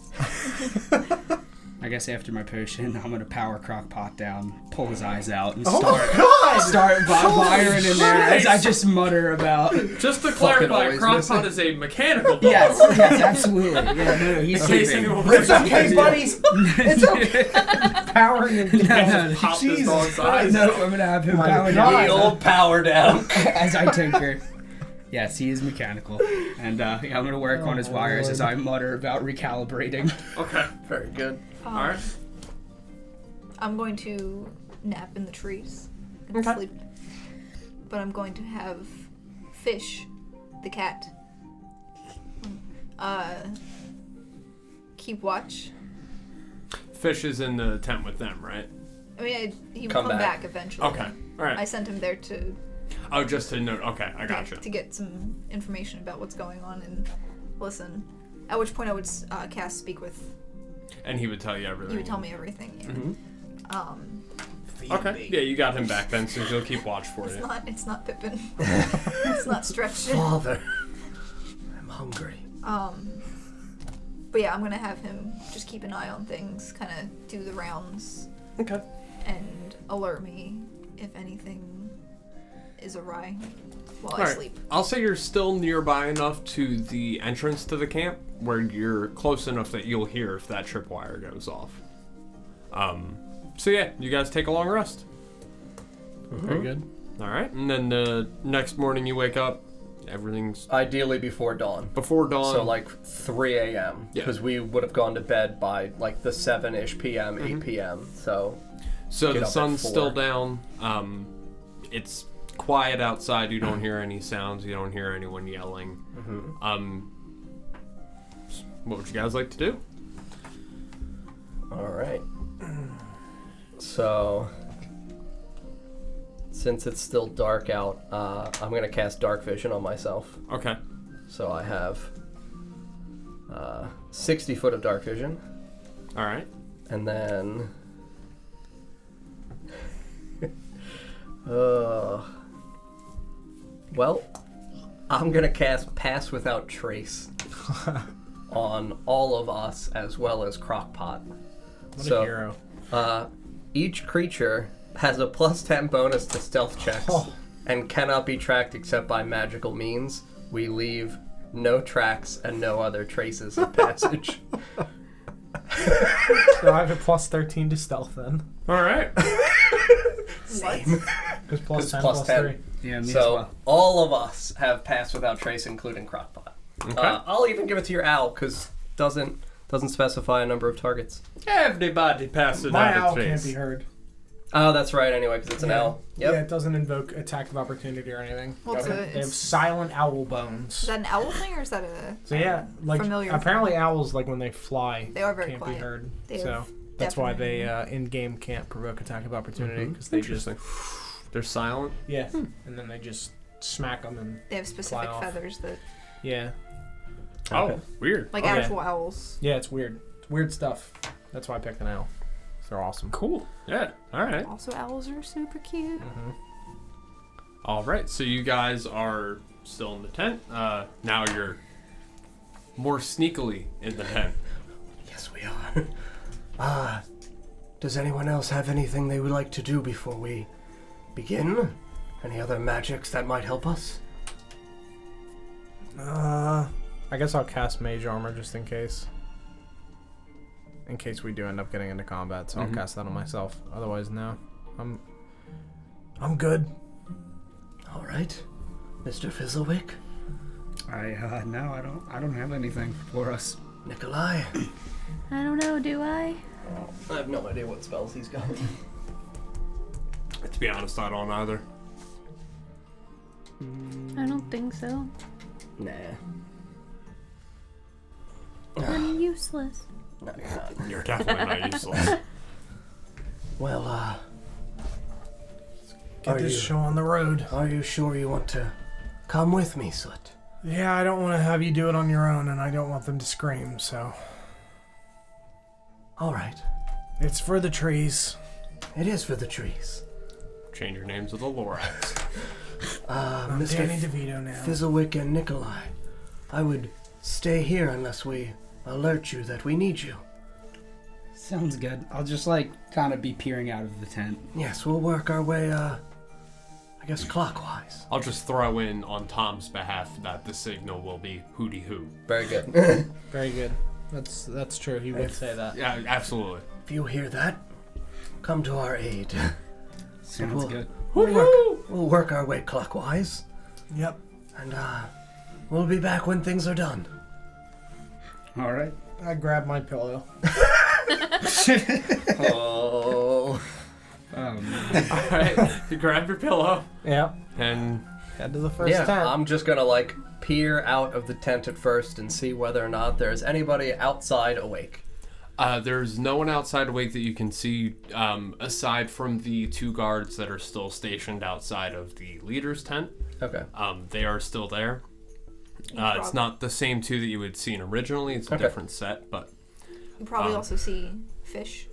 [SPEAKER 5] I guess after my potion, I'm going to power Crockpot down, pull his eyes out, and
[SPEAKER 7] Oh
[SPEAKER 5] start firing in there as I just mutter about...
[SPEAKER 3] Just to
[SPEAKER 2] Fucking
[SPEAKER 3] clarify,
[SPEAKER 2] always
[SPEAKER 3] Crockpot
[SPEAKER 2] missing.
[SPEAKER 3] is a mechanical dog.
[SPEAKER 5] Yes, absolutely. Yeah, no, he's
[SPEAKER 3] In case
[SPEAKER 5] sleeping.
[SPEAKER 3] anyone
[SPEAKER 7] It's
[SPEAKER 3] was
[SPEAKER 7] okay, buddies. It's okay. Powering him down.
[SPEAKER 3] Pop this
[SPEAKER 7] Jesus
[SPEAKER 3] dog's eyes.
[SPEAKER 5] No, I'm going to have him
[SPEAKER 7] My
[SPEAKER 5] power
[SPEAKER 7] God.
[SPEAKER 5] down
[SPEAKER 2] The old power down.
[SPEAKER 5] as I tinker. Yes, he is mechanical. And I'm going to work on his wires as I mutter about recalibrating.
[SPEAKER 3] Okay.
[SPEAKER 2] Very good.
[SPEAKER 3] All right.
[SPEAKER 4] I'm going to nap in the trees and
[SPEAKER 3] Okay.
[SPEAKER 4] sleep. But I'm going to have Fish, the cat, keep watch.
[SPEAKER 3] Fish is in the tent with them, right?
[SPEAKER 4] I mean, he would
[SPEAKER 2] Come
[SPEAKER 4] come
[SPEAKER 2] back.
[SPEAKER 4] back eventually.
[SPEAKER 3] Okay. All right.
[SPEAKER 4] I sent him there to
[SPEAKER 3] Oh, just to note. Okay, I gotcha.
[SPEAKER 4] to get some information about what's going on and listen. At which point I would cast Speak with.
[SPEAKER 3] And he would tell you everything.
[SPEAKER 4] He would tell me everything. Yeah.
[SPEAKER 3] Mm-hmm. Okay. Yeah, you got him back then, so he'll keep watch for you.
[SPEAKER 4] It's not Pippin. It's not stretched.
[SPEAKER 2] Father, I'm hungry.
[SPEAKER 4] But yeah, I'm gonna have him just keep an eye on things, kind of do the rounds,
[SPEAKER 3] Okay.
[SPEAKER 4] and alert me if anything is awry while I
[SPEAKER 3] All right.
[SPEAKER 4] sleep.
[SPEAKER 3] I'll say you're still nearby enough to the entrance to the camp where you're close enough that you'll hear if that tripwire goes off. So yeah, you guys take a long rest.
[SPEAKER 7] Very good.
[SPEAKER 3] All right, and then the next morning you wake up, everything's
[SPEAKER 2] Ideally before dawn.
[SPEAKER 3] before dawn.
[SPEAKER 2] So like 3 a.m.
[SPEAKER 3] Yeah.
[SPEAKER 2] Because we would have gone to bed by like the 7-ish p.m., 8 p.m. So
[SPEAKER 3] So
[SPEAKER 2] Get
[SPEAKER 3] the
[SPEAKER 2] up at
[SPEAKER 3] sun's
[SPEAKER 2] 4.
[SPEAKER 3] still down. It's quiet outside. You don't hear any sounds. You don't hear anyone yelling. What would you guys like to do?
[SPEAKER 2] all right. So since it's still dark out, I'm gonna cast Dark Vision on myself.
[SPEAKER 3] Okay.
[SPEAKER 2] So I have 60 foot of Dark Vision,
[SPEAKER 3] All right.
[SPEAKER 2] and then well, I'm gonna cast Pass Without Trace on all of us as well as Crockpot.
[SPEAKER 7] What a hero.
[SPEAKER 2] Each creature has a +10 bonus to stealth checks and cannot be tracked except by magical means. We leave no tracks and no other traces of passage.
[SPEAKER 7] So I have a +13 to stealth then.
[SPEAKER 3] All right.
[SPEAKER 2] Same.
[SPEAKER 7] Because plus 10
[SPEAKER 2] plus
[SPEAKER 7] plus
[SPEAKER 2] 10.
[SPEAKER 7] 3.
[SPEAKER 5] Yeah, me as
[SPEAKER 2] So
[SPEAKER 5] well.
[SPEAKER 2] all of us have Pass Without Trace, including Crockpot.
[SPEAKER 3] Okay.
[SPEAKER 2] I'll even give it to your owl because doesn't specify a number of targets.
[SPEAKER 3] Everybody passes
[SPEAKER 7] My
[SPEAKER 3] out
[SPEAKER 7] owl
[SPEAKER 3] of
[SPEAKER 7] can't
[SPEAKER 3] trace.
[SPEAKER 7] be heard.
[SPEAKER 2] Oh, that's right. Anyway, because it's an owl. Yep.
[SPEAKER 1] Yeah, it doesn't invoke attack of opportunity or anything.
[SPEAKER 4] What's
[SPEAKER 2] Okay.
[SPEAKER 4] it?
[SPEAKER 1] They have
[SPEAKER 4] Is
[SPEAKER 1] silent owl bones.
[SPEAKER 4] that an owl thing or is that a?
[SPEAKER 1] So yeah, like
[SPEAKER 4] Familiar
[SPEAKER 1] apparently owls, like when they fly,
[SPEAKER 4] They are very
[SPEAKER 1] can't
[SPEAKER 4] quiet.
[SPEAKER 1] be heard.
[SPEAKER 4] They
[SPEAKER 1] So
[SPEAKER 4] have
[SPEAKER 1] that's why they
[SPEAKER 4] definitely-
[SPEAKER 1] in game can't provoke attack of opportunity because they just
[SPEAKER 3] They're silent.
[SPEAKER 1] yeah, and then they just smack them and
[SPEAKER 4] They have specific
[SPEAKER 1] off.
[SPEAKER 4] feathers that,
[SPEAKER 1] yeah,
[SPEAKER 3] Oh, weird.
[SPEAKER 4] like
[SPEAKER 1] Okay.
[SPEAKER 4] actual owls.
[SPEAKER 1] yeah. It's weird. It's weird stuff. That's why I picked an owl. They're awesome.
[SPEAKER 3] Cool. Yeah. All right.
[SPEAKER 4] Also, owls are super cute.
[SPEAKER 1] Mm-hmm.
[SPEAKER 3] All right. So you guys are still in the tent. Now you're more sneakily in the tent.
[SPEAKER 2] Yes, we are. Does anyone else have anything they would like to do before we begin? Any other magics that might help us?
[SPEAKER 1] I guess I'll cast Mage Armor just in case. In case we do end up getting into combat, so I'll cast that on myself. Otherwise, no. I'm good.
[SPEAKER 2] All right, Mr. Fizzlewick,
[SPEAKER 5] No, I don't have anything for us.
[SPEAKER 2] Nikolai.
[SPEAKER 6] I don't know, do I?
[SPEAKER 2] I have no idea what spells he's got.
[SPEAKER 3] To be honest, I don't either.
[SPEAKER 6] I don't think so.
[SPEAKER 2] Nah.
[SPEAKER 6] I'm useless.
[SPEAKER 2] No, you're not.
[SPEAKER 3] You're definitely not useless.
[SPEAKER 2] Well,
[SPEAKER 7] Get
[SPEAKER 2] Are
[SPEAKER 7] this
[SPEAKER 2] you-
[SPEAKER 7] show on the road.
[SPEAKER 2] are you sure you want to come with me, Soot?
[SPEAKER 7] Yeah, I don't want to have you do it on your own, and I don't want them to scream, so.
[SPEAKER 2] All right.
[SPEAKER 7] It's for the trees.
[SPEAKER 2] It is for the trees.
[SPEAKER 3] Change your names to the Lorax.
[SPEAKER 7] I'm
[SPEAKER 2] Mr.
[SPEAKER 7] Danny DeVito now.
[SPEAKER 2] Fizzlewick and Nikolai, I would stay here unless we alert you that we need you.
[SPEAKER 5] Sounds good. I'll just kind of be peering out of the tent.
[SPEAKER 2] Yes, we'll work our way, I guess clockwise.
[SPEAKER 3] I'll just throw in on Tom's behalf that the signal will be hooty hoo.
[SPEAKER 2] Very good.
[SPEAKER 1] Very good. That's true. He would say that.
[SPEAKER 3] Yeah, absolutely.
[SPEAKER 2] If you hear that, come to our aid.
[SPEAKER 5] Sounds
[SPEAKER 2] We'll-
[SPEAKER 5] good.
[SPEAKER 2] We'll work our way clockwise,
[SPEAKER 7] Yep.
[SPEAKER 2] and we'll be back when things are done.
[SPEAKER 5] All right.
[SPEAKER 1] I grabbed my pillow.
[SPEAKER 2] Oh.
[SPEAKER 5] Man.
[SPEAKER 3] All right. You grab your pillow
[SPEAKER 1] Yep.
[SPEAKER 3] and
[SPEAKER 1] Head to the first
[SPEAKER 2] Yeah,
[SPEAKER 1] tent.
[SPEAKER 2] I'm just gonna peer out of the tent at first and see whether or not there's anybody outside awake.
[SPEAKER 3] there's no one outside awake that you can see aside from the two guards that are still stationed outside of the leader's tent.
[SPEAKER 2] Okay.
[SPEAKER 3] They are still there. It's not the same two that you had seen originally. It's a
[SPEAKER 2] Okay.
[SPEAKER 3] different set, but
[SPEAKER 4] You probably also see fish.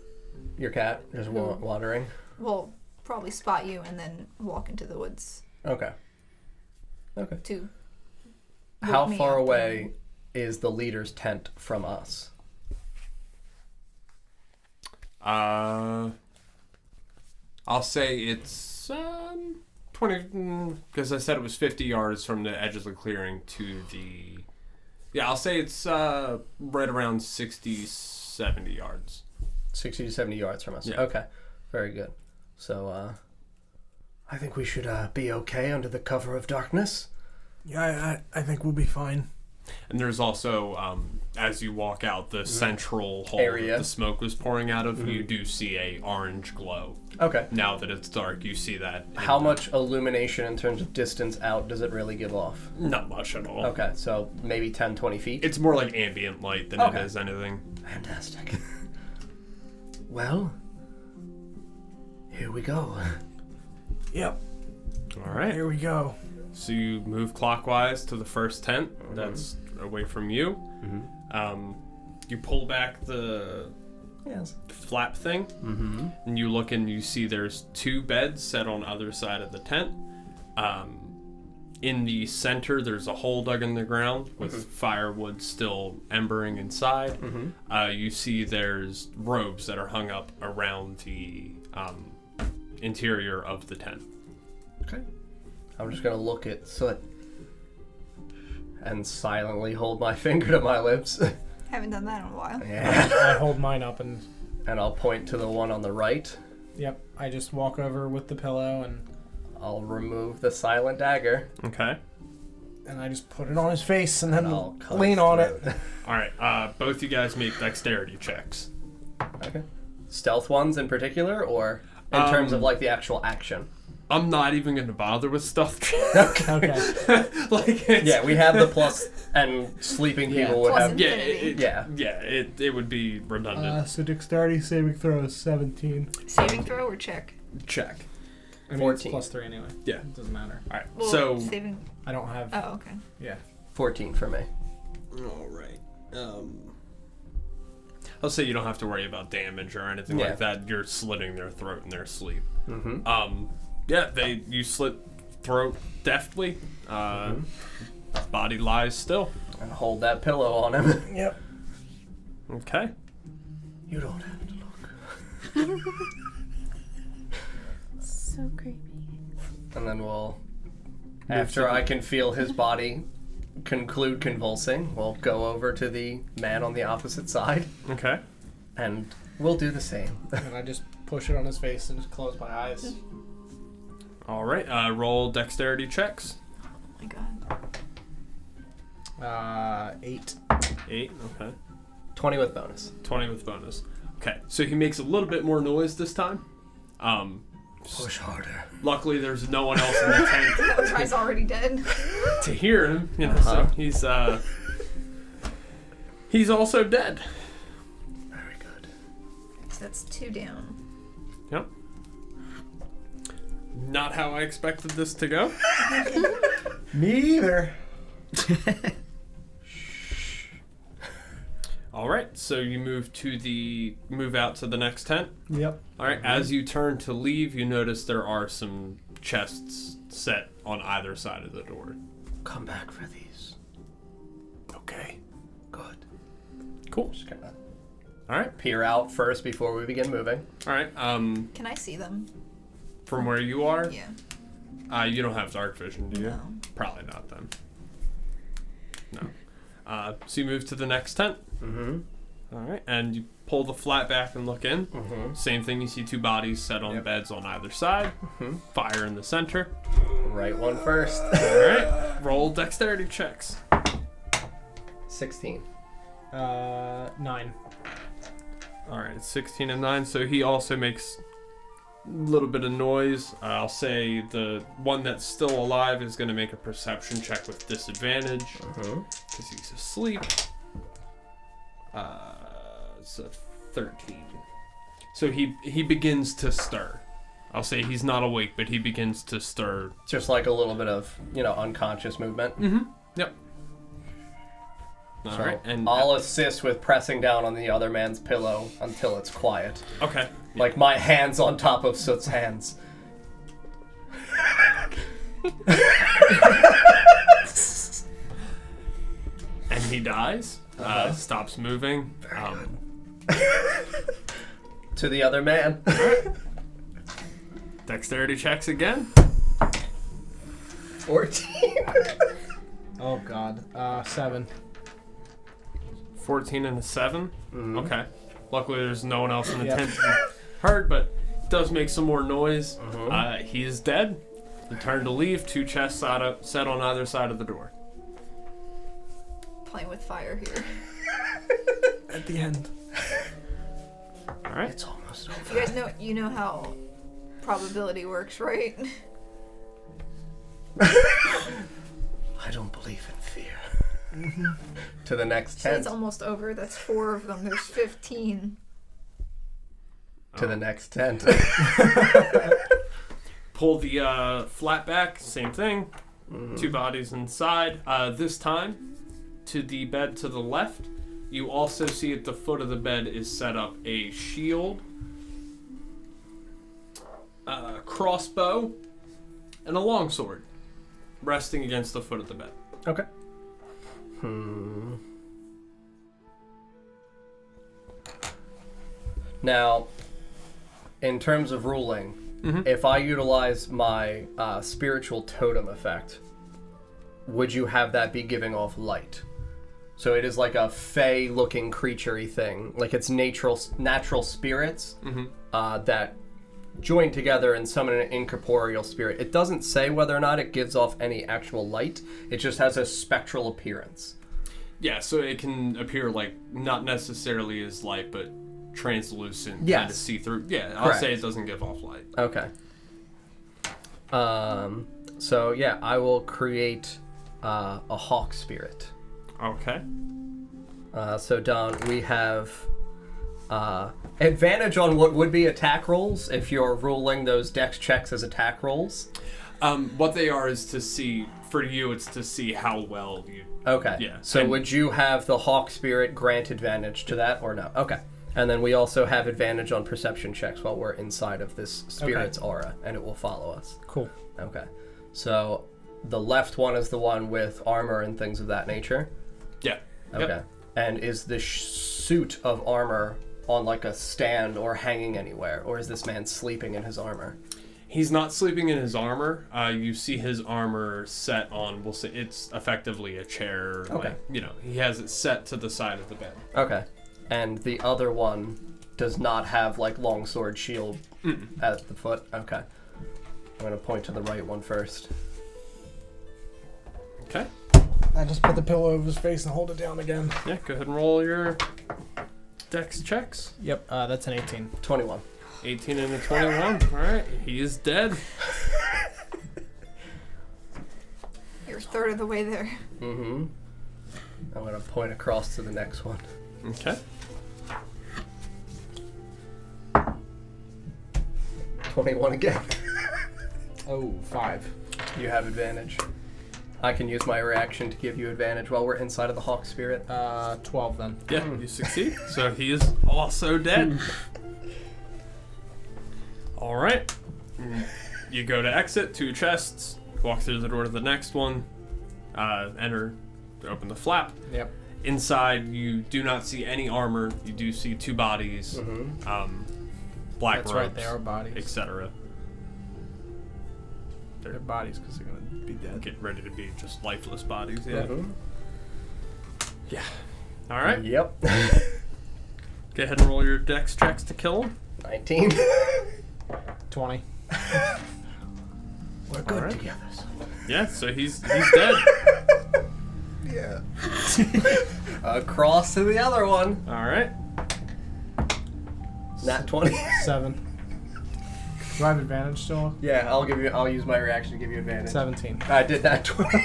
[SPEAKER 2] Your cat just wandering.
[SPEAKER 4] Well, probably spot you and then walk into the woods
[SPEAKER 2] Okay.
[SPEAKER 4] to.
[SPEAKER 2] How
[SPEAKER 4] look me
[SPEAKER 2] far
[SPEAKER 4] up.
[SPEAKER 2] away is the leader's tent from us?
[SPEAKER 3] I'll say it's 20, because I said it was 50 yards from the edge of the clearing to the. Yeah, I'll say it's right around 60, 70 yards.
[SPEAKER 2] 60 to 70 yards from us.
[SPEAKER 3] Yeah.
[SPEAKER 2] Okay. Very good. So, I think we should be okay under the cover of darkness.
[SPEAKER 7] Yeah, I think we'll be fine.
[SPEAKER 3] And there's also, as you walk out the central hall
[SPEAKER 2] Area.
[SPEAKER 3] that the smoke was pouring out of, you do see a orange glow.
[SPEAKER 2] Okay.
[SPEAKER 3] Now that it's dark, you see that.
[SPEAKER 2] How much illumination in terms of distance out does it really give off?
[SPEAKER 3] Not much at all.
[SPEAKER 2] Okay, so maybe 10, 20 feet?
[SPEAKER 3] It's more like ambient light than
[SPEAKER 2] Okay.
[SPEAKER 3] it is anything.
[SPEAKER 2] Fantastic. Well, here we go.
[SPEAKER 7] Yep.
[SPEAKER 3] All right.
[SPEAKER 7] Here we go.
[SPEAKER 3] So you move clockwise to the first tent that's away from you. You pull back the
[SPEAKER 2] Yes.
[SPEAKER 3] flap thing, and you look and you see there's two beds set on either side of the tent. In the center, there's a hole dug in the ground with firewood still embering inside. You see there's robes that are hung up around the interior of the tent.
[SPEAKER 2] Okay. I'm just gonna look at Soot and silently hold my finger to my lips.
[SPEAKER 4] Haven't done that in a while.
[SPEAKER 2] Yeah.
[SPEAKER 1] I hold mine up and
[SPEAKER 2] And I'll point to the one on the right.
[SPEAKER 1] yep, I just walk over with the pillow and
[SPEAKER 2] I'll remove the silent dagger.
[SPEAKER 3] Okay.
[SPEAKER 1] I just put it on his face and then
[SPEAKER 2] And I'll cut
[SPEAKER 1] lean
[SPEAKER 2] his
[SPEAKER 1] on it.
[SPEAKER 2] throat.
[SPEAKER 3] All right. Both you guys make dexterity checks.
[SPEAKER 2] Okay. Stealth ones in particular, or In terms of like the actual action.
[SPEAKER 3] I'm not even going to bother with stealth checks.
[SPEAKER 1] Okay.
[SPEAKER 3] Like, it's,
[SPEAKER 2] Yeah, we have the plus, and sleeping people would
[SPEAKER 4] Plus
[SPEAKER 2] have.
[SPEAKER 3] yeah,
[SPEAKER 4] infinity.
[SPEAKER 3] it would be redundant.
[SPEAKER 1] So dexterity saving throw is 17.
[SPEAKER 4] Saving throw or check?
[SPEAKER 3] Check.
[SPEAKER 1] I mean,
[SPEAKER 2] 14.
[SPEAKER 1] it's +3 anyway.
[SPEAKER 3] Yeah.
[SPEAKER 1] It doesn't matter.
[SPEAKER 3] All right.
[SPEAKER 4] Well,
[SPEAKER 3] So,
[SPEAKER 4] saving.
[SPEAKER 1] I don't have.
[SPEAKER 4] Oh, okay.
[SPEAKER 1] Yeah.
[SPEAKER 2] 14 for me.
[SPEAKER 3] all right. I'll say you don't have to worry about damage or anything
[SPEAKER 2] Yeah.
[SPEAKER 3] like that. You're slitting their throat in their sleep.
[SPEAKER 2] Mm-hmm.
[SPEAKER 3] You slit throat deftly. Body lies still.
[SPEAKER 2] And hold that pillow on him.
[SPEAKER 1] Yep.
[SPEAKER 3] Okay.
[SPEAKER 2] You don't have to look.
[SPEAKER 6] So creepy.
[SPEAKER 2] And then we'll, after I can feel his body conclude convulsing, we'll go over to the man on the opposite side,
[SPEAKER 3] Okay.
[SPEAKER 2] and we'll do the same.
[SPEAKER 1] And I just push it on his face and just close my eyes.
[SPEAKER 3] All right. Roll dexterity checks.
[SPEAKER 4] Oh my god.
[SPEAKER 1] 8.
[SPEAKER 3] 8. Okay.
[SPEAKER 2] 20 with bonus.
[SPEAKER 3] 20 with bonus. Okay. So he makes a little bit more noise this time.
[SPEAKER 2] Push harder.
[SPEAKER 3] Luckily, there's no one else in the tent
[SPEAKER 4] That guy's already dead.
[SPEAKER 3] to hear him. You know, so he's also dead.
[SPEAKER 2] Very good.
[SPEAKER 4] So that's 2 down.
[SPEAKER 3] Yep. Not how I expected this to go.
[SPEAKER 1] Me either.
[SPEAKER 3] All right, so you move out to the next tent.
[SPEAKER 1] Yep.
[SPEAKER 3] All right, as you turn to leave, you notice there are some chests set on either side of the door.
[SPEAKER 2] Come back for these.
[SPEAKER 3] Okay.
[SPEAKER 2] Good.
[SPEAKER 3] Cool.
[SPEAKER 2] Just gonna
[SPEAKER 3] All right.
[SPEAKER 2] peer out first before we begin moving.
[SPEAKER 3] All right.
[SPEAKER 4] Can I see them?
[SPEAKER 3] From where you are,
[SPEAKER 4] Yeah.
[SPEAKER 3] you don't have dark vision, do you?
[SPEAKER 4] No.
[SPEAKER 3] Probably not then. No. So you move to the next tent.
[SPEAKER 2] Mm-hmm.
[SPEAKER 3] All right, and you pull the flat back and look in.
[SPEAKER 2] Mm-hmm.
[SPEAKER 3] Same thing. You see 2 bodies set on beds on either side. Fire in the center.
[SPEAKER 2] Right one first.
[SPEAKER 3] All right. Roll dexterity checks.
[SPEAKER 2] 16.
[SPEAKER 1] 9.
[SPEAKER 3] All right, 16 and 9. So he also makes a little bit of noise. I'll say the one that's still alive is going to make a perception check with disadvantage because he's asleep. So 13. So he begins to stir. I'll say he's not awake, but he begins to stir.
[SPEAKER 2] Just like a little bit of, unconscious movement.
[SPEAKER 3] Yep. All
[SPEAKER 2] So
[SPEAKER 3] right, and
[SPEAKER 2] I'll assist with pressing down on the other man's pillow until it's quiet.
[SPEAKER 3] okay.
[SPEAKER 2] Like my hands on top of Soot's hands.
[SPEAKER 3] And he dies. Stops moving.
[SPEAKER 2] To the other man.
[SPEAKER 3] Dexterity checks again.
[SPEAKER 2] 14.
[SPEAKER 1] Oh god. 7.
[SPEAKER 3] 14 and a 7. Okay. Luckily, there's no one else in the
[SPEAKER 1] Yep.
[SPEAKER 3] tent to be heard, but it does make some more noise. He is dead. You turn to leave. 2 chests set on either side of the door.
[SPEAKER 4] Playing with fire here.
[SPEAKER 1] At the end.
[SPEAKER 3] All right.
[SPEAKER 2] It's almost over.
[SPEAKER 4] You guys know how probability works, right?
[SPEAKER 2] I don't believe in fear. To the next
[SPEAKER 4] So
[SPEAKER 2] tent.
[SPEAKER 4] it's almost over. That's 4 of them. There's 15.
[SPEAKER 2] To the next tent.
[SPEAKER 3] Pull the flat back. Same thing. 2 bodies inside. This time, to the bed to the left, you also see at the foot of the bed is set up a shield, crossbow, and a longsword resting against the foot of the bed.
[SPEAKER 1] Okay.
[SPEAKER 2] Now, in terms of ruling, if I utilize my spiritual totem effect, would you have that be giving off light? So it is like a fey-looking creature-y thing. Like it's natural spirits that join together and summon an incorporeal spirit. It doesn't say whether or not it gives off any actual light. It just has a spectral appearance.
[SPEAKER 3] Yeah, so it can appear like not necessarily as light, but translucent, kind
[SPEAKER 2] Yes.
[SPEAKER 3] of see-through. Yeah, I'll
[SPEAKER 2] Correct.
[SPEAKER 3] say it doesn't give off light.
[SPEAKER 2] Okay. So yeah, I will create a hawk spirit.
[SPEAKER 3] Okay.
[SPEAKER 2] So Don, we have advantage on what would be attack rolls if you're rolling those dex checks as attack rolls.
[SPEAKER 3] What they are is to see, for you, it's to see how well you...
[SPEAKER 2] Okay.
[SPEAKER 3] Yeah.
[SPEAKER 2] So
[SPEAKER 3] And-
[SPEAKER 2] would you have the hawk spirit grant advantage to that or no? Okay. And then we also have advantage on perception checks while we're inside of this spirit's aura, and it will follow us.
[SPEAKER 1] Cool.
[SPEAKER 2] Okay. So the left one is the one with armor and things of that nature.
[SPEAKER 3] Yeah.
[SPEAKER 2] Okay.
[SPEAKER 3] Yep.
[SPEAKER 2] And is the suit of armor on like a stand or hanging anywhere, or is this man sleeping in his armor?
[SPEAKER 3] He's not sleeping in his armor. You see his armor set on, we'll say, it's effectively a chair.
[SPEAKER 2] Okay.
[SPEAKER 3] Like, he has it set to the side of the bed.
[SPEAKER 2] Okay. And the other one does not have like longsword shield at the foot. Okay. I'm gonna point to the right one first.
[SPEAKER 3] Okay.
[SPEAKER 7] I just put the pillow over his face and hold it down again.
[SPEAKER 3] Yeah, go ahead and roll your dex checks.
[SPEAKER 1] Yep, that's an 18.
[SPEAKER 2] 21.
[SPEAKER 3] 18 and a 21. All right, he is dead.
[SPEAKER 4] You're a third of the way there.
[SPEAKER 2] Mm-hmm. I'm gonna point across to the next one.
[SPEAKER 3] Okay.
[SPEAKER 2] 21 again.
[SPEAKER 1] Oh, 5.
[SPEAKER 2] You have advantage. I can use my reaction to give you advantage while we're inside of the hawk spirit.
[SPEAKER 1] 12 then.
[SPEAKER 3] Yeah, you succeed. So he is also dead. All right. You go to exit, 2 chests, walk through the door to the next one, enter, open the flap.
[SPEAKER 1] Yep.
[SPEAKER 3] Inside, you do not see any armor. You do see 2 bodies, black
[SPEAKER 1] That's
[SPEAKER 3] robes,
[SPEAKER 1] right, they are bodies.
[SPEAKER 3] etc.
[SPEAKER 1] They're bodies because they're going to be dead.
[SPEAKER 3] Get ready to be just lifeless bodies. Yeah.
[SPEAKER 2] Mhm.
[SPEAKER 3] Yeah. All right.
[SPEAKER 2] Yep.
[SPEAKER 3] Go ahead and roll your dex checks to kill him.
[SPEAKER 2] 19.
[SPEAKER 1] 20.
[SPEAKER 2] We're
[SPEAKER 3] good
[SPEAKER 2] together.
[SPEAKER 3] Yeah. So he's dead.
[SPEAKER 2] Yeah. Across to the other one.
[SPEAKER 3] All right.
[SPEAKER 2] Nat 20.
[SPEAKER 1] 7. Do I have advantage still?
[SPEAKER 2] Yeah, I'll use my reaction to give you advantage.
[SPEAKER 1] 17.
[SPEAKER 2] I did that 20.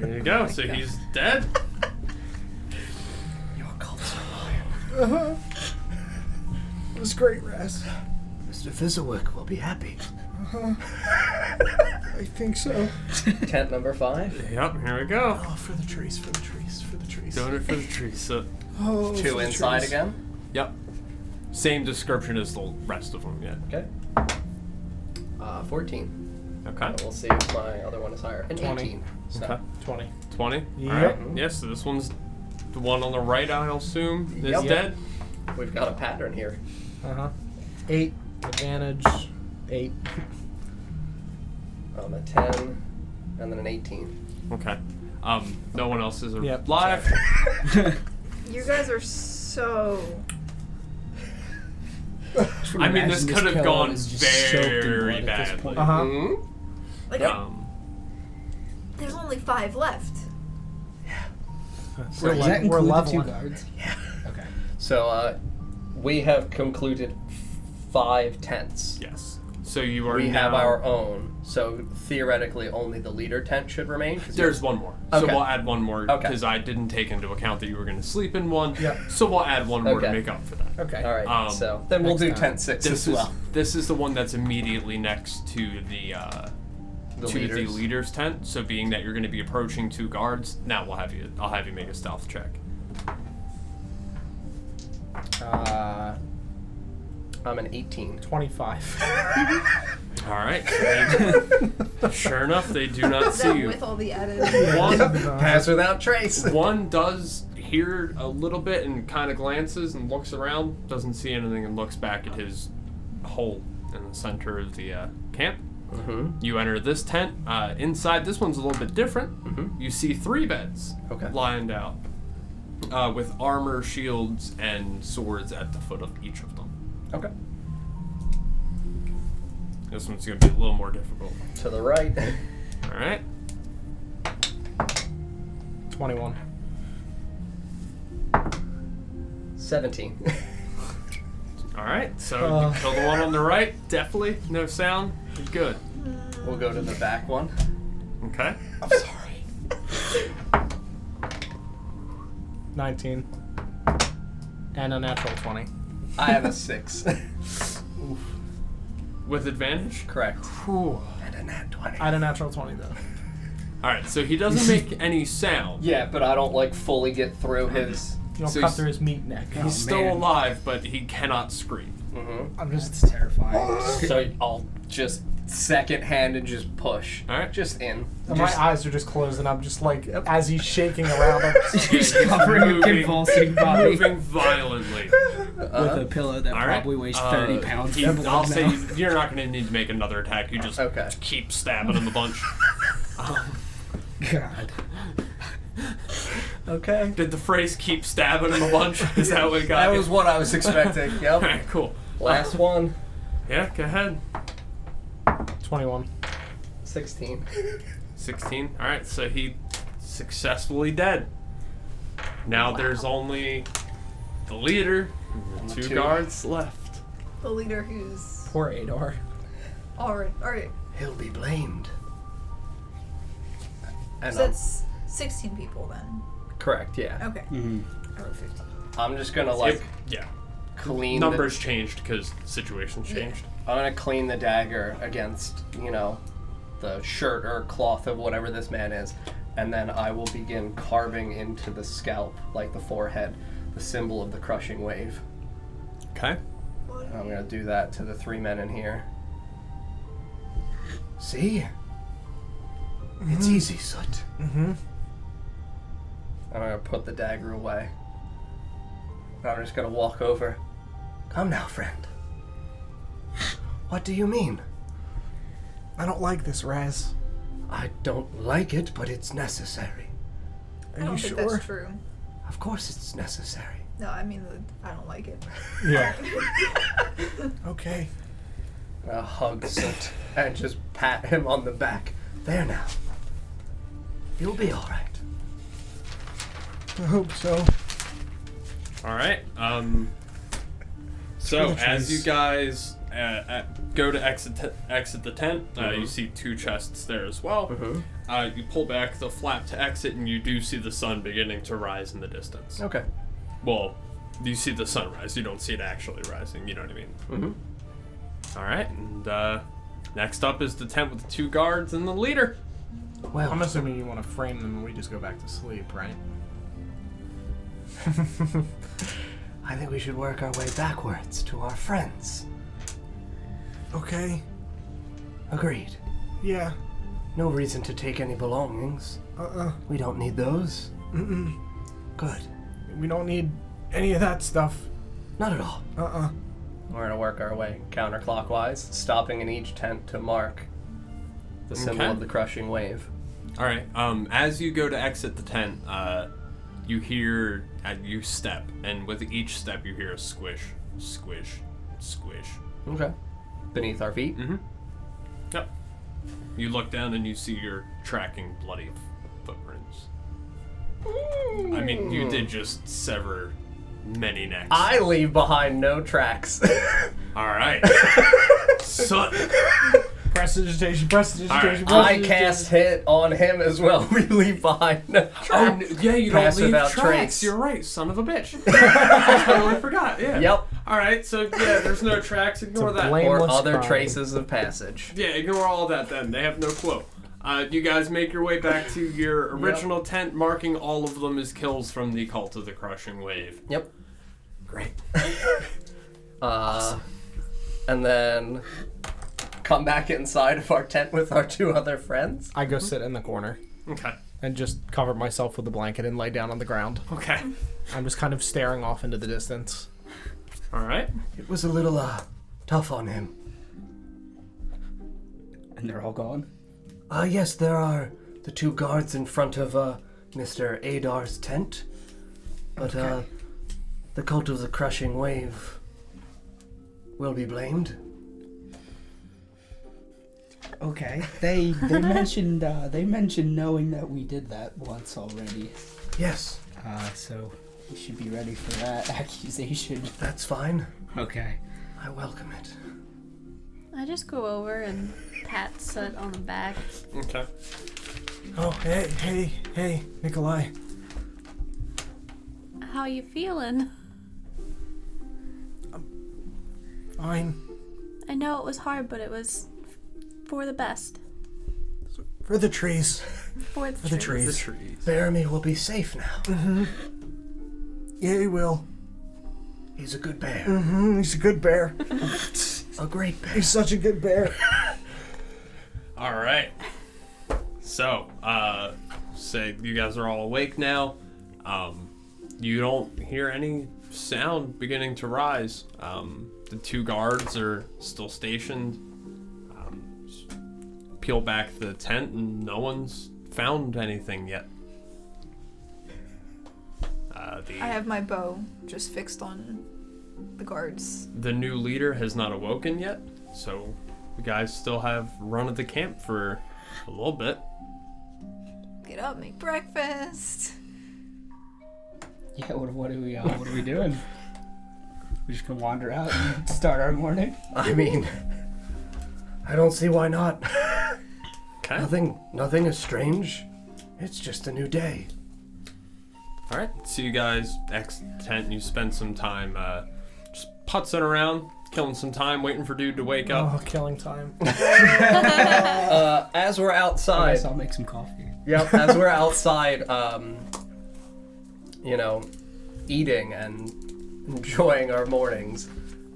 [SPEAKER 3] There you go. So he's dead.
[SPEAKER 2] Your cults are mine.
[SPEAKER 7] It was great, Raz.
[SPEAKER 2] Mr. Fizzlewick will be happy.
[SPEAKER 7] I think so.
[SPEAKER 2] Tent number 5.
[SPEAKER 3] Yep. Here we go.
[SPEAKER 7] Oh, for the trees, for the trees, for the trees.
[SPEAKER 3] Going in for the tree. So.
[SPEAKER 7] Oh, for
[SPEAKER 2] 2
[SPEAKER 7] the
[SPEAKER 2] inside
[SPEAKER 7] trees.
[SPEAKER 2] again.
[SPEAKER 3] Yep. Same description as the rest of them. Yeah.
[SPEAKER 2] Okay. 14.
[SPEAKER 3] Okay.
[SPEAKER 2] We'll see if my other one is higher. And
[SPEAKER 1] 20.
[SPEAKER 2] 18. So.
[SPEAKER 3] Okay.
[SPEAKER 1] 20.
[SPEAKER 3] 20.
[SPEAKER 1] Yep.
[SPEAKER 3] All right. Yes. So this one's the one on the right. I'll assume is
[SPEAKER 2] Yep.
[SPEAKER 3] dead.
[SPEAKER 2] We've got a pattern here.
[SPEAKER 1] 8. Advantage. 8.
[SPEAKER 2] A 10, and then an 18.
[SPEAKER 3] Okay. No one else is
[SPEAKER 1] Yep.
[SPEAKER 3] alive.
[SPEAKER 4] You guys are so.
[SPEAKER 3] I mean, this
[SPEAKER 5] Imagine
[SPEAKER 3] could have
[SPEAKER 5] pillow
[SPEAKER 3] gone
[SPEAKER 5] is just soaked in
[SPEAKER 3] very
[SPEAKER 5] blood at this
[SPEAKER 3] badly.
[SPEAKER 5] point.
[SPEAKER 2] Mm-hmm.
[SPEAKER 4] Like, there's only 5 left.
[SPEAKER 1] We're,
[SPEAKER 5] Does that
[SPEAKER 1] we're
[SPEAKER 5] include the
[SPEAKER 1] leveling.
[SPEAKER 5] 2 guards? Yeah. Okay.
[SPEAKER 2] So, we have concluded 5 tents.
[SPEAKER 3] Yes. So you are
[SPEAKER 2] We
[SPEAKER 3] now.
[SPEAKER 2] have our own. So, theoretically, only the leader tent should remain. 'cause
[SPEAKER 3] There's one more. So
[SPEAKER 2] Okay.
[SPEAKER 3] we'll add one more
[SPEAKER 2] Okay.
[SPEAKER 3] because I didn't take into account that you were going to sleep in one.
[SPEAKER 1] Yep.
[SPEAKER 3] So we'll add one more to
[SPEAKER 2] Okay.
[SPEAKER 3] make up for that.
[SPEAKER 1] Okay.
[SPEAKER 2] All right.
[SPEAKER 3] Um,
[SPEAKER 2] So, then we'll
[SPEAKER 1] next
[SPEAKER 2] do
[SPEAKER 1] time.
[SPEAKER 2] tent 6
[SPEAKER 3] This
[SPEAKER 2] as
[SPEAKER 3] is
[SPEAKER 2] well.
[SPEAKER 3] this is the one that's immediately next to the
[SPEAKER 2] The
[SPEAKER 3] to the
[SPEAKER 2] leaders.
[SPEAKER 3] leader's tent. So being that you're going to be approaching 2 guards, now I'll have you make a stealth check.
[SPEAKER 2] I'm an 18.
[SPEAKER 1] 25.
[SPEAKER 3] All right. Sure enough, they do not
[SPEAKER 4] Is
[SPEAKER 3] see
[SPEAKER 4] that
[SPEAKER 3] you.
[SPEAKER 4] with all the added?
[SPEAKER 3] One
[SPEAKER 2] Pass without trace.
[SPEAKER 3] One does hear a little bit and kind of glances and looks around, doesn't see anything, and looks back at his hole in the center of the camp.
[SPEAKER 2] Mm-hmm.
[SPEAKER 3] You enter this tent. Inside, this one's a little bit different.
[SPEAKER 2] Mhm.
[SPEAKER 3] You see 3 beds
[SPEAKER 2] Okay.
[SPEAKER 3] lined out with armor, shields, and swords at the foot of each of them.
[SPEAKER 2] Okay.
[SPEAKER 3] This one's going to be a little more difficult.
[SPEAKER 2] To the right.
[SPEAKER 3] All right.
[SPEAKER 1] 21.
[SPEAKER 2] 17.
[SPEAKER 3] All right, so you kill the one on the right. Definitely no sound. Good.
[SPEAKER 2] We'll go to the back one.
[SPEAKER 3] Okay.
[SPEAKER 1] I'm sorry. 19. And a natural 20.
[SPEAKER 2] I have a 6.
[SPEAKER 3] With advantage.
[SPEAKER 2] Correct.
[SPEAKER 1] Whew.
[SPEAKER 2] And a nat 20.
[SPEAKER 1] I had a natural 20 though.
[SPEAKER 3] All right, so he doesn't make any sound.
[SPEAKER 2] Yeah, but I don't like fully get through his.
[SPEAKER 1] You don't
[SPEAKER 3] So
[SPEAKER 1] cut
[SPEAKER 3] he's-
[SPEAKER 1] through his meat neck.
[SPEAKER 3] He's still alive, but he cannot scream.
[SPEAKER 2] Mm-hmm.
[SPEAKER 1] I'm just.
[SPEAKER 5] It's terrifying.
[SPEAKER 2] So I'll just second hand and just push.
[SPEAKER 3] All right.
[SPEAKER 2] Just in.
[SPEAKER 1] My eyes are just closed, and I'm just like, as he's shaking around, I'm
[SPEAKER 5] He's covering a
[SPEAKER 3] moving-
[SPEAKER 5] convulsing body
[SPEAKER 3] Moving violently.
[SPEAKER 5] with a pillow that
[SPEAKER 3] All right.
[SPEAKER 5] probably weighs 30 pounds.
[SPEAKER 3] He,
[SPEAKER 5] of blood
[SPEAKER 3] I'll say
[SPEAKER 5] now.
[SPEAKER 3] you're not going to need to make another attack. You just
[SPEAKER 2] Okay.
[SPEAKER 3] keep stabbing him a bunch.
[SPEAKER 5] God.
[SPEAKER 2] Okay.
[SPEAKER 3] Did the phrase "keep stabbing him a bunch"? Is that what got
[SPEAKER 2] That
[SPEAKER 3] you?
[SPEAKER 2] was what I was expecting.
[SPEAKER 3] All
[SPEAKER 2] Yep.
[SPEAKER 3] right, cool.
[SPEAKER 2] Last one.
[SPEAKER 3] Yeah, go ahead.
[SPEAKER 1] 21.
[SPEAKER 2] 16.
[SPEAKER 3] 16. All right, so he successfully dead. Now there's only the leader, and the two
[SPEAKER 2] two.
[SPEAKER 3] guards left.
[SPEAKER 4] The leader who's
[SPEAKER 1] Poor Adar.
[SPEAKER 4] alright.
[SPEAKER 2] He'll be blamed. And
[SPEAKER 4] So that's 16 people then.
[SPEAKER 2] correct, yeah.
[SPEAKER 4] Okay.
[SPEAKER 5] Mhm.
[SPEAKER 4] I wrote 15.
[SPEAKER 2] I'm just gonna like
[SPEAKER 3] Yeah,
[SPEAKER 2] clean
[SPEAKER 3] numbers changed because the situation's changed.
[SPEAKER 2] I'm gonna clean the dagger against, the shirt or cloth of whatever this man is, and then I will begin carving into the scalp, like the forehead, the symbol of the crushing wave.
[SPEAKER 3] Okay.
[SPEAKER 2] And I'm gonna do that to the 3 men in here. See? It's easy, Soot.
[SPEAKER 1] Mm-hmm.
[SPEAKER 2] I'm gonna put the dagger away. And I'm just gonna walk over. Come now, friend. What do you mean?
[SPEAKER 1] I don't like this, Raz.
[SPEAKER 2] I don't like it, but it's necessary.
[SPEAKER 4] I don't think that's true.
[SPEAKER 2] Of course it's necessary.
[SPEAKER 4] No, I mean, I don't like it.
[SPEAKER 1] Yeah. Okay.
[SPEAKER 2] I'll hug Soot and just pat him on the back. There now. You'll be alright.
[SPEAKER 1] I hope so.
[SPEAKER 3] All right. So
[SPEAKER 1] the
[SPEAKER 3] as
[SPEAKER 1] trees.
[SPEAKER 3] you guys go to exit the tent, you see 2 chests there as well. You pull back the flap to exit, and you do see the sun beginning to rise in the distance.
[SPEAKER 2] Okay.
[SPEAKER 3] Well, you see the sunrise. You don't see it actually rising. You know what I mean?
[SPEAKER 2] Mm-hmm.
[SPEAKER 3] All right. And next up is the tent with the 2 guards and the leader.
[SPEAKER 2] Well,
[SPEAKER 1] I'm assuming you want to frame them and we just go back to sleep, right?
[SPEAKER 2] I think we should work our way backwards to our friends.
[SPEAKER 7] Okay.
[SPEAKER 2] Agreed.
[SPEAKER 7] Yeah.
[SPEAKER 2] No reason to take any belongings. We don't need those.
[SPEAKER 7] Mm-mm.
[SPEAKER 2] Good.
[SPEAKER 7] We don't need any of that stuff.
[SPEAKER 2] Not at all. We're gonna work our way counterclockwise, stopping in each tent to mark the symbol
[SPEAKER 3] Okay.
[SPEAKER 2] of the crushing wave.
[SPEAKER 3] All right. As you go to exit the tent, you hear you step, and with each step you hear a squish, squish, squish.
[SPEAKER 2] Okay. Beneath our feet.
[SPEAKER 3] Mm-hmm. Yep. You look down and you see your tracking bloody footprints. I mean, you did just sever many necks.
[SPEAKER 2] I leave behind no tracks.
[SPEAKER 3] All right. Soot.
[SPEAKER 1] Prestidigitation, prestidigitation,
[SPEAKER 2] I cast hit on him as well. We leave behind no
[SPEAKER 3] Oh,
[SPEAKER 2] tracks.
[SPEAKER 3] yeah, you don't
[SPEAKER 2] Pass
[SPEAKER 3] leave
[SPEAKER 2] without
[SPEAKER 3] tracks.
[SPEAKER 2] trace.
[SPEAKER 3] You're right, son of a bitch. I totally forgot, yeah.
[SPEAKER 2] Yep.
[SPEAKER 3] All right, so yeah, there's no tracks. Ignore that.
[SPEAKER 1] blame-
[SPEAKER 2] Or
[SPEAKER 1] Blameless
[SPEAKER 2] other
[SPEAKER 1] crime.
[SPEAKER 2] traces of passage.
[SPEAKER 3] Yeah, ignore all that then. They have no clue. You guys make your way back to your original tent, marking all of them as kills from the Cult of the Crushing Wave.
[SPEAKER 2] Yep.
[SPEAKER 3] Great.
[SPEAKER 2] And then come back inside of our tent with our 2 other friends.
[SPEAKER 1] I go sit in the corner
[SPEAKER 3] Okay.
[SPEAKER 1] and just cover myself with a blanket and lay down on the ground.
[SPEAKER 3] Okay.
[SPEAKER 1] I'm just kind of staring off into the distance.
[SPEAKER 3] All right.
[SPEAKER 2] It was a little tough on him.
[SPEAKER 5] And they're all gone?
[SPEAKER 2] Yes, there are the 2 guards in front of Mr. Adar's tent. But the Cult of the Crushing Wave will be blamed.
[SPEAKER 5] Okay. They mentioned knowing that we did that once already.
[SPEAKER 2] Yes.
[SPEAKER 5] So You should be ready for that accusation.
[SPEAKER 2] That's fine.
[SPEAKER 5] Okay.
[SPEAKER 2] I welcome it.
[SPEAKER 6] I just go over and pat Soot on the back.
[SPEAKER 3] Okay.
[SPEAKER 7] Oh, hey, Nikolai.
[SPEAKER 6] How you feeling?
[SPEAKER 7] Fine.
[SPEAKER 6] I know it was hard, but it was for the best.
[SPEAKER 7] For the trees.
[SPEAKER 6] For
[SPEAKER 7] For the trees.
[SPEAKER 3] The trees.
[SPEAKER 2] Bearamy will be safe now.
[SPEAKER 7] Yeah, he will.
[SPEAKER 2] He's a good bear.
[SPEAKER 7] He's a good bear.
[SPEAKER 2] A great bear.
[SPEAKER 7] He's such a good bear.
[SPEAKER 3] All right. So, say you guys are all awake now. You don't hear any sound beginning to rise. The 2 guards are still stationed. Peel back the tent and no one's found anything yet.
[SPEAKER 4] I have my bow just fixed on the guards.
[SPEAKER 3] The new leader has not awoken yet, so you guys still have run of the camp for a little bit.
[SPEAKER 4] Get up, make breakfast.
[SPEAKER 5] Yeah, what are we doing? We just gonna wander out and start our morning?
[SPEAKER 2] I mean, I don't see why not.
[SPEAKER 3] Okay.
[SPEAKER 2] Nothing is strange. It's just a new day.
[SPEAKER 3] All right. So you guys tent and you spend some time just putzing around, killing some time, waiting for dude to wake up.
[SPEAKER 7] Oh, killing time.
[SPEAKER 2] As we're
[SPEAKER 5] I
[SPEAKER 2] outside.
[SPEAKER 5] guess I'll make some coffee.
[SPEAKER 2] Yep. As we're outside, eating and enjoying our mornings,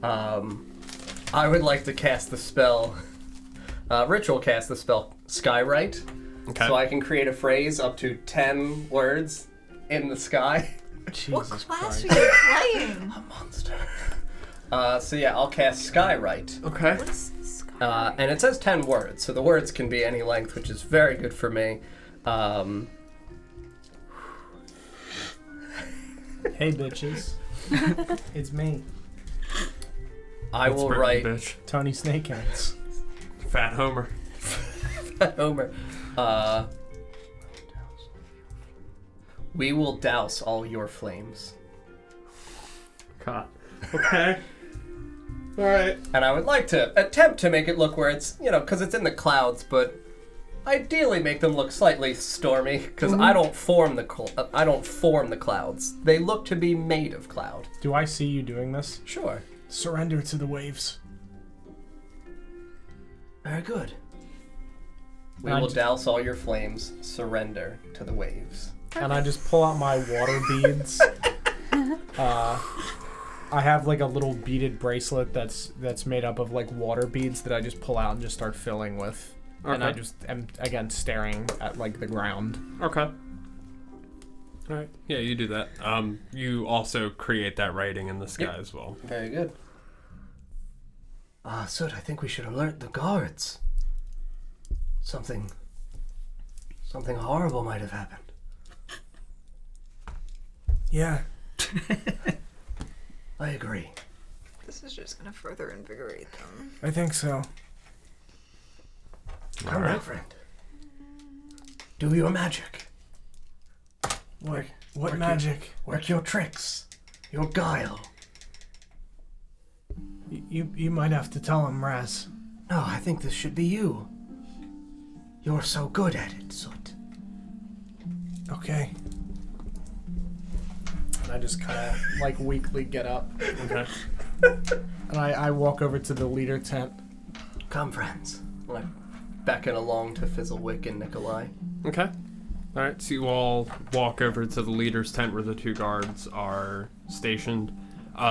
[SPEAKER 2] I would like to cast the spell, ritual cast the spell Skywrite.
[SPEAKER 3] Okay.
[SPEAKER 2] So I can create a phrase up to 10 words in the sky.
[SPEAKER 4] What
[SPEAKER 7] Jesus
[SPEAKER 4] class
[SPEAKER 7] Christ.
[SPEAKER 4] are you playing?
[SPEAKER 2] A monster. So yeah, I'll cast Skywrite.
[SPEAKER 3] Okay.
[SPEAKER 4] What is Sky?
[SPEAKER 2] And it says 10 words, so the words can be any length, which is very good for me.
[SPEAKER 7] Hey, bitches. It's me,
[SPEAKER 2] I will write
[SPEAKER 3] Bitch.
[SPEAKER 7] Tony Snakehands.
[SPEAKER 3] Fat Homer.
[SPEAKER 2] Homer. We will douse all your flames.
[SPEAKER 3] Caught. Okay. All right.
[SPEAKER 2] And I would like to attempt to make it look where it's, because it's in the clouds, but ideally make them look slightly stormy, because I don't form the clouds. They look to be made of cloud.
[SPEAKER 7] Do I see you doing this?
[SPEAKER 2] Sure.
[SPEAKER 7] Surrender to the waves.
[SPEAKER 2] Very good. We
[SPEAKER 7] And I
[SPEAKER 2] will
[SPEAKER 7] just-
[SPEAKER 2] douse all your flames. Surrender to the waves.
[SPEAKER 7] And I just pull out my water beads. I have like a little beaded bracelet that's made up of like water beads that I just pull out and just start filling with. And I
[SPEAKER 3] Okay.
[SPEAKER 7] just am again staring at like the ground.
[SPEAKER 3] Okay. All right. Yeah, you do that. You also create that writing in the sky as well.
[SPEAKER 2] Very good. Soot, I think we should alert the guards. Something horrible might have happened.
[SPEAKER 7] Yeah.
[SPEAKER 2] I agree.
[SPEAKER 4] This is just gonna further invigorate them.
[SPEAKER 7] I think so.
[SPEAKER 2] Come back, friend. Do your magic.
[SPEAKER 7] What
[SPEAKER 2] Work
[SPEAKER 7] magic?
[SPEAKER 2] Work your tricks. Your guile.
[SPEAKER 7] You might have to tell him, Raz.
[SPEAKER 2] No, I think this should be you. You're so good at it, Soot.
[SPEAKER 7] Okay. And I just kind of like weakly get up
[SPEAKER 3] Okay.
[SPEAKER 7] and I walk over to the leader tent.
[SPEAKER 2] Come, friends. And I beckon along to Fizzlewick and Nikolai.
[SPEAKER 3] Okay. All right. So you all walk over to the leader's tent where the 2 guards are stationed.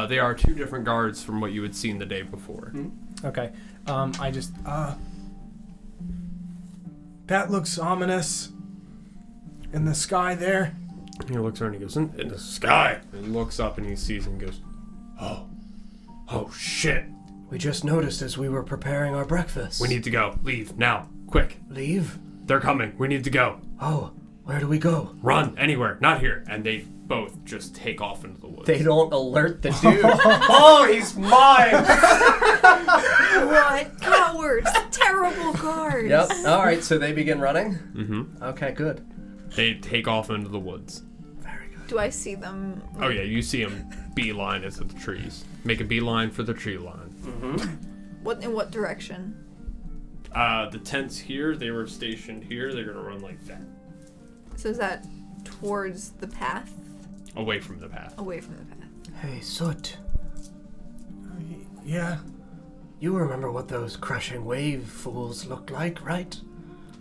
[SPEAKER 3] They are 2 different guards from what you had seen the day before.
[SPEAKER 7] Okay. I just that looks ominous. In the sky there.
[SPEAKER 3] He looks around and he goes, in the sky. And he looks up and he sees and goes, oh shit.
[SPEAKER 2] We just noticed as we were preparing our breakfast.
[SPEAKER 3] We need to go. Leave now. Quick.
[SPEAKER 2] Leave?
[SPEAKER 3] They're coming. We need to go.
[SPEAKER 2] Oh, where do we go?
[SPEAKER 3] Run anywhere. Not here. And they both just take off into the woods.
[SPEAKER 2] They don't alert the dude. Oh, he's mine!
[SPEAKER 4] What cowards! Terrible guards!
[SPEAKER 2] Yep. All right, so they begin running?
[SPEAKER 3] Mm-hmm.
[SPEAKER 2] Okay, good.
[SPEAKER 3] They take off into the woods.
[SPEAKER 2] Very good.
[SPEAKER 4] Do I see them?
[SPEAKER 3] Oh yeah, you see him beeline it to the trees. Make a beeline for the tree line.
[SPEAKER 4] In what direction?
[SPEAKER 3] The tents here, they were stationed here. They're gonna run like that,
[SPEAKER 4] So is that towards the path?
[SPEAKER 3] away from the path.
[SPEAKER 4] Away from the path.
[SPEAKER 2] Hey, Soot.
[SPEAKER 7] Yeah.
[SPEAKER 2] You remember what those crushing wave fools looked like, right?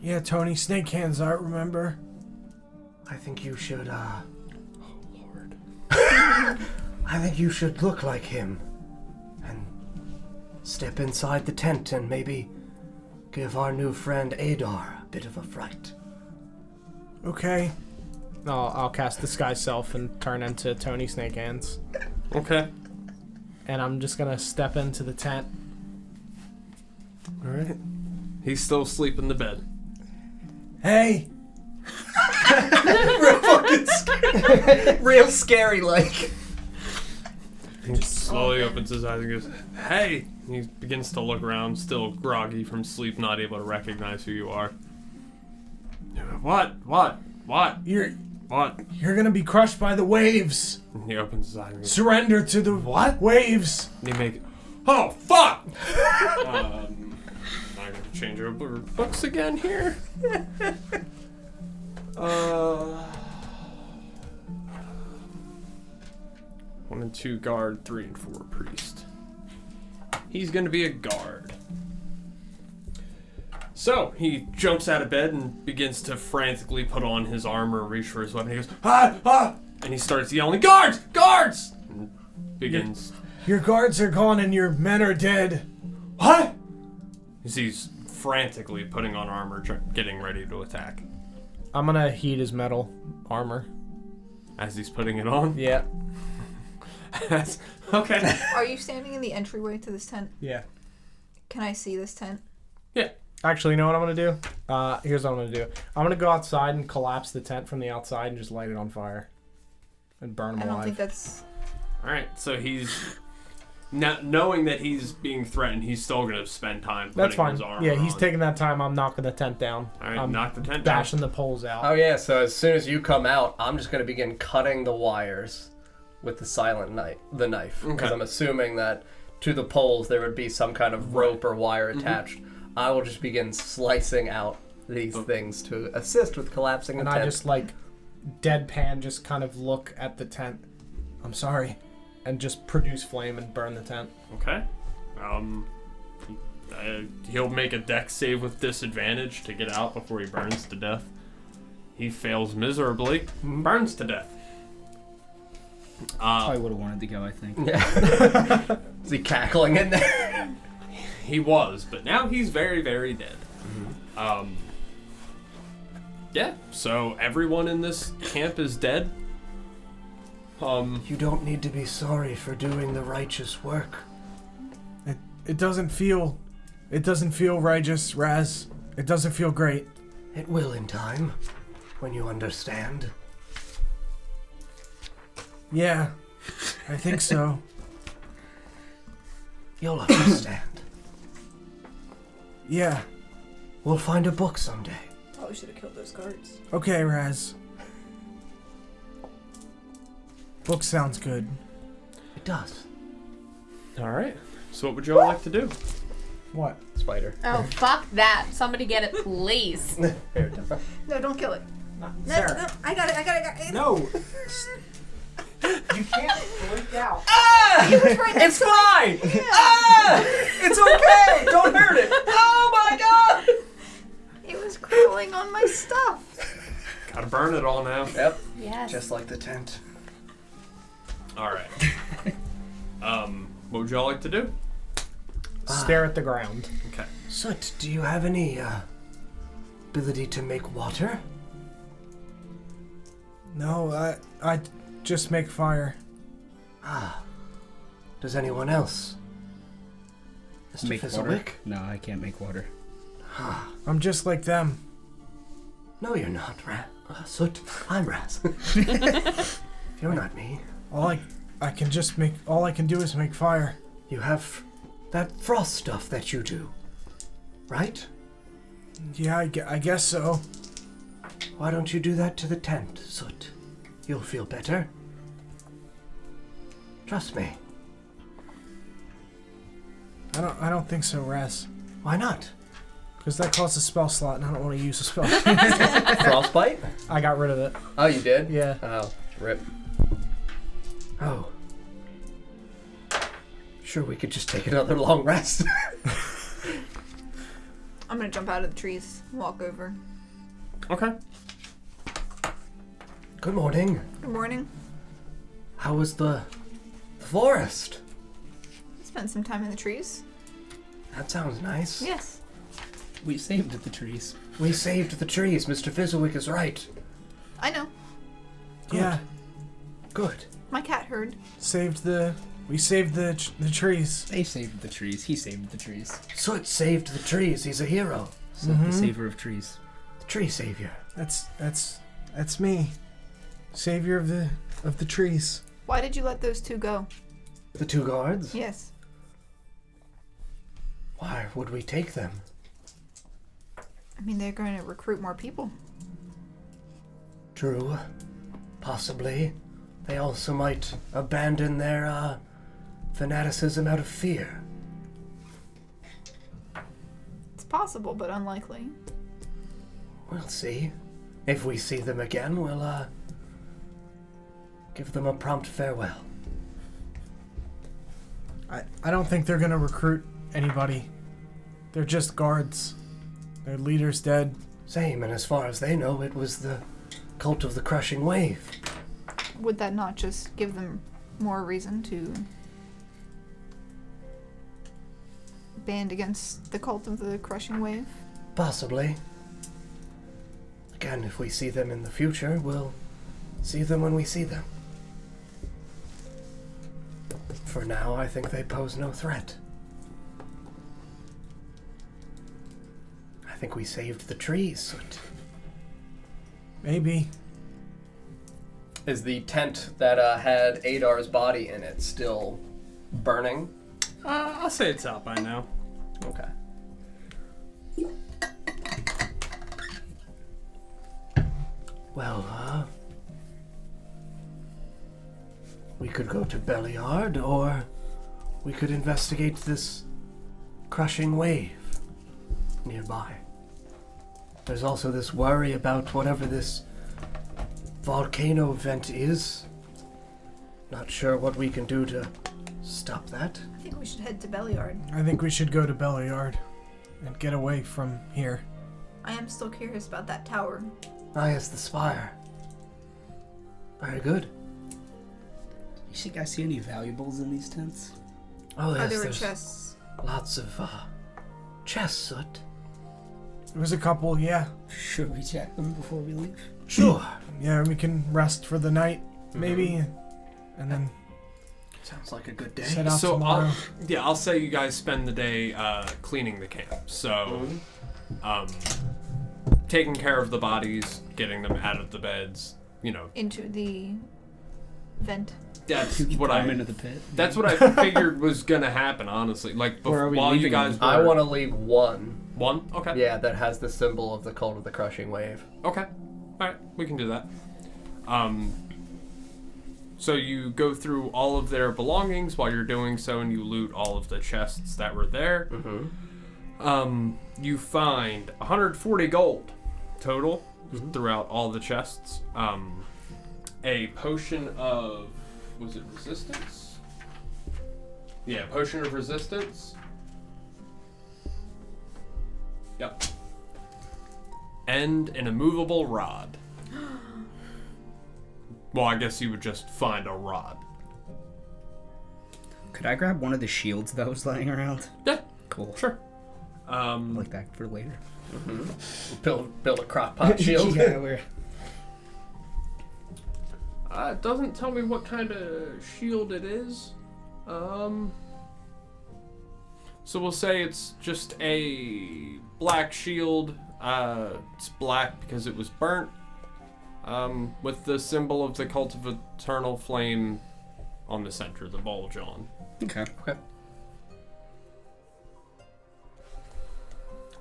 [SPEAKER 7] Yeah, Tony Snake Hands, I remember.
[SPEAKER 2] I think you should,
[SPEAKER 3] Oh Lord.
[SPEAKER 2] I think you should look like him. And step inside the tent and maybe give our new friend Adar a bit of a fright.
[SPEAKER 7] Okay.
[SPEAKER 1] I'll cast Disguise Self and turn into Tony Snake Hands.
[SPEAKER 3] Okay.
[SPEAKER 1] And I'm just gonna step into the tent.
[SPEAKER 3] All right. He's still asleep in the bed.
[SPEAKER 7] Hey!
[SPEAKER 2] Real scary, like.
[SPEAKER 3] He slowly opens his eyes and goes, "Hey!" He begins to look around, still groggy from sleep, not able to recognize who you are. What?
[SPEAKER 7] You're
[SPEAKER 3] What?
[SPEAKER 7] gonna be crushed by the waves.
[SPEAKER 3] And he opens his eyes and goes,
[SPEAKER 7] Surrender to the waves.
[SPEAKER 3] and he make, "Oh, fuck!" I'm gonna change over books again here. 1 and 2 guard, 3 and 4 priest. He's gonna be a guard. So he jumps out of bed and begins to frantically put on his armor and reach for his weapon. He goes, ah! And he starts yelling, "Guards! Guards!" And begins.
[SPEAKER 7] Your guards are gone and your men are dead.
[SPEAKER 3] What? He's frantically putting on armor, getting ready to attack.
[SPEAKER 1] I'm gonna heat his metal armor.
[SPEAKER 3] As he's putting it on.
[SPEAKER 1] Yeah.
[SPEAKER 3] Okay.
[SPEAKER 4] Are you standing in the entryway to this tent?
[SPEAKER 1] Yeah.
[SPEAKER 4] Can I see this tent?
[SPEAKER 3] Yeah.
[SPEAKER 1] Actually, you know what I'm gonna do? Here's what I'm gonna do. I'm gonna go outside and collapse the tent from the outside and just light it on fire. And burn him
[SPEAKER 4] I
[SPEAKER 1] alive.
[SPEAKER 4] don't think that's...
[SPEAKER 3] Alright, so he's... knowing that he's being threatened, he's still going to spend time putting
[SPEAKER 1] That's fine.
[SPEAKER 3] his armor
[SPEAKER 1] Yeah, he's
[SPEAKER 3] on.
[SPEAKER 1] taking that time. I'm knocking the tent down.
[SPEAKER 3] Alright,
[SPEAKER 1] I'm
[SPEAKER 3] knock the tent
[SPEAKER 1] bashing
[SPEAKER 3] down.
[SPEAKER 1] the poles out.
[SPEAKER 2] Oh yeah, so as soon as you come out, I'm just gonna begin cutting the wires with the silent knife. Because
[SPEAKER 3] Okay.
[SPEAKER 2] I'm assuming that to the poles there would be some kind of rope or wire attached. I will just begin slicing out these things to assist with collapsing the
[SPEAKER 1] And
[SPEAKER 2] tent.
[SPEAKER 1] I just like deadpan just kind of look at the tent. I'm sorry. And just produce flame and burn the tent.
[SPEAKER 3] Okay. He'll make a dex save with disadvantage to get out before he burns to death. He fails miserably, burns to death.
[SPEAKER 5] Probably would have wanted to go, I think.
[SPEAKER 2] Yeah. Is he cackling in there?
[SPEAKER 3] He was, but now he's very, very dead. Yeah, so everyone in this camp is dead.
[SPEAKER 2] You don't need to be sorry for doing the righteous work.
[SPEAKER 7] It doesn't feel righteous, Raz. It doesn't feel great.
[SPEAKER 2] It will in time, when you understand.
[SPEAKER 7] Yeah, I think so.
[SPEAKER 2] You'll understand.
[SPEAKER 7] Yeah.
[SPEAKER 2] We'll find a book someday.
[SPEAKER 4] Probably should have killed those guards.
[SPEAKER 7] Okay, Raz. Book sounds good.
[SPEAKER 2] It does.
[SPEAKER 3] Alright, so what would you all like to do?
[SPEAKER 7] What?
[SPEAKER 2] Spider.
[SPEAKER 6] Oh, fuck that. Somebody get it, please.
[SPEAKER 4] No, don't kill it. No,
[SPEAKER 1] Sarah.
[SPEAKER 4] I got it.
[SPEAKER 1] No. You can't freak out.
[SPEAKER 4] It was right
[SPEAKER 2] It's
[SPEAKER 4] next to
[SPEAKER 2] fine! Ah! It's okay! Don't hurt it! Oh my god!
[SPEAKER 4] It was crawling on my stuff.
[SPEAKER 3] Gotta burn it all now.
[SPEAKER 2] Yep,
[SPEAKER 6] Yes.
[SPEAKER 2] just like the tent.
[SPEAKER 3] Alright. What would y'all like to do?
[SPEAKER 1] Stare at the ground.
[SPEAKER 3] Okay.
[SPEAKER 2] Soot, do you have any, ability to make water?
[SPEAKER 7] No, I just make fire.
[SPEAKER 2] Ah. Does anyone else? Mr.
[SPEAKER 5] Make water?
[SPEAKER 2] Fizzlewick?
[SPEAKER 5] No, I can't make water.
[SPEAKER 7] I'm just like them.
[SPEAKER 2] No, you're not, Soot. I'm Raz. You're not me.
[SPEAKER 7] All I can do is make fire.
[SPEAKER 2] You have that frost stuff that you do, right?
[SPEAKER 7] Yeah, I guess so.
[SPEAKER 2] Why don't you do that to the tent, Soot? you'll feel better. Trust me.
[SPEAKER 7] I don't think so, Raz.
[SPEAKER 2] Why not?
[SPEAKER 7] Because that costs a spell slot, and I don't want to use a spell.
[SPEAKER 2] Frostbite?
[SPEAKER 7] I got rid of it.
[SPEAKER 2] Oh, you did?
[SPEAKER 7] Yeah.
[SPEAKER 2] Oh, rip. Oh. Sure, we could just take another long rest.
[SPEAKER 4] I'm gonna jump out of the trees, walk over.
[SPEAKER 3] Okay.
[SPEAKER 2] Good morning.
[SPEAKER 4] Good morning.
[SPEAKER 2] How was the forest?
[SPEAKER 4] Spent some time in the trees.
[SPEAKER 2] That sounds nice.
[SPEAKER 4] Yes.
[SPEAKER 5] We saved the trees.
[SPEAKER 2] We saved the trees. Mr. Fizzlewick is right.
[SPEAKER 4] I know.
[SPEAKER 7] Yeah.
[SPEAKER 2] Good.
[SPEAKER 4] My cat heard.
[SPEAKER 7] We saved the trees.
[SPEAKER 5] They saved the trees. He saved the trees.
[SPEAKER 2] Soot saved the trees. He's a hero.
[SPEAKER 5] So the savior of trees.
[SPEAKER 2] The tree savior.
[SPEAKER 7] That's me. Savior of the trees.
[SPEAKER 4] Why did you let those two go?
[SPEAKER 2] The two guards?
[SPEAKER 4] Yes.
[SPEAKER 2] Why would we take them?
[SPEAKER 4] I mean, they're going to recruit more people.
[SPEAKER 2] True. Possibly. They also might abandon their, fanaticism out of fear.
[SPEAKER 4] It's possible, but unlikely.
[SPEAKER 2] We'll see. If we see them again, we'll, give them a prompt farewell.
[SPEAKER 7] I don't think they're gonna recruit anybody. They're just guards. Their leader's dead.
[SPEAKER 2] Same, and as far as they know, it was the cult of the crushing wave.
[SPEAKER 4] Would that not just give them more reason to band against the cult of the crushing wave?
[SPEAKER 2] Possibly. Again, if we see them in the future, we'll see them when we see them. For now, I think they pose no threat. I think we saved the trees, Soot.
[SPEAKER 7] Maybe.
[SPEAKER 2] Is the tent that had Adar's body in it still burning?
[SPEAKER 3] I'll say it's out by now.
[SPEAKER 2] Okay. Well, we could go to Belliard, or we could investigate this crushing wave nearby. There's also this worry about whatever this volcano vent is. Not sure what we can do to stop that.
[SPEAKER 4] I think we should head to Belliard.
[SPEAKER 7] I think we should go to Belliard and get away from here.
[SPEAKER 4] I am still curious about that tower.
[SPEAKER 2] Ah, yes, the spire. Very good.
[SPEAKER 5] You guys see any valuables in these tents?
[SPEAKER 2] Oh, yes,
[SPEAKER 4] There were
[SPEAKER 2] there's
[SPEAKER 4] chests.
[SPEAKER 2] lots of chests, Soot.
[SPEAKER 7] There was a couple, yeah.
[SPEAKER 5] Should we check them before we leave?
[SPEAKER 2] Sure.
[SPEAKER 7] Yeah, we can rest for the night, maybe, and then
[SPEAKER 2] Sounds like a good day.
[SPEAKER 7] set out
[SPEAKER 3] So
[SPEAKER 7] tomorrow.
[SPEAKER 3] I'll say you guys spend the day cleaning the camp. So, taking care of the bodies, getting them out of the beds. You know,
[SPEAKER 4] Into the vent.
[SPEAKER 3] that's what I.
[SPEAKER 5] into the pit.
[SPEAKER 3] That's what I figured was gonna happen. Honestly, like
[SPEAKER 5] Where are we
[SPEAKER 3] while you
[SPEAKER 5] leaving
[SPEAKER 3] guys
[SPEAKER 5] them?
[SPEAKER 3] were
[SPEAKER 2] I want to leave one.
[SPEAKER 3] one. Okay.
[SPEAKER 2] Yeah, that has the symbol of the cult of the crushing wave.
[SPEAKER 3] Okay. All right, we can do that. So you go through all of their belongings while you're doing so, and you loot all of the chests that were there. You find 140 gold total throughout all the chests. A potion of, was it resistance? Yeah, potion of resistance. Yep. And an immovable rod. Well, I guess you would just find a rod.
[SPEAKER 5] Could I grab one of the shields that was lying around?
[SPEAKER 3] Yeah,
[SPEAKER 5] Cool.
[SPEAKER 3] sure.
[SPEAKER 5] Like that for later.
[SPEAKER 2] Build a crockpot shield.
[SPEAKER 5] Yeah, we're...
[SPEAKER 3] It doesn't tell me what kind of shield it is. So we'll say it's just a black shield. It's black because it was burnt. With the symbol of the cult of eternal flame on the center, the bulge on.
[SPEAKER 5] Okay.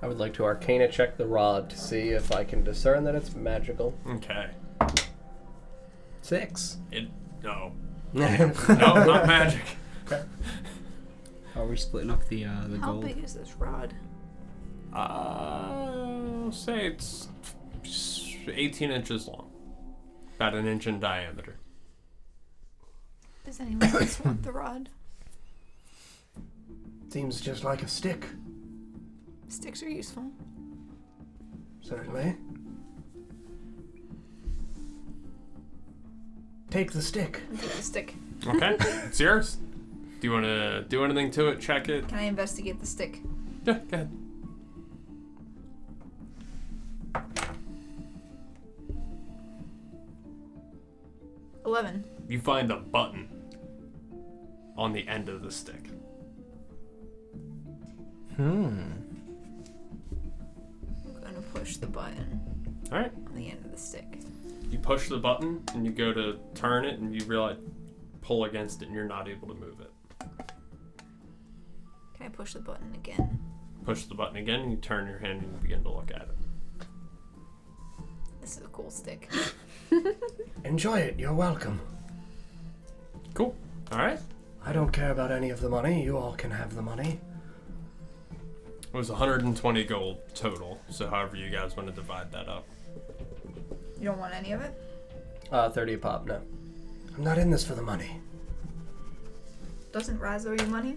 [SPEAKER 2] I would like to arcana check the rod to see if I can discern that it's magical.
[SPEAKER 3] Okay.
[SPEAKER 2] 6.
[SPEAKER 3] No. No, not magic.
[SPEAKER 5] Are we splitting up the
[SPEAKER 4] How
[SPEAKER 5] gold?
[SPEAKER 4] big is this rod?
[SPEAKER 3] I'll say it's 18 inches long. About an inch in diameter.
[SPEAKER 4] Does anyone else want the rod?
[SPEAKER 2] Seems just like a stick.
[SPEAKER 4] Sticks are useful.
[SPEAKER 2] Certainly. Take the stick.
[SPEAKER 4] I'll take the stick.
[SPEAKER 3] Okay, it's yours. Do you want to do anything to it? Check it?
[SPEAKER 4] Can I investigate the stick?
[SPEAKER 3] Yeah, go ahead.
[SPEAKER 4] $11.
[SPEAKER 3] You find a button on the end of the stick.
[SPEAKER 4] I'm gonna push the button
[SPEAKER 3] All right.
[SPEAKER 4] on the end of the stick.
[SPEAKER 3] You push the button and you go to turn it and you realize pull against it and you're not able to move it.
[SPEAKER 4] Can I push the button again?
[SPEAKER 3] Push the button again and you turn your hand and you begin to look at it.
[SPEAKER 4] This is a cool stick.
[SPEAKER 2] Enjoy it. You're welcome.
[SPEAKER 3] Cool. All right.
[SPEAKER 2] I don't care about any of the money. You all can have the money.
[SPEAKER 3] It was 120 gold total, so however you guys want to divide that up.
[SPEAKER 4] You don't want any of it?
[SPEAKER 2] 30 a pop, no. I'm not in this for the money.
[SPEAKER 4] Doesn't Raz owe you money?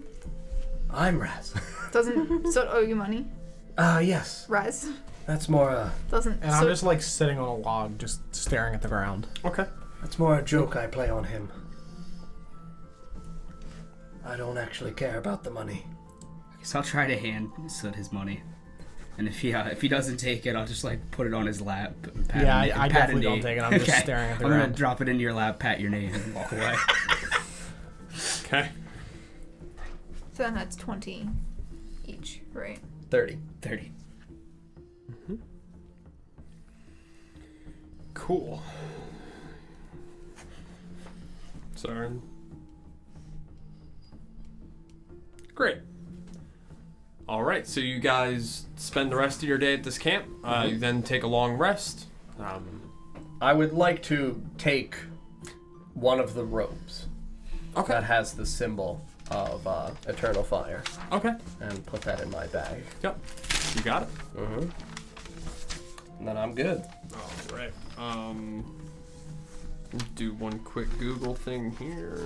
[SPEAKER 2] I'm Raz.
[SPEAKER 4] Doesn't Soot owe you money?
[SPEAKER 2] Yes.
[SPEAKER 4] Raz?
[SPEAKER 2] That's more,
[SPEAKER 4] Doesn't
[SPEAKER 1] And I'm
[SPEAKER 4] Soot...
[SPEAKER 1] just like sitting on a log, just staring at the ground.
[SPEAKER 3] Okay.
[SPEAKER 2] that's more a joke I play on him. I don't actually care about the money.
[SPEAKER 5] I guess I'll try to hand Soot his money. And if he doesn't take it, I'll just like put it on his lap. And pat
[SPEAKER 1] Yeah,
[SPEAKER 5] him,
[SPEAKER 1] I
[SPEAKER 5] and pat a
[SPEAKER 1] definitely don't
[SPEAKER 5] knee.
[SPEAKER 1] take it. I'm just staring at the
[SPEAKER 5] I'm
[SPEAKER 1] ground.
[SPEAKER 5] gonna drop it into your lap, pat your knee, and walk away.
[SPEAKER 3] Okay.
[SPEAKER 4] So then that's 20 each, right?
[SPEAKER 2] 30.
[SPEAKER 5] 30.
[SPEAKER 3] Cool. Sorry. Great. All right, so you guys spend the rest of your day at this camp. You then take a long rest.
[SPEAKER 2] I would like to take one of the robes that has the symbol of eternal fire
[SPEAKER 3] Okay.
[SPEAKER 2] and put that in my bag.
[SPEAKER 3] Yep. You got it.
[SPEAKER 2] Mm-hmm. And then I'm good.
[SPEAKER 3] All right. Do one quick Google thing here.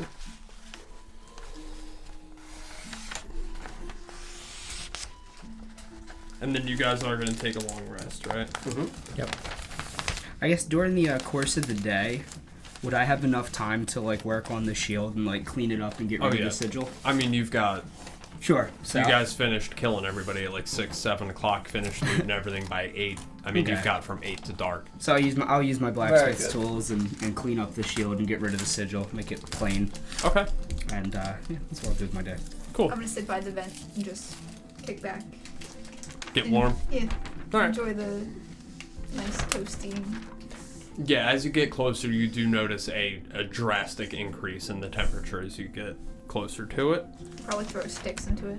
[SPEAKER 3] And then you guys are going to take a long rest, right?
[SPEAKER 2] Mm-hmm.
[SPEAKER 1] Yep.
[SPEAKER 5] I guess during the course of the day, would I have enough time to like work on the shield and like clean it up and get rid of
[SPEAKER 3] yeah.
[SPEAKER 5] the sigil?
[SPEAKER 3] I mean, you've got...
[SPEAKER 5] Sure.
[SPEAKER 3] So you guys finished killing everybody at like 6, 7 o'clock, finished looting everything by 8. I mean,
[SPEAKER 5] Okay.
[SPEAKER 3] you've got from 8 to dark.
[SPEAKER 5] So I'll use my
[SPEAKER 2] Very
[SPEAKER 5] blacksmith's
[SPEAKER 2] good.
[SPEAKER 5] tools and clean up the shield and get rid of the sigil, make it plain,
[SPEAKER 3] Okay.
[SPEAKER 5] and yeah, that's what I'll do with my day.
[SPEAKER 3] Cool.
[SPEAKER 4] I'm gonna sit by the vent and just kick back.
[SPEAKER 3] Get
[SPEAKER 4] and-
[SPEAKER 3] warm.
[SPEAKER 4] Yeah.
[SPEAKER 3] All right.
[SPEAKER 4] Enjoy the nice toasty.
[SPEAKER 3] Yeah, as you get closer, you do notice a drastic increase in the temperature as you get closer to it.
[SPEAKER 4] Probably throw sticks into it.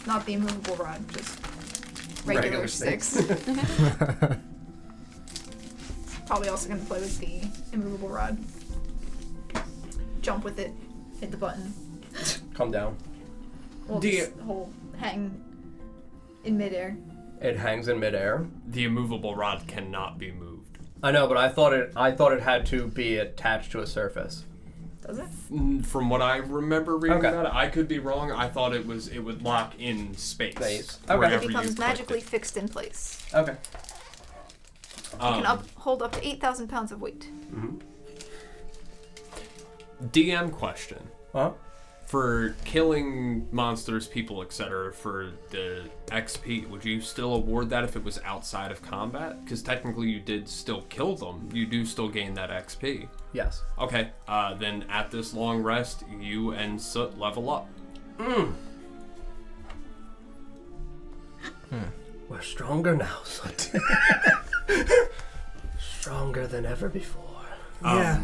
[SPEAKER 4] Not the immovable rod, just regular,
[SPEAKER 2] Regular
[SPEAKER 4] sticks. Probably also gonna play with the immovable rod. Jump with it, hit the button.
[SPEAKER 2] Come down.
[SPEAKER 4] We'll
[SPEAKER 3] Do
[SPEAKER 4] just hold, hang in midair.
[SPEAKER 2] It hangs in midair.
[SPEAKER 3] The immovable rod cannot be moved.
[SPEAKER 2] I know, but I thought it had to be attached to a surface.
[SPEAKER 4] Does it?
[SPEAKER 3] From what I remember reading
[SPEAKER 2] Okay.
[SPEAKER 3] about it, I could be wrong. I thought it would lock in space.
[SPEAKER 2] Space. Okay.
[SPEAKER 4] It
[SPEAKER 3] wherever you
[SPEAKER 4] becomes
[SPEAKER 3] clicked
[SPEAKER 4] magically
[SPEAKER 3] it.
[SPEAKER 4] fixed in place.
[SPEAKER 2] Okay.
[SPEAKER 4] It can hold up to 8,000 pounds of weight.
[SPEAKER 3] DM question.
[SPEAKER 2] Huh?
[SPEAKER 3] For killing monsters, people, etc., for the XP, would you still award that if it was outside of combat? Because technically you did still kill them. You do still gain that XP.
[SPEAKER 2] Yes.
[SPEAKER 3] Okay, then at this long rest, you and Soot level up.
[SPEAKER 2] We're stronger now, Soot. Stronger than ever before.
[SPEAKER 7] Yeah.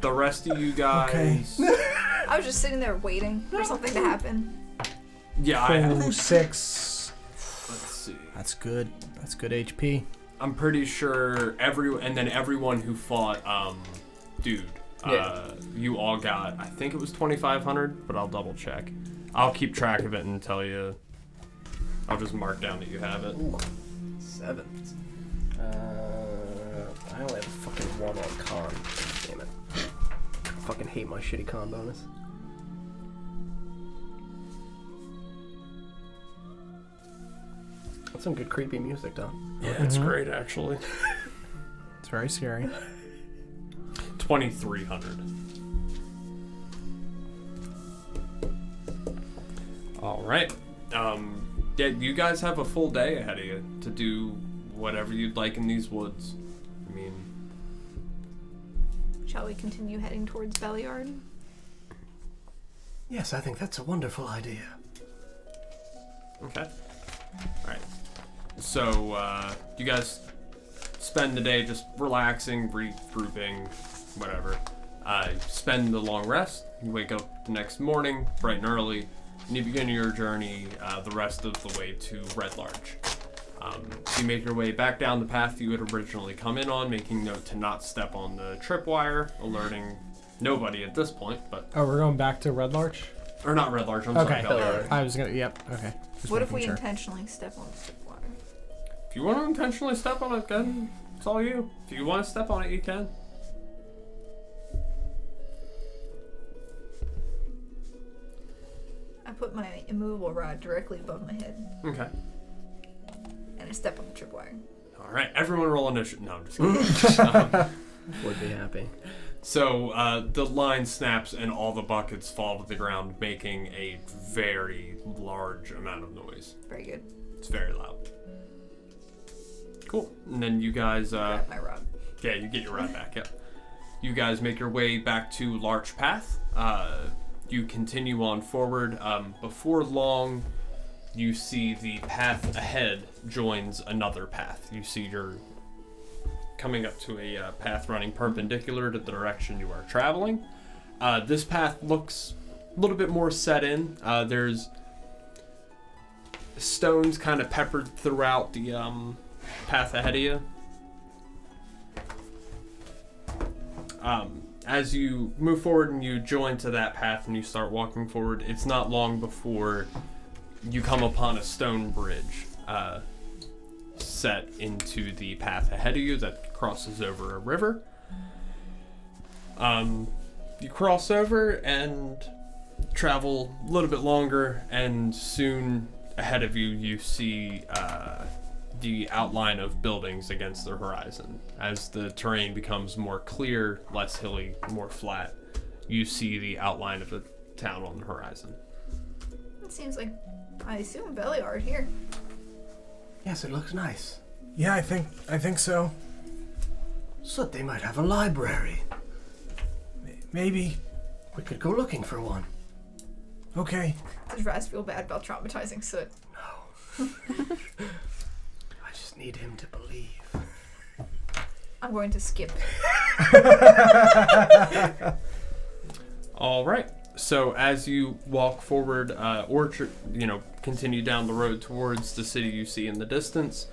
[SPEAKER 3] The rest of you guys...
[SPEAKER 4] I was just sitting there waiting for something to happen.
[SPEAKER 3] Yeah, I have...
[SPEAKER 1] Oh, 6.
[SPEAKER 3] Let's see.
[SPEAKER 1] That's good. That's good HP.
[SPEAKER 3] I'm pretty sure everyone who fought dude. You all got, I think it was 2,500, but I'll double check. I'll keep track of it and tell you. I'll just mark down that you have it.
[SPEAKER 2] Ooh, 7. I only have a fucking 1 on con. Damn it. I fucking hate my shitty con bonus. That's some good creepy music, though.
[SPEAKER 3] Yeah, it's great actually.
[SPEAKER 1] It's very scary.
[SPEAKER 3] 2,300. All right. Yeah, you guys have a full day ahead of you to do whatever you'd like in these woods. I mean,
[SPEAKER 4] Shall we continue heading towards Belleyard?
[SPEAKER 2] Yes, I think that's a wonderful idea.
[SPEAKER 3] okay. All right. So, you guys spend the day just relaxing, regrouping, whatever. Spend the long rest. You wake up the next morning, bright and early, and you begin your journey the rest of the way to Red Larch. You make your way back down the path you had originally come in on, making note to not step on the tripwire, alerting nobody at this point, but...
[SPEAKER 1] Oh, we're going back to Red Larch?
[SPEAKER 3] Or not Red Larch, I'm
[SPEAKER 1] Okay.
[SPEAKER 3] sorry, Belleyard.
[SPEAKER 1] I was gonna, yep, okay. Just
[SPEAKER 4] What if
[SPEAKER 1] making
[SPEAKER 4] we
[SPEAKER 1] sure.
[SPEAKER 4] intentionally step on the water?
[SPEAKER 3] If you want to intentionally step on it, then it's all you. If you want to step on it, you can.
[SPEAKER 4] I put my immovable rod directly above my head,
[SPEAKER 3] Okay.
[SPEAKER 4] and I step on the tripwire.
[SPEAKER 3] All right, everyone roll initiative. No, I'm just kidding.
[SPEAKER 2] Would be happy.
[SPEAKER 3] So the line snaps and all the buckets fall to the ground, making a very large amount of noise.
[SPEAKER 4] Very good.
[SPEAKER 3] It's very loud. Cool. And then you guys,
[SPEAKER 4] Grab my rod.
[SPEAKER 3] yeah, you get your rod back. Yep. You guys make your way back to Larch Path. You continue on forward. Before long, you see the path ahead joins another path. You see you're coming up to a path running perpendicular to the direction you are traveling. This path looks a little bit more set in. There's stones kind of peppered throughout the path ahead of you. As you move forward and you join to that path and you start walking forward, it's not long before you come upon a stone bridge set into the path ahead of you that crosses over a river. You cross over and travel a little bit longer, and soon ahead of you, you see the outline of buildings against the horizon. As the terrain becomes more clear, less hilly, more flat, you see the outline of a town on the horizon.
[SPEAKER 4] It seems like, I assume, Belleyard here.
[SPEAKER 2] Yes, it looks nice.
[SPEAKER 7] Yeah, I think so.
[SPEAKER 2] So they might have a library.
[SPEAKER 7] Maybe.
[SPEAKER 2] We could go looking for one.
[SPEAKER 7] Okay.
[SPEAKER 4] Does Raz feel bad about traumatizing Soot?
[SPEAKER 2] I just need him to believe.
[SPEAKER 4] I'm going to skip.
[SPEAKER 3] All right. So as you walk forward, continue down the road towards the city you see in the distance.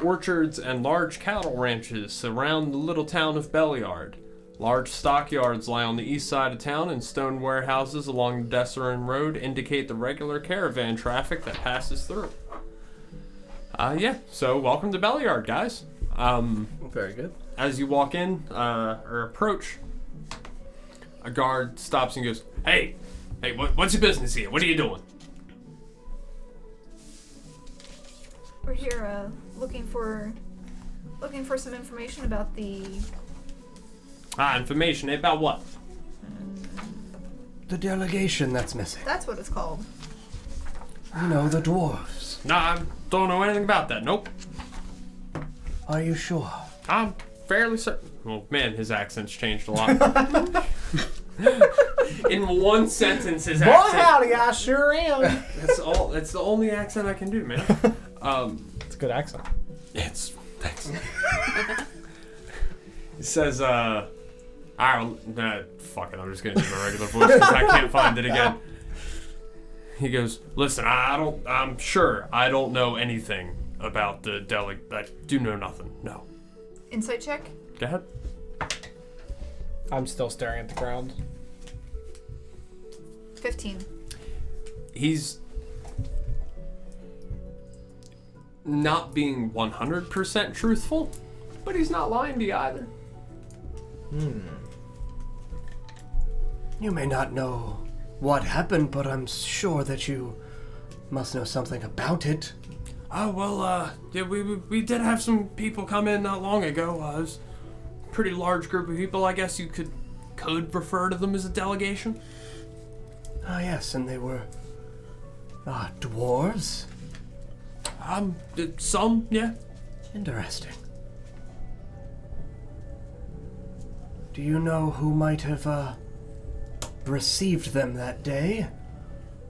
[SPEAKER 3] Orchards and large cattle ranches surround the little town of Belleyard. Large stockyards lie on the east side of town, and stone warehouses along the Desserin Road indicate the regular caravan traffic that passes through. So welcome to Belleyard, guys.
[SPEAKER 2] Very good.
[SPEAKER 3] As you walk in, or approach, a guard stops and goes, Hey, what's your business here? What are you doing?
[SPEAKER 4] We're here looking for some information about the...
[SPEAKER 3] Information about what?
[SPEAKER 2] The delegation that's missing.
[SPEAKER 4] That's what it's called.
[SPEAKER 2] You know, the dwarves.
[SPEAKER 3] Nah, I don't know anything about that. Nope.
[SPEAKER 2] Are you sure?
[SPEAKER 3] I'm fairly certain. Well, man, his accent's changed a lot. In one sentence, his
[SPEAKER 1] Boy,
[SPEAKER 3] accent.
[SPEAKER 1] howdy, I sure am.
[SPEAKER 3] That's the only accent I can do, man.
[SPEAKER 1] It's a good accent.
[SPEAKER 3] Thanks. He says, fuck it, I'm just gonna do my regular voice because I can't find it again. He goes, listen, I'm sure I don't know anything about the I do know nothing. No.
[SPEAKER 4] Insight check.
[SPEAKER 3] Go ahead.
[SPEAKER 1] I'm still staring at the ground.
[SPEAKER 4] 15.
[SPEAKER 3] He's not being 100% truthful, but he's not lying to you either.
[SPEAKER 2] You may not know what happened, but I'm sure that you must know something about it.
[SPEAKER 3] Oh, well, yeah, we did have some people come in not long ago. It was a pretty large group of people. I guess you could refer to them as a delegation.
[SPEAKER 2] Ah, yes, and they were dwarves?
[SPEAKER 3] Some, yeah.
[SPEAKER 2] Interesting. Do you know who might have received them that day?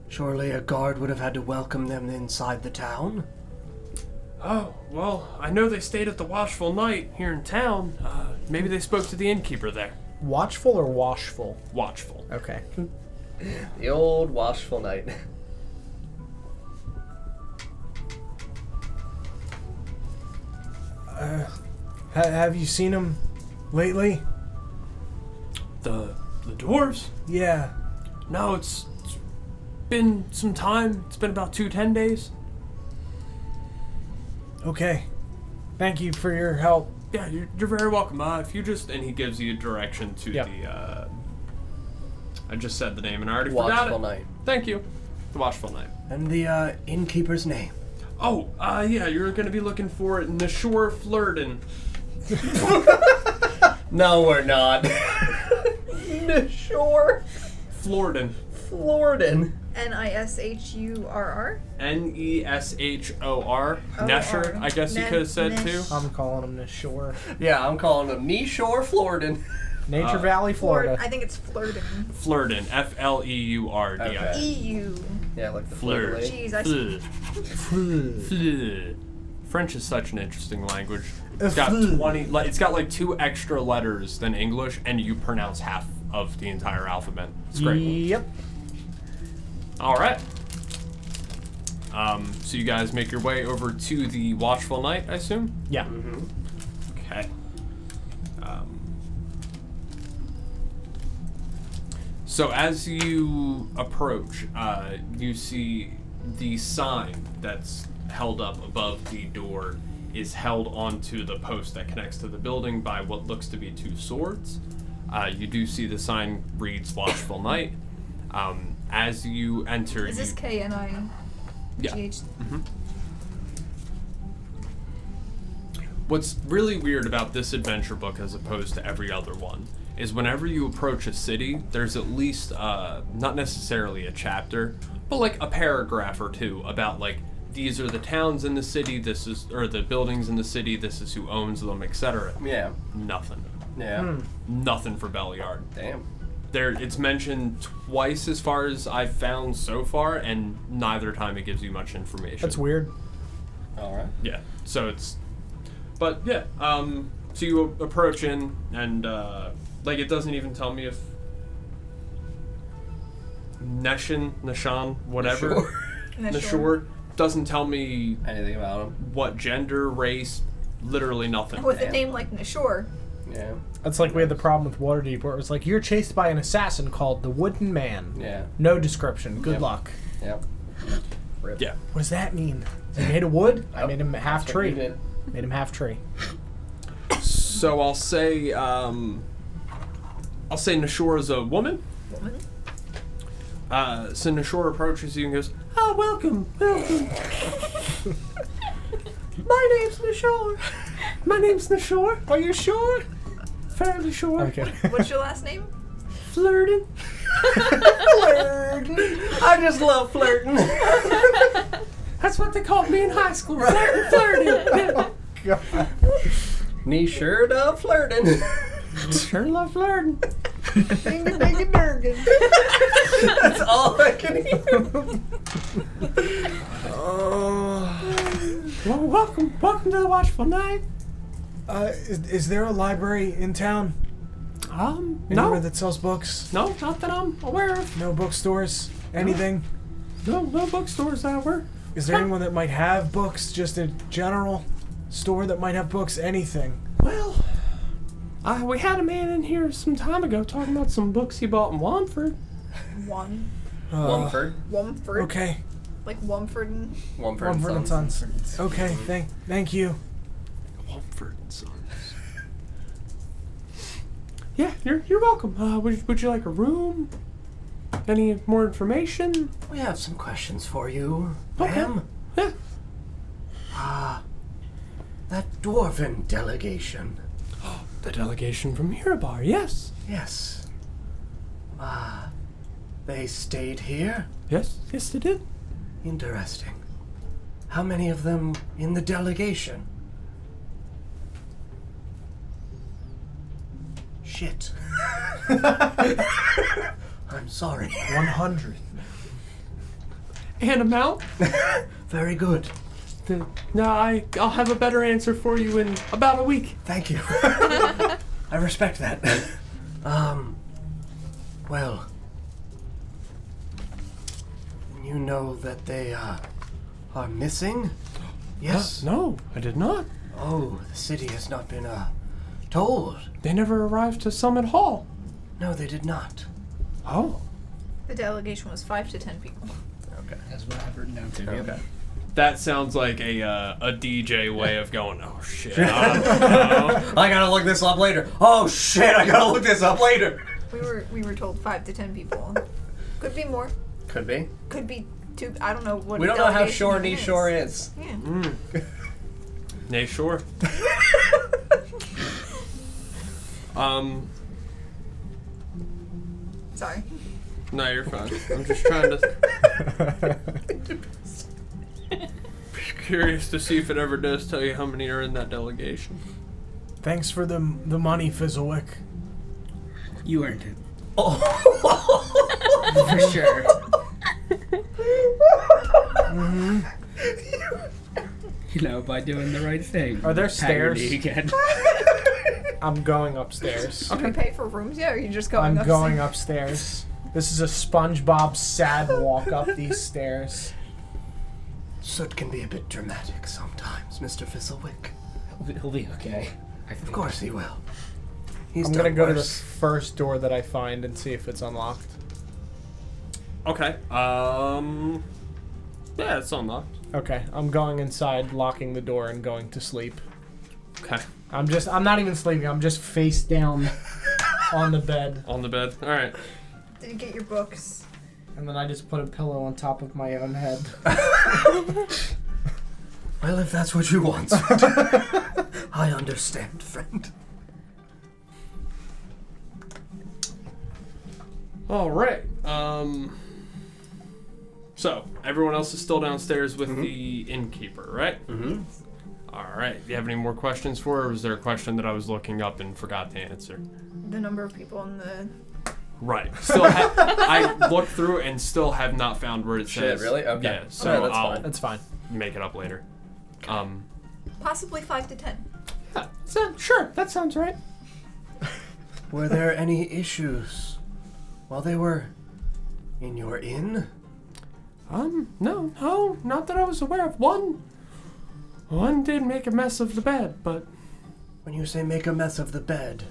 [SPEAKER 2] Surely a guard would have had to welcome them inside the town.
[SPEAKER 3] Oh, well, I know they stayed at the Watchful Night here in town. Maybe they spoke to the innkeeper there.
[SPEAKER 1] Watchful or washful?
[SPEAKER 3] Watchful.
[SPEAKER 1] Okay.
[SPEAKER 2] The old watchful night.
[SPEAKER 7] Have you seen him lately?
[SPEAKER 3] The dwarves?
[SPEAKER 7] Yeah.
[SPEAKER 3] No, it's been some time. It's been about 10 days.
[SPEAKER 7] Okay. Thank you for your help.
[SPEAKER 3] Yeah, you're very welcome. If you just... And he gives you a direction to
[SPEAKER 1] Yep.
[SPEAKER 3] the... I just said the name and I already forgot
[SPEAKER 2] Watchful
[SPEAKER 3] it.
[SPEAKER 2] night.
[SPEAKER 3] Thank you. The Watchful Night.
[SPEAKER 2] And the innkeeper's name.
[SPEAKER 3] Oh, yeah, you're going to be looking for Nashor Flirden.
[SPEAKER 2] No, we're not. Nashor
[SPEAKER 3] Florden.
[SPEAKER 2] Florden.
[SPEAKER 4] Nishurr.
[SPEAKER 3] Neshor. Nesher, I guess you could have said too.
[SPEAKER 1] I'm calling him Nashor.
[SPEAKER 2] Yeah, I'm calling him Nashor Florden.
[SPEAKER 1] Nature Valley, Florida.
[SPEAKER 4] I think it's flirting.
[SPEAKER 3] Flirden. Fleurdi.
[SPEAKER 2] Okay.
[SPEAKER 4] EU.
[SPEAKER 2] Yeah, like the
[SPEAKER 3] Fleur.
[SPEAKER 2] fleur.
[SPEAKER 4] Jeez, I
[SPEAKER 3] Fleur. French is such an interesting language. It's got 20. It's got like 2 extra letters than English, and you pronounce half of the entire alphabet. It's great.
[SPEAKER 1] Yep.
[SPEAKER 3] All right. So you guys make your way over to the Watchful Night, I assume.
[SPEAKER 1] Yeah.
[SPEAKER 3] Okay. So as you approach, you see the sign that's held up above the door is held onto the post that connects to the building by what looks to be 2 swords. You do see the sign reads Watchful Night. As you enter...
[SPEAKER 4] Is this KNI?
[SPEAKER 3] Yeah.
[SPEAKER 4] GH?
[SPEAKER 3] What's really weird about this adventure book as opposed to every other one is whenever you approach a city, there's at least, not necessarily a chapter, but like a paragraph or 2 about like, these are the towns in the city, or the buildings in the city, this is who owns them, etc.
[SPEAKER 2] Yeah.
[SPEAKER 3] Nothing.
[SPEAKER 2] Yeah.
[SPEAKER 3] Nothing for Belliard.
[SPEAKER 2] Damn.
[SPEAKER 3] It's mentioned twice as far as I've found so far, and neither time it gives you much information.
[SPEAKER 1] That's weird.
[SPEAKER 2] All right.
[SPEAKER 3] Yeah. So it's... But, yeah. So you approach in, and, like, it doesn't even tell me if... Nashan, whatever. Nashor doesn't tell me
[SPEAKER 2] Anything about him?
[SPEAKER 3] what gender, race, literally nothing.
[SPEAKER 4] With a
[SPEAKER 2] Damn.
[SPEAKER 4] name like Nashor.
[SPEAKER 2] Yeah.
[SPEAKER 1] That's like we had the problem with Waterdeep where it was like, you're chased by an assassin called the Wooden Man.
[SPEAKER 2] Yeah.
[SPEAKER 1] No description. Good
[SPEAKER 2] Yep.
[SPEAKER 1] luck.
[SPEAKER 2] Yep.
[SPEAKER 3] Yeah.
[SPEAKER 1] What does that mean? Is he made of wood? I made him half
[SPEAKER 2] That's what you
[SPEAKER 1] tree.
[SPEAKER 2] did.
[SPEAKER 1] Made him half tree.
[SPEAKER 3] So I'll say Nashor is a woman.
[SPEAKER 4] Woman?
[SPEAKER 3] So Nashor approaches you and goes, "Oh, welcome. My name's Nashor. My name's Nashor. Are you sure? Fairly sure.
[SPEAKER 1] Okay.
[SPEAKER 4] What's your last name?
[SPEAKER 3] Flirting.
[SPEAKER 2] Flirting. I just love flirting.
[SPEAKER 3] That's what they called me in high school. Flirting.
[SPEAKER 1] God.
[SPEAKER 2] Me sure love flirting.
[SPEAKER 3] Sure love flirting.
[SPEAKER 2] That's all I can hear.
[SPEAKER 3] Well, welcome to the Watchful Night.
[SPEAKER 7] Is there a library in town? Anywhere
[SPEAKER 3] No,
[SPEAKER 7] that sells books?
[SPEAKER 3] not that I'm aware of.
[SPEAKER 7] No bookstores? Anything?
[SPEAKER 3] No bookstores that we're
[SPEAKER 7] Is there anyone that might have books? Just a general store that might have books? Anything?
[SPEAKER 3] Well, we had a man in here some time ago talking about some books he bought in Wamford.
[SPEAKER 2] Wumford.
[SPEAKER 4] Wumford.
[SPEAKER 7] Okay.
[SPEAKER 4] Like Wumford and...
[SPEAKER 7] Wumford and Sons. Okay, thank you.
[SPEAKER 3] Wamford and Sons. Yeah, you're welcome. Would you like a room? Any more information?
[SPEAKER 2] We have some questions for you,
[SPEAKER 3] Okay.
[SPEAKER 2] ma'am.
[SPEAKER 3] Yeah.
[SPEAKER 2] That dwarven delegation.
[SPEAKER 3] The delegation from Mirabar, yes.
[SPEAKER 2] Yes. They stayed here?
[SPEAKER 3] Yes, they did.
[SPEAKER 2] Interesting. How many of them in the delegation? Shit. I'm sorry.
[SPEAKER 7] 100.
[SPEAKER 3] And amount?
[SPEAKER 2] Very good.
[SPEAKER 3] I'll have a better answer for you in about a week.
[SPEAKER 2] Thank you. I respect that. Well, you know that they are missing? Yes?
[SPEAKER 3] No, I did not.
[SPEAKER 2] Oh, the city has not been told.
[SPEAKER 3] They never arrived to Summit Hall.
[SPEAKER 2] No, they did not.
[SPEAKER 3] Oh.
[SPEAKER 4] The delegation was 5 to 10 people.
[SPEAKER 2] Okay.
[SPEAKER 5] That's what I've written down too.
[SPEAKER 2] Okay.
[SPEAKER 3] That sounds like a DJ way of going, oh shit.
[SPEAKER 2] I gotta look this up later. Oh shit, I gotta look this up later.
[SPEAKER 4] We were told 5 to 10 people. Could be more.
[SPEAKER 2] Could be.
[SPEAKER 4] Could be 2. I don't know what.
[SPEAKER 2] We don't know how shore knee shore is.
[SPEAKER 4] Yeah.
[SPEAKER 3] Nay, sure.
[SPEAKER 4] Sorry.
[SPEAKER 3] No, you're fine. I'm just trying to... Curious to see if it ever does tell you how many are in that delegation.
[SPEAKER 7] Thanks for the money, Fizzlewick.
[SPEAKER 5] You earned it.
[SPEAKER 2] Oh.
[SPEAKER 5] For sure. You know, by doing the right thing.
[SPEAKER 1] Are there
[SPEAKER 5] Pat your
[SPEAKER 1] stairs?
[SPEAKER 5] knee again.
[SPEAKER 1] I'm going upstairs.
[SPEAKER 4] Did we pay for rooms yet, or are you just going
[SPEAKER 1] I'm
[SPEAKER 4] upstairs?
[SPEAKER 1] going upstairs. This is a SpongeBob sad walk up these stairs.
[SPEAKER 2] Soot can be a bit dramatic sometimes, Mr. Fizzlewick.
[SPEAKER 5] He'll be okay.
[SPEAKER 2] Of course he will. He's
[SPEAKER 1] I'm gonna
[SPEAKER 2] done
[SPEAKER 1] go to the
[SPEAKER 2] worse.
[SPEAKER 1] first door that I find and see if it's unlocked.
[SPEAKER 3] Okay. Yeah, it's unlocked.
[SPEAKER 1] Okay, I'm going inside, locking the door, and going to sleep.
[SPEAKER 3] Okay.
[SPEAKER 1] I'm not even sleeping, I'm just face down on the bed.
[SPEAKER 3] On the bed. All right.
[SPEAKER 4] Did you get your books?
[SPEAKER 1] And then I just put a pillow on top of my own head.
[SPEAKER 2] Well, if that's what you want. I understand, friend.
[SPEAKER 3] All right. So everyone else is still downstairs with the innkeeper, right?
[SPEAKER 2] Mm-hmm.
[SPEAKER 3] All right. Do you have any more questions for her, or was there a question that I was looking up and forgot to answer?
[SPEAKER 4] The number of people in the...
[SPEAKER 3] Right. Still, I looked through and still have not found where it
[SPEAKER 2] Shit,
[SPEAKER 3] says.
[SPEAKER 2] really? Okay.
[SPEAKER 3] Yeah. So
[SPEAKER 2] Alright, that's
[SPEAKER 3] I'll
[SPEAKER 2] fine.
[SPEAKER 1] That's fine.
[SPEAKER 3] make it up later.
[SPEAKER 4] Possibly 5 to 10.
[SPEAKER 3] Sure. That sounds right.
[SPEAKER 2] Were there any issues while they were in your inn?
[SPEAKER 3] No, not that I was aware of. One did make a mess of the bed, but
[SPEAKER 2] When you say make a mess of the bed,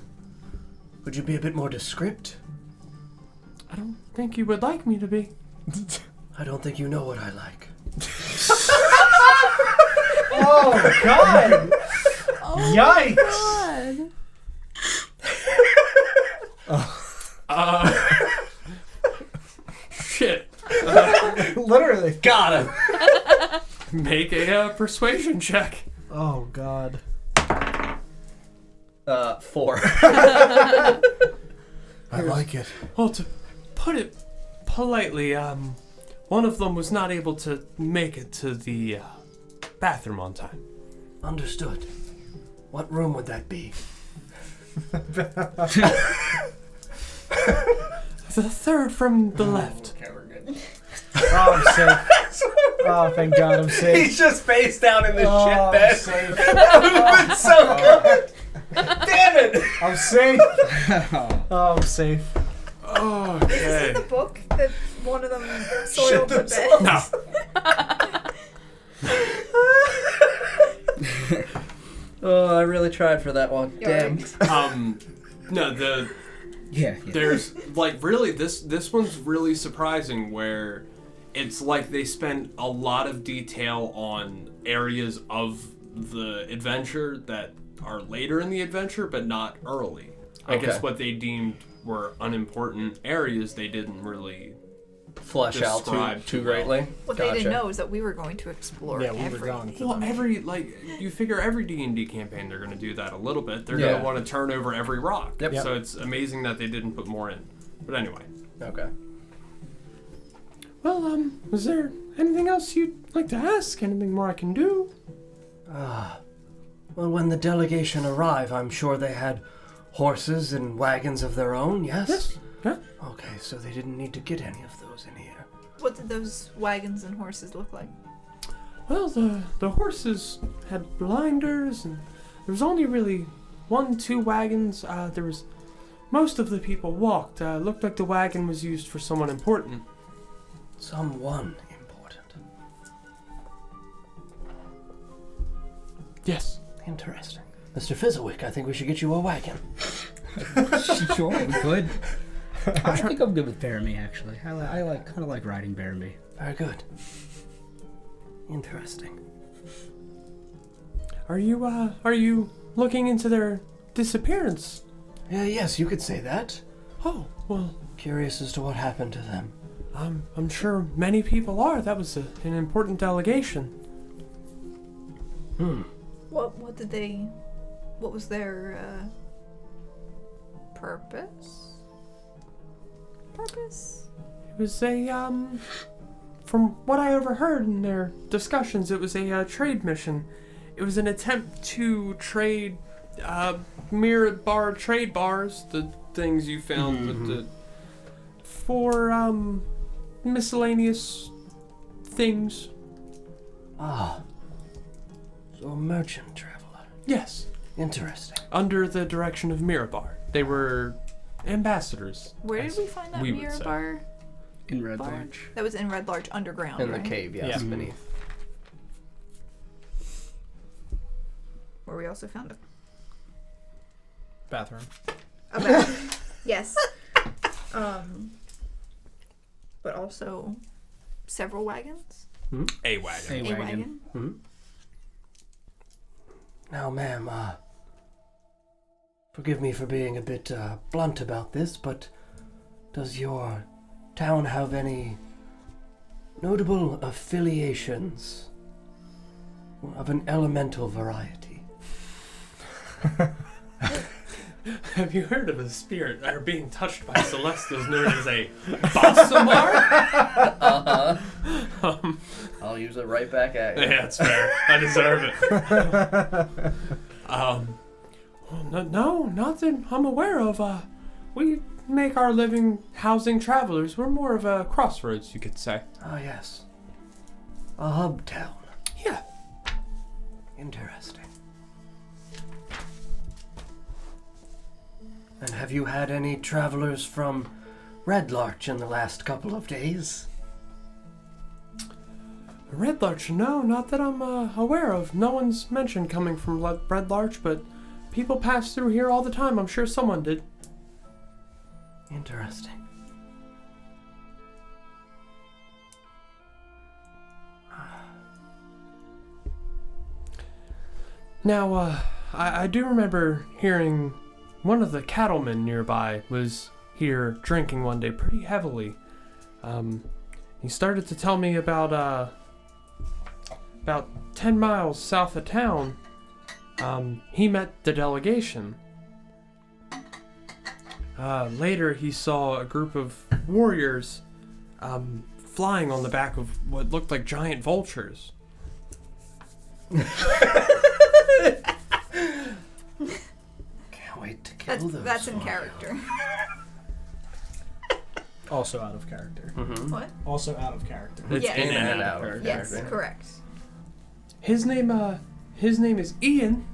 [SPEAKER 2] would you be a bit more descript?
[SPEAKER 3] I don't think you would like me to be.
[SPEAKER 2] I don't think you know what I like.
[SPEAKER 1] Oh, God! Yikes!
[SPEAKER 6] God.
[SPEAKER 3] Shit.
[SPEAKER 1] Literally.
[SPEAKER 2] Got him!
[SPEAKER 3] Make a persuasion check.
[SPEAKER 1] Oh, God.
[SPEAKER 2] 4.
[SPEAKER 7] I like it.
[SPEAKER 3] Well, to put it politely, one of them was not able to make it to the bathroom on time.
[SPEAKER 2] Understood. What room would that be?
[SPEAKER 3] The third from the left.
[SPEAKER 5] Okay, we're good.
[SPEAKER 1] Oh, I'm safe. Oh, thank God, I'm safe.
[SPEAKER 2] He's just face down in the
[SPEAKER 1] Oh,
[SPEAKER 2] shit
[SPEAKER 1] I'm
[SPEAKER 2] bed.
[SPEAKER 1] safe.
[SPEAKER 2] That would have been so good! Damn it!
[SPEAKER 1] I'm safe. Oh, I'm safe.
[SPEAKER 3] Okay.
[SPEAKER 4] Is it the book that one of them soiled the bed?
[SPEAKER 3] No.
[SPEAKER 2] Oh, I really tried for that one. Damn.
[SPEAKER 3] No,
[SPEAKER 5] Yeah.
[SPEAKER 3] there's like really this one's really surprising where it's like they spend a lot of detail on areas of the adventure that are later in the adventure but not early. I
[SPEAKER 2] Okay.
[SPEAKER 3] guess what they deemed were unimportant areas they didn't really
[SPEAKER 2] Flesh out
[SPEAKER 3] Describe
[SPEAKER 2] too
[SPEAKER 3] too well.
[SPEAKER 2] greatly.
[SPEAKER 4] What they didn't know is that we were going to explore
[SPEAKER 1] Yeah, we were
[SPEAKER 4] everything.
[SPEAKER 1] going to.
[SPEAKER 3] Well, you figure every D&D campaign they're going to do that a little bit. They're going
[SPEAKER 2] Yeah.
[SPEAKER 3] to want to turn over every rock.
[SPEAKER 2] Yep.
[SPEAKER 3] So it's amazing that they didn't put more in. But anyway.
[SPEAKER 2] Okay.
[SPEAKER 3] Well, is there anything else you'd like to ask? Anything more I can do?
[SPEAKER 2] Well, when the delegation arrive, I'm sure they had horses and wagons of their own, yes?
[SPEAKER 3] Yes. Yeah.
[SPEAKER 2] Okay, so they didn't need to get any of those in here.
[SPEAKER 4] What did those wagons and horses look like?
[SPEAKER 3] Well, the horses had blinders, and there was only really 1-2 wagons. There was most of the people walked. Looked like the wagon was used for someone important.
[SPEAKER 2] Someone important.
[SPEAKER 3] Yes.
[SPEAKER 2] Interesting. Mr. Fizzlewick, I think we should get you a wagon.
[SPEAKER 5] Sure, we could. I think I'm good with Baramy, actually. I kind of like riding Baramy.
[SPEAKER 2] Very good. Interesting.
[SPEAKER 3] Are you looking into their disappearance?
[SPEAKER 2] Yes, you could say that.
[SPEAKER 3] Oh, well,
[SPEAKER 2] Curious as to what happened to them.
[SPEAKER 3] I'm sure many people are. That was an important delegation.
[SPEAKER 4] What was their purpose?
[SPEAKER 3] It was from what I overheard in their discussions, it was a trade mission. It was an attempt to trade mirror bar trade bars, the things you found with the for miscellaneous things.
[SPEAKER 2] Ah. So a merchant traveler.
[SPEAKER 3] Yes,
[SPEAKER 2] Interesting.
[SPEAKER 3] under the direction of Mirabar. They were ambassadors.
[SPEAKER 4] Where did we find that
[SPEAKER 3] we would
[SPEAKER 4] mirror
[SPEAKER 3] say.
[SPEAKER 4] bar?
[SPEAKER 5] In Red
[SPEAKER 4] Bar?
[SPEAKER 5] Lodge.
[SPEAKER 4] That was in Red Larch underground,
[SPEAKER 2] In
[SPEAKER 4] right?
[SPEAKER 2] the cave, yes,
[SPEAKER 1] Yeah.
[SPEAKER 2] beneath.
[SPEAKER 4] Where we also found
[SPEAKER 1] Bathroom.
[SPEAKER 4] a bath. Yes. But also several wagons.
[SPEAKER 3] A wagon.
[SPEAKER 5] A
[SPEAKER 4] A
[SPEAKER 5] wagon.
[SPEAKER 4] wagon.
[SPEAKER 2] Now, ma'am, forgive me for being a bit blunt about this, but does your town have any notable affiliations of an elemental variety?
[SPEAKER 3] Have you heard of a spirit or being touched by celestials known as a Bossamar?
[SPEAKER 2] I'll use it right back at you.
[SPEAKER 3] Yeah, it's fair. I deserve it. Well, no, not that I'm aware of. We make our living housing travelers. We're more of a crossroads, you could say.
[SPEAKER 2] Ah, yes. A hub town.
[SPEAKER 3] Yeah.
[SPEAKER 2] Interesting. And have you had any travelers from Red Larch in the last couple of days?
[SPEAKER 3] Red Larch, no, not that I'm aware of. No one's mentioned coming from Red Larch, but people pass through here all the time. I'm sure someone did.
[SPEAKER 2] Interesting.
[SPEAKER 3] Now, I do remember hearing one of the cattlemen nearby was here drinking one day pretty heavily. He started to tell me about 10 miles south of town, he met the delegation. Later, he saw a group of warriors flying on the back of what looked like giant vultures.
[SPEAKER 2] Can't wait to kill those.
[SPEAKER 4] That's in
[SPEAKER 2] warriors.
[SPEAKER 4] character.
[SPEAKER 1] Also out of character.
[SPEAKER 4] What?
[SPEAKER 1] Also out of character.
[SPEAKER 3] It's
[SPEAKER 4] Yes.
[SPEAKER 3] in and
[SPEAKER 2] out.
[SPEAKER 3] of
[SPEAKER 4] Yes,
[SPEAKER 3] character.
[SPEAKER 4] correct.
[SPEAKER 3] His name is Ian.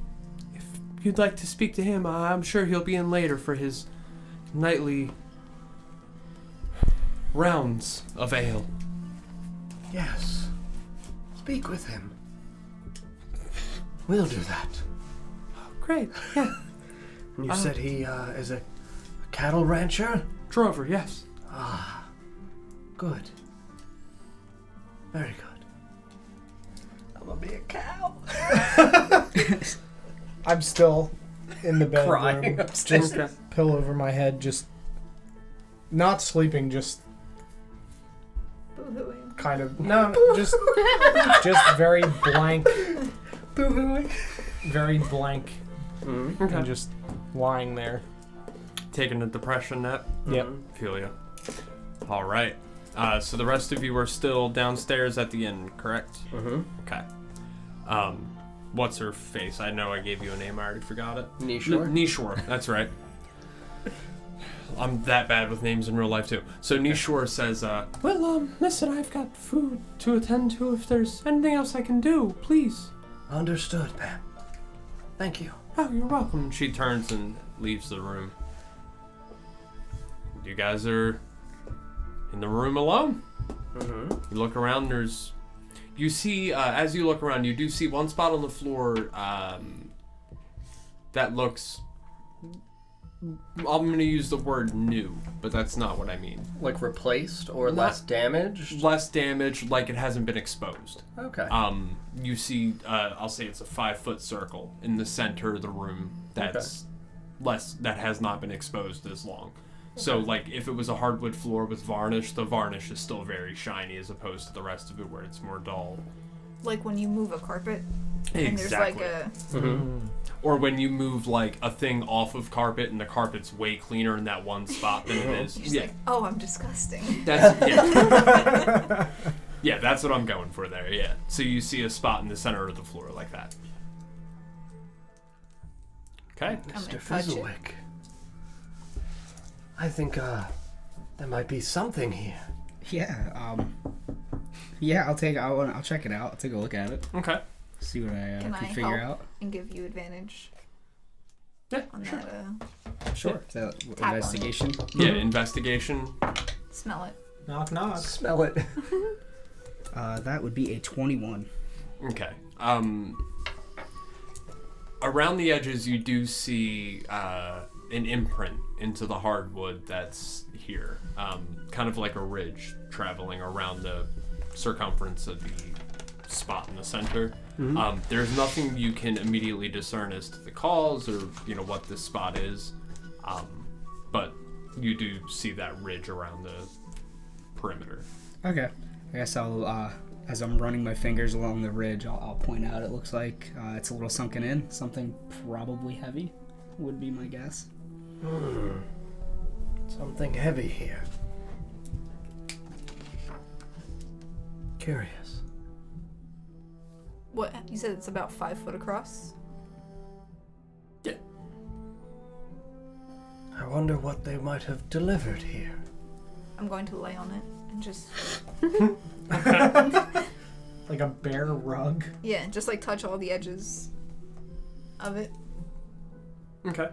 [SPEAKER 3] If you'd like to speak to him, I'm sure he'll be in later for his nightly rounds of ale.
[SPEAKER 2] Yes. Speak with him. We'll do that.
[SPEAKER 3] Great. Yeah.
[SPEAKER 2] And you said he is a cattle rancher?
[SPEAKER 3] Drover, yes.
[SPEAKER 2] Ah, good. Very good. I'm gonna be a cow.
[SPEAKER 1] I'm still in the bedroom.
[SPEAKER 2] Crying upstairs.
[SPEAKER 1] Just pillow over my head, just not sleeping, just
[SPEAKER 4] Boo-hooing.
[SPEAKER 1] kind of just very blank,
[SPEAKER 2] Boo-hooing.
[SPEAKER 1] very blank,
[SPEAKER 3] Okay.
[SPEAKER 1] and just lying there.
[SPEAKER 3] Taking a depression nap.
[SPEAKER 1] Yep.
[SPEAKER 3] Feel ya. All right. So the rest of you are still downstairs at the inn, correct?
[SPEAKER 2] Mm-hmm.
[SPEAKER 3] Okay. What's her face? I know I gave you a name. I already forgot it.
[SPEAKER 2] Nishore?
[SPEAKER 3] Nishore. That's right. I'm that bad with names in real life too. So Nishore says, well, listen, I've got food to attend to. If there's anything else I can do, please.
[SPEAKER 2] Understood, Pam. Thank you.
[SPEAKER 3] Oh, you're welcome. She turns and leaves the room. You guys are in the room alone.
[SPEAKER 2] Mm-hmm.
[SPEAKER 3] You look around, you see, as you look around, you do see one spot on the floor that looks, I'm going to use the word new, but that's not what I mean.
[SPEAKER 2] Like replaced or less damaged?
[SPEAKER 3] Less damage, like it hasn't been exposed.
[SPEAKER 2] Okay.
[SPEAKER 3] You see, I'll say it's a 5-foot circle in the center of the room that has not been exposed as long. So, like, if it was a hardwood floor with varnish, the varnish is still very shiny as opposed to the rest of it where it's more dull.
[SPEAKER 4] Like when you move a carpet and there's
[SPEAKER 3] Exactly.
[SPEAKER 4] like a...
[SPEAKER 2] Mm-hmm.
[SPEAKER 3] Or when you move, like, a thing off of carpet and the carpet's way cleaner in that one spot than it is.
[SPEAKER 4] Just like, oh, I'm disgusting.
[SPEAKER 3] That's, yeah. Yeah, that's what I'm going for there, yeah. So you see a spot in the center of the floor like that. Okay.
[SPEAKER 4] I'm
[SPEAKER 2] Mr.
[SPEAKER 4] gonna touch it.
[SPEAKER 2] Fizzlewick. I think, there might be something here.
[SPEAKER 5] Yeah, I'll check it out. I'll take a look at it.
[SPEAKER 3] Okay.
[SPEAKER 5] See what I
[SPEAKER 4] Can
[SPEAKER 5] can
[SPEAKER 4] I
[SPEAKER 5] figure
[SPEAKER 4] help
[SPEAKER 5] out.
[SPEAKER 4] and give you advantage
[SPEAKER 3] Yeah,
[SPEAKER 4] on
[SPEAKER 3] sure.
[SPEAKER 4] that?
[SPEAKER 5] Sure. Is that
[SPEAKER 4] Tap on it.
[SPEAKER 5] investigation?
[SPEAKER 3] Yeah, investigation.
[SPEAKER 4] Smell it.
[SPEAKER 1] Knock knock.
[SPEAKER 2] Smell it.
[SPEAKER 5] That would be a 21.
[SPEAKER 3] Okay. Around the edges, you do see an imprint into the hardwood that's here. Kind of like a ridge traveling around the circumference of the spot in the center.
[SPEAKER 2] Mm-hmm.
[SPEAKER 3] There's nothing you can immediately discern as to the cause or, what this spot is. But you do see that ridge around the perimeter.
[SPEAKER 5] Okay. I guess I'll, as I'm running my fingers along the ridge, I'll point out it looks like it's a little sunken in. Something probably heavy would be my guess.
[SPEAKER 2] Something heavy here. Curious.
[SPEAKER 4] What? You said it's about 5 foot across?
[SPEAKER 3] Yeah.
[SPEAKER 2] I wonder what they might have delivered here.
[SPEAKER 4] I'm going to lay on it and just...
[SPEAKER 1] Like a bare rug.
[SPEAKER 4] Yeah, just like touch all the edges of it.
[SPEAKER 3] Okay.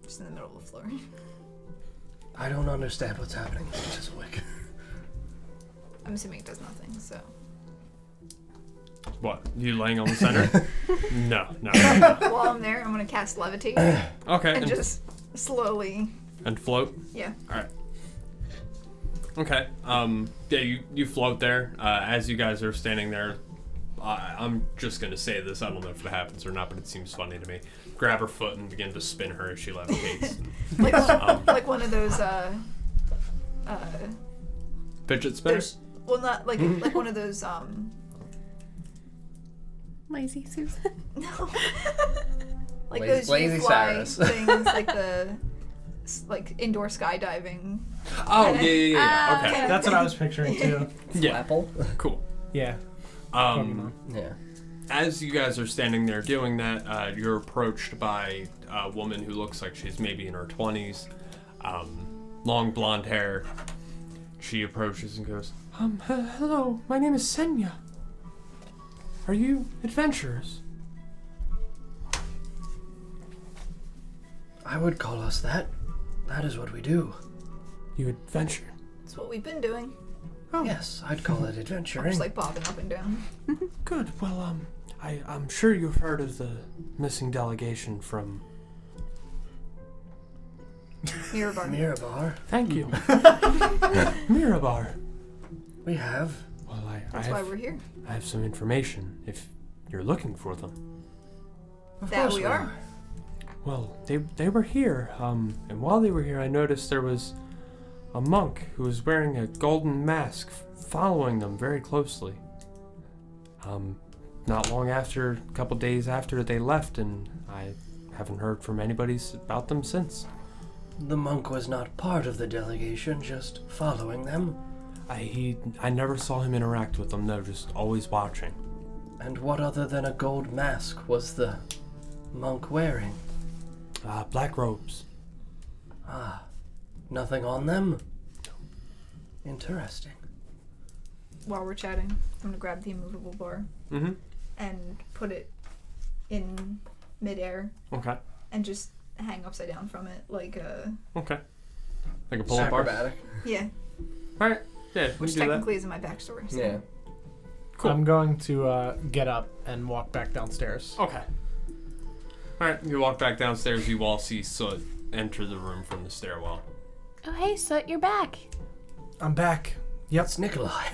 [SPEAKER 4] Just in the middle of the floor.
[SPEAKER 2] I don't understand what's happening to Fizzlewick.
[SPEAKER 4] I'm assuming it does nothing, so...
[SPEAKER 3] What? You laying on the center? No.
[SPEAKER 4] While I'm there, I'm gonna cast Levitate
[SPEAKER 3] Okay.
[SPEAKER 4] and just slowly...
[SPEAKER 3] And float?
[SPEAKER 4] Yeah.
[SPEAKER 3] Alright. Okay. Yeah, you float there. As you guys are standing there, I'm just gonna say this. I don't know if it happens or not, but it seems funny to me. Grab her foot and begin to spin her as she levitates.
[SPEAKER 4] Like one of those,
[SPEAKER 3] Fidget spinner?
[SPEAKER 4] There's... Well, not like one of those,
[SPEAKER 6] Lazy Susan.
[SPEAKER 4] No. Like
[SPEAKER 2] Lazy-
[SPEAKER 4] those
[SPEAKER 2] Lazy
[SPEAKER 4] you fly
[SPEAKER 2] Cyrus.
[SPEAKER 4] things, like the indoor skydiving.
[SPEAKER 3] Oh, yeah. Okay.
[SPEAKER 1] That's what I was picturing too.
[SPEAKER 3] Yeah.
[SPEAKER 2] Apple?
[SPEAKER 3] Cool.
[SPEAKER 1] Yeah.
[SPEAKER 2] Yeah.
[SPEAKER 3] As you guys are standing there doing that, you're approached by a woman who looks like she's maybe in her 20s. Long blonde hair. She approaches and goes, hello, my name is Senya. Are you adventurers?
[SPEAKER 2] I would call us that. That is what we do.
[SPEAKER 3] You adventure?
[SPEAKER 4] That's what we've been doing.
[SPEAKER 3] Oh,
[SPEAKER 2] Yes, I'd call it
[SPEAKER 4] I'm
[SPEAKER 2] adventuring.
[SPEAKER 4] just like bobbing up and down.
[SPEAKER 3] good. Well, I'm sure you've heard of the missing delegation from...
[SPEAKER 4] Mirabar.
[SPEAKER 2] Mirabar.
[SPEAKER 3] Thank you. Mirabar.
[SPEAKER 2] We have.
[SPEAKER 3] Well,
[SPEAKER 4] That's why we're here.
[SPEAKER 3] I have some information if you're looking for them.
[SPEAKER 2] Of
[SPEAKER 4] That
[SPEAKER 2] course
[SPEAKER 4] we are.
[SPEAKER 3] Well, they were here, and while they were here, I noticed there was a monk who was wearing a golden mask following them very closely. Not long after, a couple days after they left, and I haven't heard from anybody about them since.
[SPEAKER 2] The monk was not part of the delegation, just following them.
[SPEAKER 3] I never saw him interact with them, no, just always watching.
[SPEAKER 2] And what other than a gold mask was the monk wearing?
[SPEAKER 3] Black robes.
[SPEAKER 2] Ah, nothing on them? Interesting.
[SPEAKER 4] While we're chatting, I'm gonna grab the immovable bar
[SPEAKER 3] Mm-hmm.
[SPEAKER 4] and put it in midair
[SPEAKER 3] Okay.
[SPEAKER 4] and just hang upside down from it, like
[SPEAKER 3] Okay. Like a pull-up bar?
[SPEAKER 2] Acrobatic.
[SPEAKER 4] yeah,
[SPEAKER 3] Alright. Yeah, we
[SPEAKER 4] which
[SPEAKER 3] can do that.
[SPEAKER 4] technically is in my backstory. So.
[SPEAKER 2] Yeah.
[SPEAKER 3] Cool.
[SPEAKER 1] I'm going to get up and walk back downstairs.
[SPEAKER 3] Okay. Alright, you walk back downstairs, you all see Soot enter the room from the stairwell.
[SPEAKER 6] Oh, hey, Soot, you're back.
[SPEAKER 7] I'm back. Yep.
[SPEAKER 2] It's Nikolai.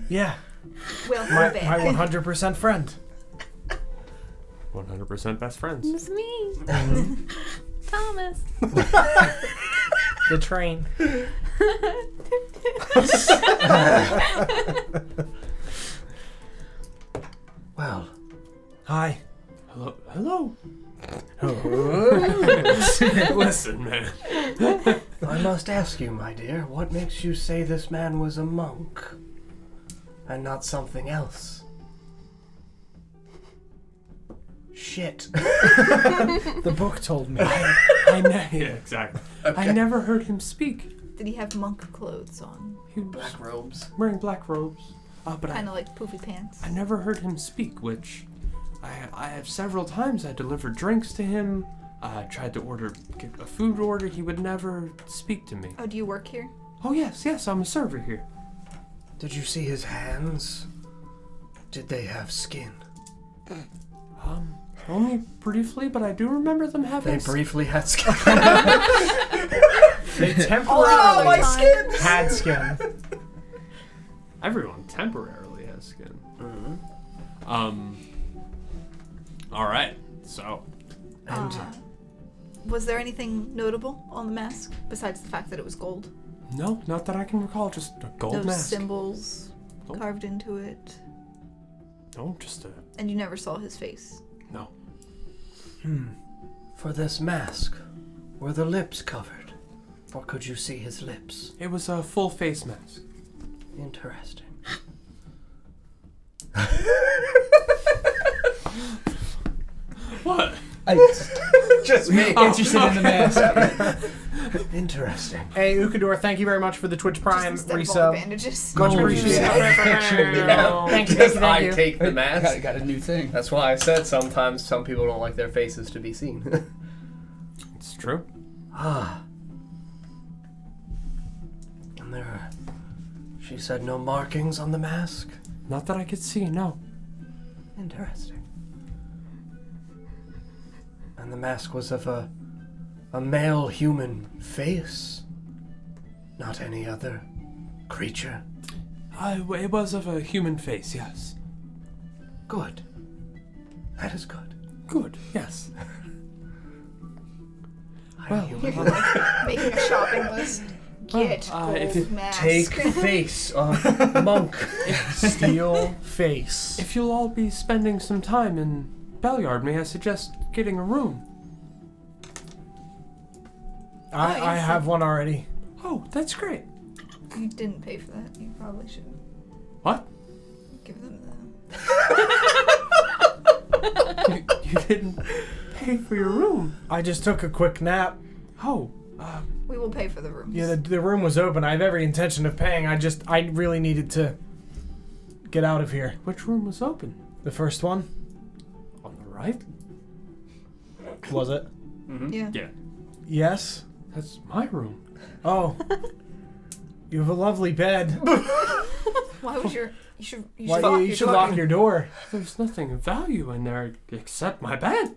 [SPEAKER 7] Yeah.
[SPEAKER 4] Well,
[SPEAKER 7] My
[SPEAKER 4] we're back.
[SPEAKER 7] 100% friend.
[SPEAKER 3] 100% best friends.
[SPEAKER 6] It's me, Thomas.
[SPEAKER 1] The train.
[SPEAKER 2] Well,
[SPEAKER 7] Hi.
[SPEAKER 3] Hello. Listen, man.
[SPEAKER 2] I must ask you, my dear, what makes you say this man was a monk and not something else? Shit.
[SPEAKER 7] The book told me.
[SPEAKER 3] Yeah, exactly. I never heard him speak.
[SPEAKER 4] Did he have monk clothes on?
[SPEAKER 3] He was
[SPEAKER 2] Black robes.
[SPEAKER 3] wearing black robes. But
[SPEAKER 4] Kind of like poofy pants.
[SPEAKER 3] I never heard him speak, which I have several times. I delivered drinks to him. I tried to get a food order. He would never speak to me.
[SPEAKER 4] Oh, do you work here?
[SPEAKER 3] Oh, yes, I'm a server here.
[SPEAKER 2] Did you see his hands? Did they have skin?
[SPEAKER 3] Only briefly, but I do remember them having...
[SPEAKER 2] They briefly had skin.
[SPEAKER 1] They
[SPEAKER 4] Oh,
[SPEAKER 1] temporarily
[SPEAKER 4] my skin!
[SPEAKER 1] had skin.
[SPEAKER 3] Everyone temporarily has skin.
[SPEAKER 2] Mm-hmm.
[SPEAKER 3] Alright, so...
[SPEAKER 2] And
[SPEAKER 4] Was there anything notable on the mask besides the fact that it was gold?
[SPEAKER 3] No, not that I can recall, just a gold
[SPEAKER 4] Those
[SPEAKER 3] mask.
[SPEAKER 4] symbols
[SPEAKER 3] Nope.
[SPEAKER 4] carved into it.
[SPEAKER 3] No, just a...
[SPEAKER 4] And you never saw his face.
[SPEAKER 3] No.
[SPEAKER 2] for this mask, were the lips covered? Or could you see his lips?
[SPEAKER 3] It was a full face mask.
[SPEAKER 2] Interesting.
[SPEAKER 3] What?
[SPEAKER 2] Just me.
[SPEAKER 5] Interested in the mask.
[SPEAKER 2] Interesting.
[SPEAKER 1] Hey, Ukador, thank you very much for the Twitch Prime
[SPEAKER 4] Just instead of all the
[SPEAKER 1] resub.
[SPEAKER 4] bandages.
[SPEAKER 1] Much
[SPEAKER 5] Gold.
[SPEAKER 1] appreciated.
[SPEAKER 2] Yeah.
[SPEAKER 1] Thank you,
[SPEAKER 2] Because
[SPEAKER 1] thank
[SPEAKER 2] I
[SPEAKER 1] you.
[SPEAKER 2] take the mask.
[SPEAKER 5] Got a new thing.
[SPEAKER 2] That's why I said sometimes some people don't like their faces to be seen.
[SPEAKER 3] It's true.
[SPEAKER 2] Ah. And there are... She said no markings on the mask?
[SPEAKER 3] Not that I could see, no.
[SPEAKER 2] Interesting. And the mask was of a male human face? Not any other creature?
[SPEAKER 3] It was of a human face, yes.
[SPEAKER 2] Good. That is good.
[SPEAKER 3] Good, yes.
[SPEAKER 2] Well,
[SPEAKER 4] Making a shopping list. Get
[SPEAKER 3] Well, if
[SPEAKER 4] gold
[SPEAKER 3] you
[SPEAKER 4] mask.
[SPEAKER 2] take face of monk.
[SPEAKER 1] Steel face.
[SPEAKER 3] If you'll all be spending some time in Belliard, may I suggest getting a room?
[SPEAKER 1] I
[SPEAKER 4] yes.
[SPEAKER 1] have one already.
[SPEAKER 3] Oh, that's great.
[SPEAKER 4] You didn't pay for that. You probably should
[SPEAKER 3] What?
[SPEAKER 4] give them
[SPEAKER 3] You didn't pay for your room?
[SPEAKER 1] I just took a quick nap.
[SPEAKER 3] Oh,
[SPEAKER 4] We will pay for the rooms.
[SPEAKER 1] Yeah, the room was open. I have every intention of paying. I really needed to get out of here.
[SPEAKER 3] which room was open?
[SPEAKER 1] The first one,
[SPEAKER 3] On the right?
[SPEAKER 1] was it?
[SPEAKER 4] Yeah.
[SPEAKER 3] Yeah.
[SPEAKER 1] Yes.
[SPEAKER 3] That's my room.
[SPEAKER 1] Oh. You have a lovely bed.
[SPEAKER 4] Why was your You should
[SPEAKER 7] You should lock your door.
[SPEAKER 3] There's nothing of value in there except my bed.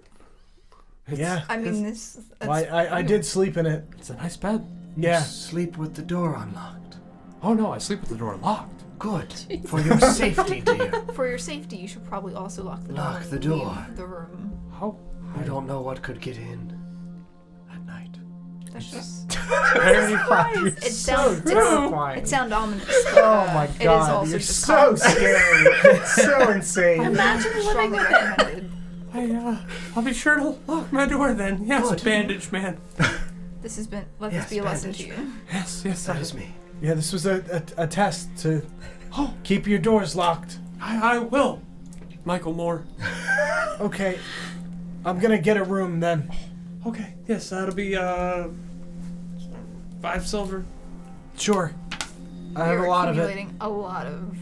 [SPEAKER 7] Yeah.
[SPEAKER 4] I mean, this.
[SPEAKER 7] Well, I did sleep in it.
[SPEAKER 3] It's a nice bed.
[SPEAKER 7] Yeah.
[SPEAKER 8] Sleep with the door unlocked.
[SPEAKER 3] Oh no, I sleep with the door locked.
[SPEAKER 8] Good. For your safety, dear.
[SPEAKER 4] For your safety, you should probably also lock the door.
[SPEAKER 8] Lock the
[SPEAKER 4] and
[SPEAKER 8] door.
[SPEAKER 4] leave the room.
[SPEAKER 3] How?
[SPEAKER 8] You don't know what could get in at night.
[SPEAKER 4] That's just.
[SPEAKER 7] Terrifying.
[SPEAKER 4] It sounds
[SPEAKER 7] terrifying.
[SPEAKER 4] It sounds ominous.
[SPEAKER 7] Oh my
[SPEAKER 4] It is
[SPEAKER 7] god,
[SPEAKER 4] also
[SPEAKER 7] you're
[SPEAKER 4] just
[SPEAKER 7] so
[SPEAKER 4] common.
[SPEAKER 7] scary. It's so insane.
[SPEAKER 6] Imagine living
[SPEAKER 4] Strongly
[SPEAKER 6] with it.
[SPEAKER 4] recommended.
[SPEAKER 3] I'll be sure to lock my door then. Yes,
[SPEAKER 8] Good.
[SPEAKER 3] bandage man.
[SPEAKER 4] This has been. Let
[SPEAKER 8] Yes,
[SPEAKER 4] this be a lesson to
[SPEAKER 8] bandage.
[SPEAKER 4] you.
[SPEAKER 3] Yes,
[SPEAKER 8] That is me.
[SPEAKER 7] Yeah, this was a test to keep your doors locked.
[SPEAKER 3] I will. Michael Moore.
[SPEAKER 7] Okay, I'm gonna get a room then.
[SPEAKER 3] Okay, yes, that'll be 5 silver.
[SPEAKER 7] Sure. I have
[SPEAKER 4] You're
[SPEAKER 7] a lot of it.
[SPEAKER 4] accumulating a lot of.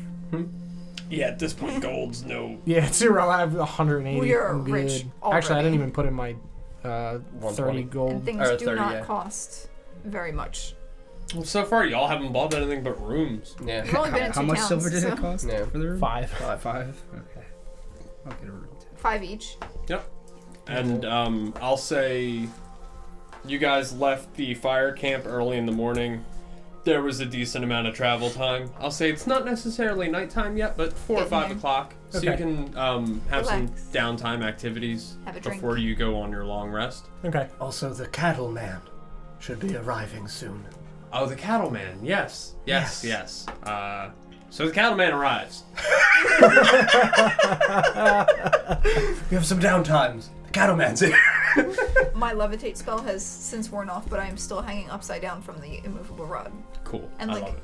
[SPEAKER 3] Yeah, at this point, gold's no.
[SPEAKER 7] Yeah, it's zero. I have 180.
[SPEAKER 4] We are
[SPEAKER 7] I'm good.
[SPEAKER 4] rich
[SPEAKER 7] Actually, I didn't
[SPEAKER 4] already.
[SPEAKER 7] even put in my 30
[SPEAKER 2] 120.
[SPEAKER 7] gold.
[SPEAKER 4] And things
[SPEAKER 2] Or
[SPEAKER 4] do
[SPEAKER 2] 30,
[SPEAKER 4] not
[SPEAKER 2] yeah.
[SPEAKER 4] cost very much.
[SPEAKER 3] Well, so far, y'all haven't bought anything but rooms.
[SPEAKER 2] Yeah.
[SPEAKER 4] We've only been in
[SPEAKER 5] How
[SPEAKER 4] two
[SPEAKER 5] much
[SPEAKER 4] towns,
[SPEAKER 5] silver did
[SPEAKER 4] so
[SPEAKER 5] it cost
[SPEAKER 2] Yeah.
[SPEAKER 5] for the room?
[SPEAKER 7] 5.
[SPEAKER 5] 5. Okay. I'll get a room too.
[SPEAKER 4] 5 each.
[SPEAKER 3] And I'll say you guys left the fire camp early in the morning. There was a decent amount of travel time. I'll say it's not necessarily nighttime yet, but 4 or
[SPEAKER 4] Getting
[SPEAKER 3] 5
[SPEAKER 4] there.
[SPEAKER 3] o'clock. So you
[SPEAKER 7] Okay.
[SPEAKER 3] can have some
[SPEAKER 4] Relax.
[SPEAKER 3] downtime activities
[SPEAKER 4] Have a drink.
[SPEAKER 3] before you go on your long rest.
[SPEAKER 7] Okay.
[SPEAKER 8] Also, the cattleman should be arriving soon.
[SPEAKER 3] Oh, the cattleman. Yes.
[SPEAKER 8] Yes.
[SPEAKER 3] So the cattleman arrives.
[SPEAKER 8] We have some downtimes. The cattleman's here.
[SPEAKER 4] My levitate spell has since worn off, but I am still hanging upside down from the immovable rod.
[SPEAKER 3] Cool.
[SPEAKER 4] And
[SPEAKER 3] I
[SPEAKER 4] like
[SPEAKER 3] love it.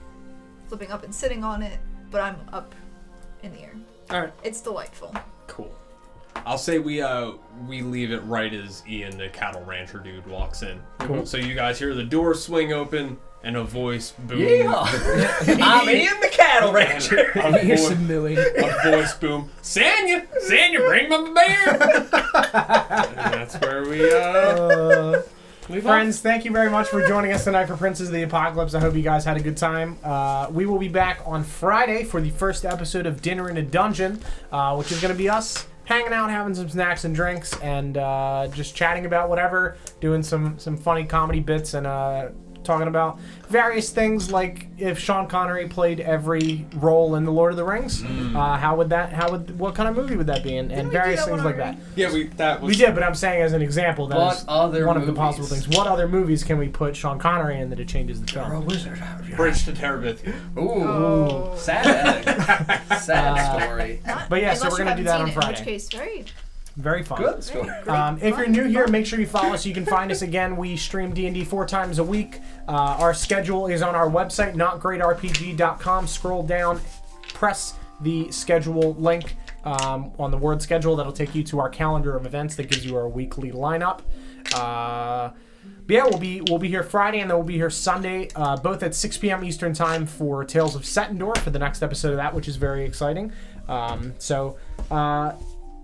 [SPEAKER 4] flipping up and sitting on it, but I'm up in the air.
[SPEAKER 3] All right.
[SPEAKER 4] It's delightful.
[SPEAKER 3] Cool. I'll say we leave it right as Ian, the cattle rancher dude, walks in.
[SPEAKER 7] Cool.
[SPEAKER 3] So you guys hear the door swing open and a voice boom.
[SPEAKER 2] Yeehaw! I'm Ian the cattle rancher.
[SPEAKER 3] A,
[SPEAKER 5] You're
[SPEAKER 3] vo-
[SPEAKER 5] submitting.
[SPEAKER 3] a voice boom. Sanya, bring my beer. And that's where we leave
[SPEAKER 7] Friends, thank you very much for joining us tonight for Princes of the Apocalypse. I hope you guys had a good time. We will be back on Friday for the first episode of Dinner in a Dungeon, which is going to be us hanging out, having some snacks and drinks, and just chatting about whatever, doing some funny comedy bits, and talking about various things like if Sean Connery played every role in The Lord of the Rings, what kind of movie would that be, and
[SPEAKER 4] we do
[SPEAKER 7] various
[SPEAKER 4] that
[SPEAKER 7] things
[SPEAKER 4] one
[SPEAKER 7] like
[SPEAKER 4] already?
[SPEAKER 7] that.
[SPEAKER 3] Yeah, we
[SPEAKER 7] did, but I'm saying as an example, that
[SPEAKER 2] What
[SPEAKER 7] is
[SPEAKER 2] other
[SPEAKER 7] one of the
[SPEAKER 2] movies?
[SPEAKER 7] possible things. What other movies can we put Sean Connery in that it changes the
[SPEAKER 8] You're a
[SPEAKER 7] film?
[SPEAKER 8] wizard out here.
[SPEAKER 3] Bridge to Terabithia.
[SPEAKER 2] Ooh. Sad ending. Sad story.
[SPEAKER 7] But yeah, so
[SPEAKER 4] Unless
[SPEAKER 7] we're
[SPEAKER 4] you
[SPEAKER 7] gonna do
[SPEAKER 4] haven't
[SPEAKER 7] that
[SPEAKER 4] seen
[SPEAKER 7] on
[SPEAKER 4] it,
[SPEAKER 7] Friday.
[SPEAKER 4] In which case, very,
[SPEAKER 7] Very fun.
[SPEAKER 2] Good story.
[SPEAKER 7] If you're new here, make sure you follow us. You can find us again. We stream D&D 4 times a week. Our schedule is on our website, notgreatrpg.com. Scroll down, press the schedule link on the word schedule. That'll take you to our calendar of events that gives you our weekly lineup. But yeah, we'll be here Friday, and then we'll be here Sunday, both at 6 p.m. Eastern Time for Tales of Setendor for the next episode of that, which is very exciting.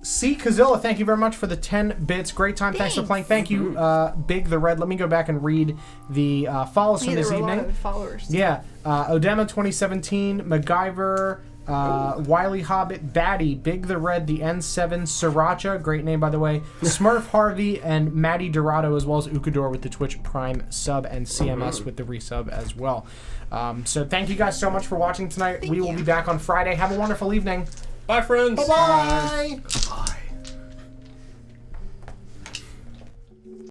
[SPEAKER 7] C. Kazilla, thank you very much for the 10 bits. Great time. Thanks for playing. Thank you, Big the Red. Let me go back and read the follows from
[SPEAKER 4] there
[SPEAKER 7] this
[SPEAKER 4] were a lot
[SPEAKER 7] evening.
[SPEAKER 4] of followers.
[SPEAKER 7] Yeah. Odema 2017, MacGyver, Wily Hobbit, Batty, Big the Red, the N7, Sriracha, great name by the way, Smurf Harvey, and Maddie Dorado, as well as Ukador with the Twitch Prime sub, and CMS with the resub as well. So thank you guys so much for watching tonight. We will be back on Friday. Have a wonderful evening.
[SPEAKER 3] Bye, friends.
[SPEAKER 7] Bye-bye.